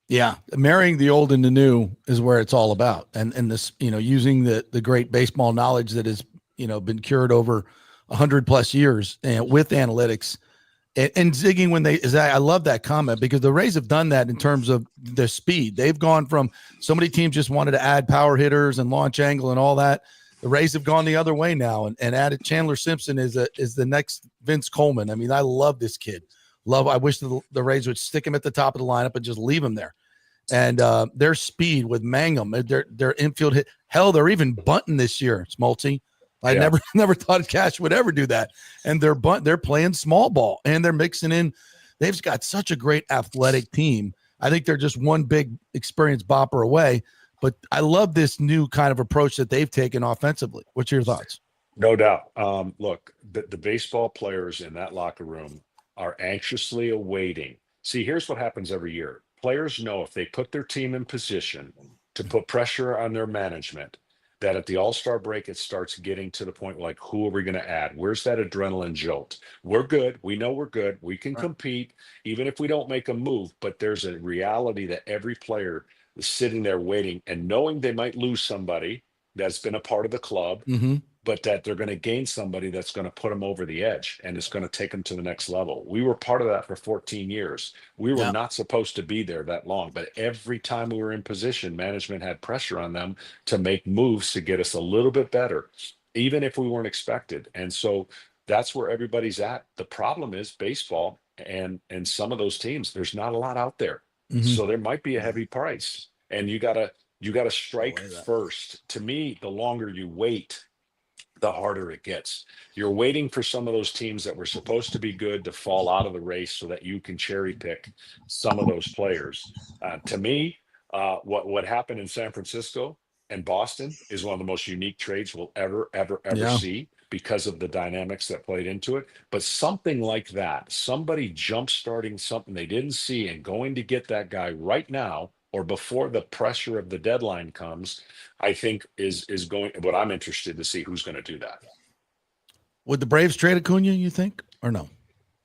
Yeah. Marrying the old and the new is where it's all about. And this, using the great baseball knowledge that has, been cured over 100+ years and with analytics and zigging when I love that comment because the Rays have done that in terms of their speed. They've gone from so many teams just wanted to add power hitters and launch angle and all that. The Rays have gone the other way now and added Chandler Simpson is the next Vince Coleman. I mean, I love this kid. I wish the Rays would stick him at the top of the lineup and just leave him there. And their speed with Mangum, their infield hit. Hell, they're even bunting this year, Smoltz. I never thought Cash would ever do that. And they're playing small ball and they're mixing in. They've got such a great athletic team. I think they're just one big experienced bopper away. But I love this new kind of approach that they've taken offensively. What's your thoughts? No doubt. Look, the baseball players in that locker room are anxiously awaiting. See, here's what happens every year. Players know if they put their team in position to put pressure on their management, that at the All-Star break, it starts getting to the point like, who are we going to add? Where's that adrenaline jolt? We're good. We know we're good. We can compete, even if we don't make a move. But there's a reality that every player is sitting there waiting and knowing they might lose somebody that's been a part of the club, but that they're going to gain somebody that's going to put them over the edge and it's going to take them to the next level. We were part of that for 14 years. We were not supposed to be there that long, but every time we were in position, management had pressure on them to make moves to get us a little bit better, even if we weren't expected. And so that's where everybody's at. The problem is baseball and some of those teams, there's not a lot out there. So there might be a heavy price and you gotta strike first. To me, the longer you wait, the harder it gets. You're waiting for some of those teams that were supposed to be good to fall out of the race so that you can cherry pick some of those players. To me, what happened in San Francisco and Boston is one of the most unique trades we'll ever see because of the dynamics that played into it. But something like that, somebody jump starting something they didn't see and going to get that guy right now or before the pressure of the deadline comes, I think is going. What I'm interested to see who's going to do that. Would the Braves trade Acuna, you think, or no?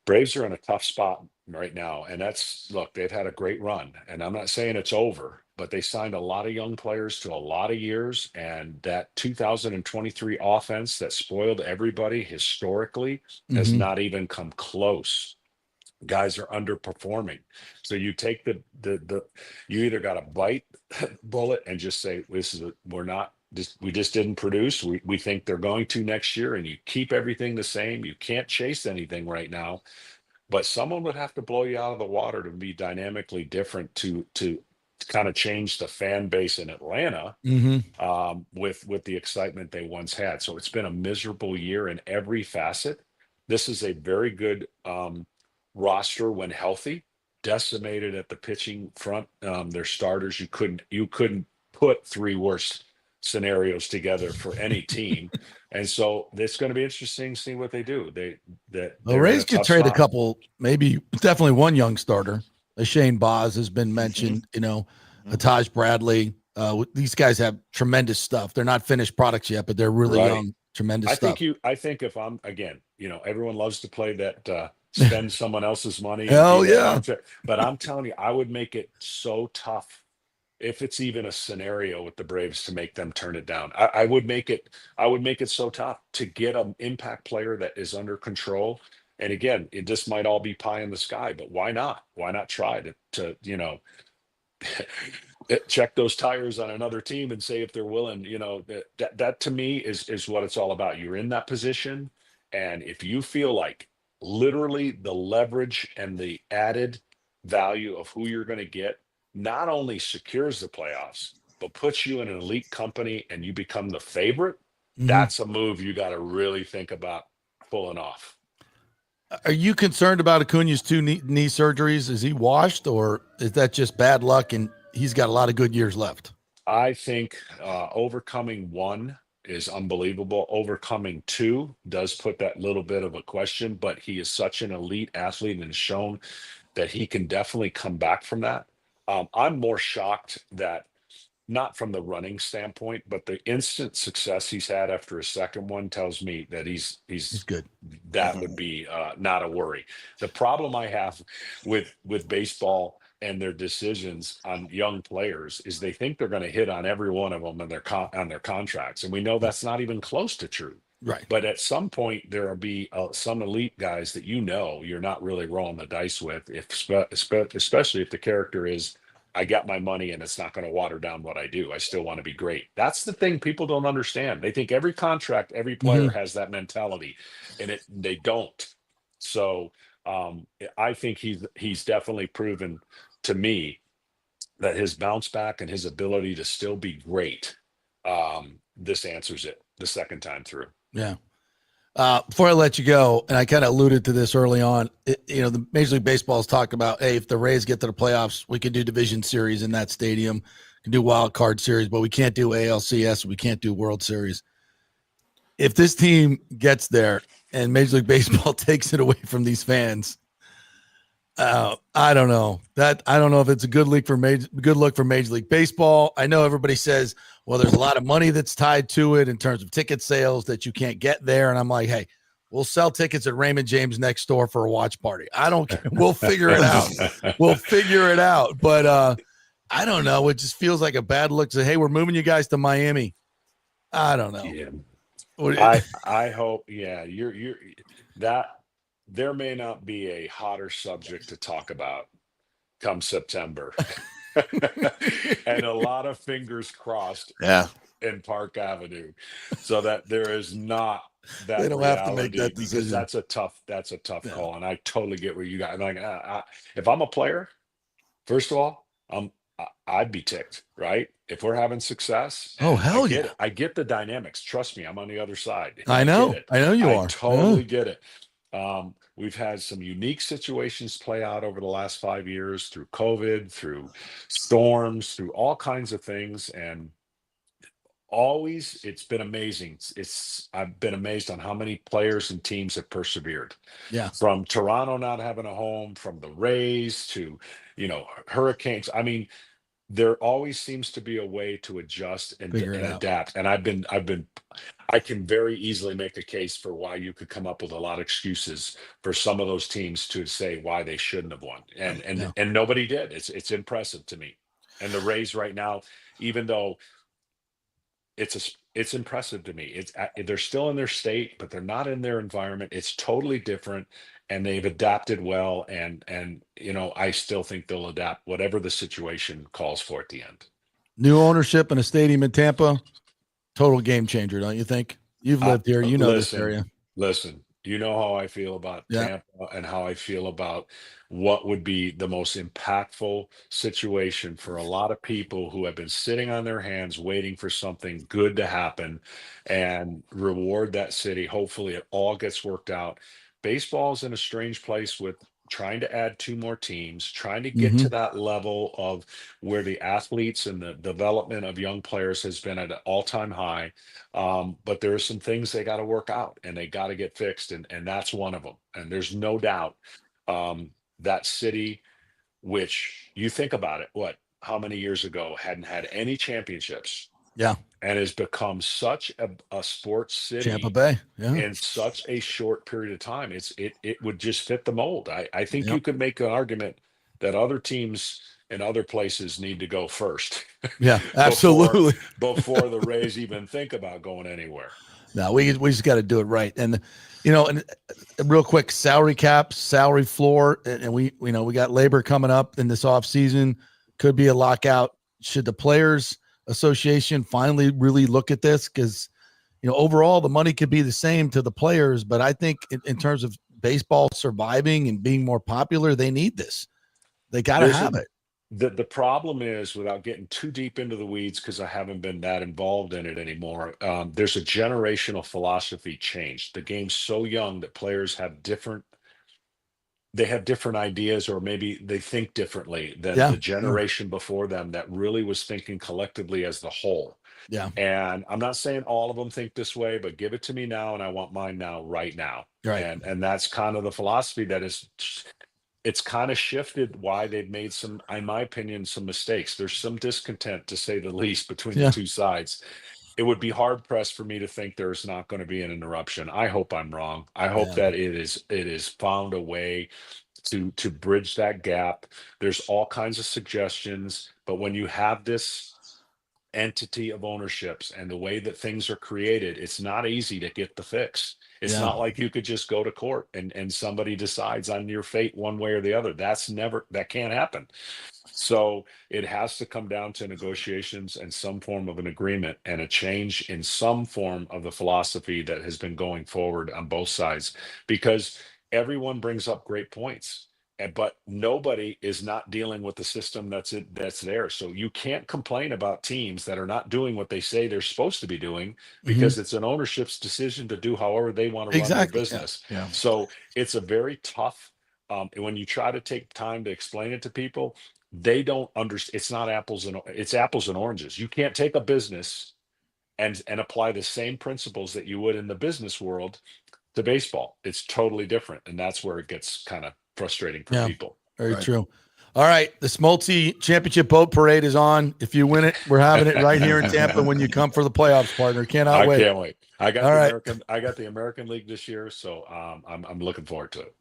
Braves are in a tough spot right now, and they've had a great run, and I'm not saying it's over, but they signed a lot of young players to a lot of years, and that 2023 offense that spoiled everybody historically has not even come close. Guys are underperforming. So you take you either got to bite bullet and just say, we just didn't produce. We think they're going to next year, and you keep everything the same. You can't chase anything right now. but someone would have to blow you out of the water to be dynamically different to kind of change the fan base in Atlanta with the excitement they once had. So it's been a miserable year in every facet. This is a very good roster when healthy, decimated at the pitching front. Their starters, you couldn't put three worse scenarios together for any team. And so it's going to be interesting to see what they do. The Rays could trade a couple, maybe definitely one young starter. Shane Boz has been mentioned, Taj Bradley. These guys have tremendous stuff. They're not finished products yet, but they're really young, tremendous stuff. I think if I'm, again, everyone loves to play that spend someone else's money. Hell yeah. But I'm telling you, I would make it so tough if it's even a scenario with the Braves to make them turn it down. I would make it so tough to get an impact player that is under control. And again, it just might all be pie in the sky, but why not? Why not try to check those tires on another team and say if they're willing? That to me is what it's all about. You're in that position, and if you feel like literally the leverage and the added value of who you're going to get not only secures the playoffs, but puts you in an elite company and you become the favorite, that's a move you got to really think about pulling off. Are you concerned about Acuna's two knee surgeries? Is he washed, or is that just bad luck and he's got a lot of good years left? I think overcoming one is unbelievable. Overcoming two does put that little bit of a question, but he is such an elite athlete and has shown that he can definitely come back from that. I'm more shocked that, not from the running standpoint, but the instant success he's had after his second one tells me that he's good. That would be not a worry. The problem I have with baseball and their decisions on young players is they think they're going to hit on every one of them on their contracts, and we know that's not even close to true. Right. But at some point there will be some elite guys that you're not really rolling the dice with, especially if the character is, I got my money and it's not going to water down what I do. I still want to be great. That's the thing people don't understand. They think every contract, every player has that mentality, and they don't. So I think he's definitely proven to me that his bounce back and his ability to still be great, this answers it the second time through. Yeah. Before I let you go, and I kind of alluded to this early on, the Major League Baseball has talked about, hey, if the Rays get to the playoffs, we can do division series in that stadium, can do wild card series, but we can't do ALCS, we can't do World Series. If this team gets there and Major League Baseball takes it away from these fans, I don't know. I don't know if it's a good look for Major League Baseball. I know everybody says, well, there's a lot of money that's tied to it in terms of ticket sales that you can't get there. And I'm like, hey, we'll sell tickets at Raymond James next door for a watch party. I don't care. We'll figure it out. But I don't know. It just feels like a bad look to say, hey, we're moving you guys to Miami. I don't know. Yeah. I hope, you're that there may not be a hotter subject to talk about come September. And a lot of fingers crossed in Park Avenue, so that there is not that they don't reality, have to make that decision. that's a tough call. And I totally get where you got. Like, if I'm a player, first of all, I'd be ticked, right? If we're having success. Oh, hell yeah. I get the dynamics. Trust me, I'm on the other side. I know you are. I totally get it. We've had some unique situations play out over the last 5 years through COVID, through storms, through all kinds of things. And always, it's been amazing. I've been amazed on how many players and teams have persevered. Yeah. From Toronto not having a home, from the Rays to, hurricanes. I mean, there always seems to be a way to adjust and adapt. And I can very easily make a case for why you could come up with a lot of excuses for some of those teams to say why they shouldn't have won. And nobody did. It's impressive to me. And the Rays right now, even though it's impressive to me, they're still in their state, but they're not in their environment. It's totally different. And they've adapted well, and I still think they'll adapt whatever the situation calls for at the end. New ownership in a stadium in Tampa, total game changer, don't you think? You've lived here, this area. Listen, You know how I feel about Yeah. Tampa and how I feel about what would be the most impactful situation for a lot of people who have been sitting on their hands waiting for something good to happen and reward that city. Hopefully, it all gets worked out. Baseball's in a strange place with trying to add 2 more teams, trying to get to that level of where the athletes and the development of young players has been at an all-time high. But there are some things they got to work out and they got to get fixed. And that's one of them. And there's no doubt that city, which you think about it, how many years ago hadn't had any championships. Yeah. And has become such a sports city Tampa Bay. Yeah. in such a short period of time. It would just fit the mold. I think you could make an argument that other teams in other places need to go first. Yeah, absolutely. before the Rays even think about going anywhere. No, we just got to do it right. And and real quick, salary cap, salary floor, and we got labor coming up in this off season. Could be a lockout. Should the Players Association finally really look at this? Because overall the money could be the same to the players, but I think in terms of baseball surviving and being more popular, they need this. They got to have it. The problem is, without getting too deep into the weeds, because I haven't been that involved in it anymore, there's a generational philosophy change. The game's so young that players have different ideas, or maybe they think differently than the generation before them that really was thinking collectively as the whole. Yeah. And I'm not saying all of them think this way, but give it to me now and I want mine now, right now. Right. And that's kind of the philosophy it's kind of shifted why they've made some, in my opinion, some mistakes. There's some discontent, to say the least, between the two sides. It would be hard pressed for me to think there's not going to be an interruption. I hope I'm wrong. I hope that it is found a way to bridge that gap. There's all kinds of suggestions, but when you have this entity of ownerships and the way that things are created, it's not easy to get the fix. It's not like you could just go to court and somebody decides on your fate one way or the other. That can't happen. So it has to come down to negotiations and some form of an agreement and a change in some form of the philosophy that has been going forward on both sides, because everyone brings up great points. But nobody is not dealing with the system that's there. So you can't complain about teams that are not doing what they say they're supposed to be doing, because it's an ownership's decision to do however they want to run their business. Yeah. So it's a very tough, when you try to take time to explain it to people, they don't understand. It's apples and oranges. You can't take a business and apply the same principles that you would in the business world to baseball. It's totally different. And that's where it gets kind of frustrating for people. Very true. All right. The Smoltz Championship Boat Parade is on. If you win it, we're having it right here in Tampa when you come for the playoffs, partner. Cannot wait. I can't wait. I got the American League this year, so I'm looking forward to it.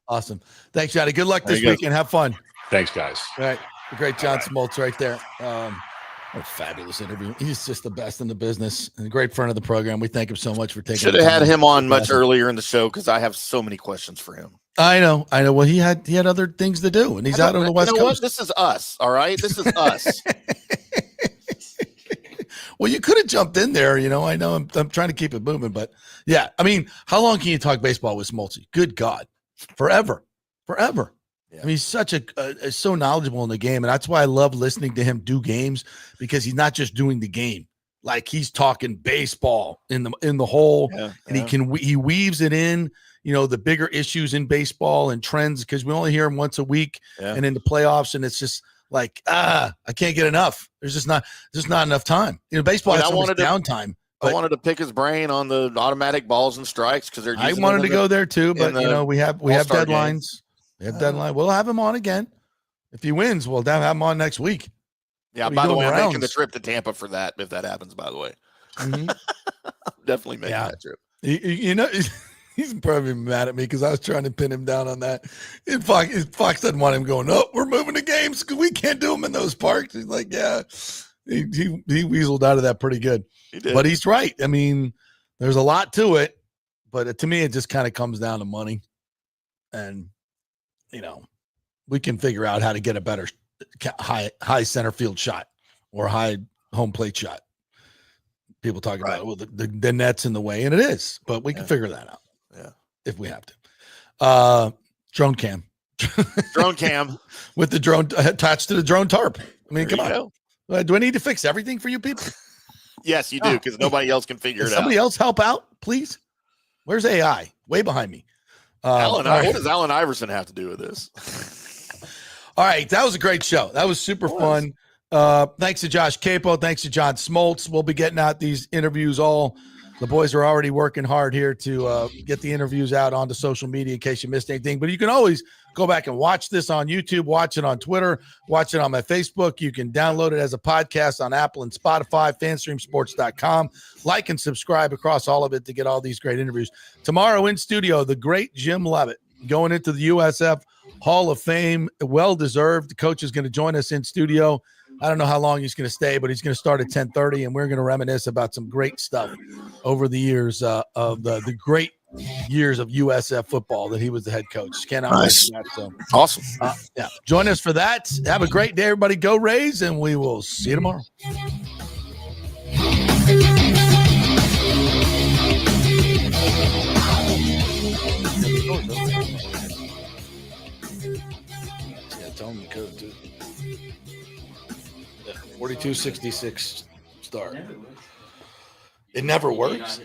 Awesome. Thanks, Johnny. Good luck this weekend. Have fun. Thanks, guys. All right. The great John Smoltz right there. What a fabulous interview. He's just the best in the business and a great friend of the program. We thank him so much for taking. Should have had him on much earlier in the show, because I have so many questions for him. I know. Well, he had other things to do, and he's out on the West Coast. What? This is us. All right. This is us. Well, you could have jumped in there. I know I'm trying to keep it moving, but yeah, I mean, how long can you talk baseball with Smoltz? Good God, forever. Yeah. I mean, he's such so knowledgeable in the game, and that's why I love listening to him do games, because he's not just doing the game. Like, he's talking baseball in the whole, and he weaves it in, the bigger issues in baseball and trends, because we only hear him once a week and in the playoffs, and it's just like, I can't get enough. There's not enough time. Baseball has so much downtime. I wanted to pick his brain on the automatic balls and strikes, because I wanted to go there too, but we have deadlines. Games. We have deadline. We'll have him on again. If he wins, we'll have him on next week. Yeah, by the way, I'm making the trip to Tampa for that, if that happens, by the way. Mm-hmm. Definitely making that trip. He's probably mad at me because I was trying to pin him down on that. Fox doesn't want him going, no, we're moving the games because we can't do them in those parks. He's like, yeah. He weaseled out of that pretty good. He did. But he's right. I mean, there's a lot to it, but to me, it just kind of comes down to money. And, we can figure out how to get a better high center field shot or high home plate shot. People talk about, well, the net's in the way, and it is, but we can figure that out. Yeah. if we have to. Drone cam. Drone cam. With the drone attached to the drone tarp. I mean, There come you on. Do I need to fix everything for you people? Yes, you do, because nobody else can figure Can it out. somebody else help out, please? Where's AI? Way behind me. What does Allen Iverson have to do with this? All right, that was a great show. That was super fun. Thanks to Josh Queipo. Thanks to John Smoltz. We'll be getting out these interviews the boys are already working hard here to get the interviews out onto social media in case you missed anything. But you can always go back and watch this on YouTube, watch it on Twitter, watch it on my Facebook. You can download it as a podcast on Apple and Spotify, fanstreamsports.com. Like and subscribe across all of it to get all these great interviews. Tomorrow in studio, the great Jim Levitt going into the USF Hall of Fame. Well-deserved. The coach is going to join us in studio. I don't know how long he's going to stay, but he's going to start at 10:30, and we're going to reminisce about some great stuff over the years of the great years of USF football that he was the head coach. Cannot wait for that. So awesome. Yeah, join us for that. Have a great day, everybody. Go Rays, and we will see you tomorrow. Yeah, tell him the code too. 4266 start. It never works.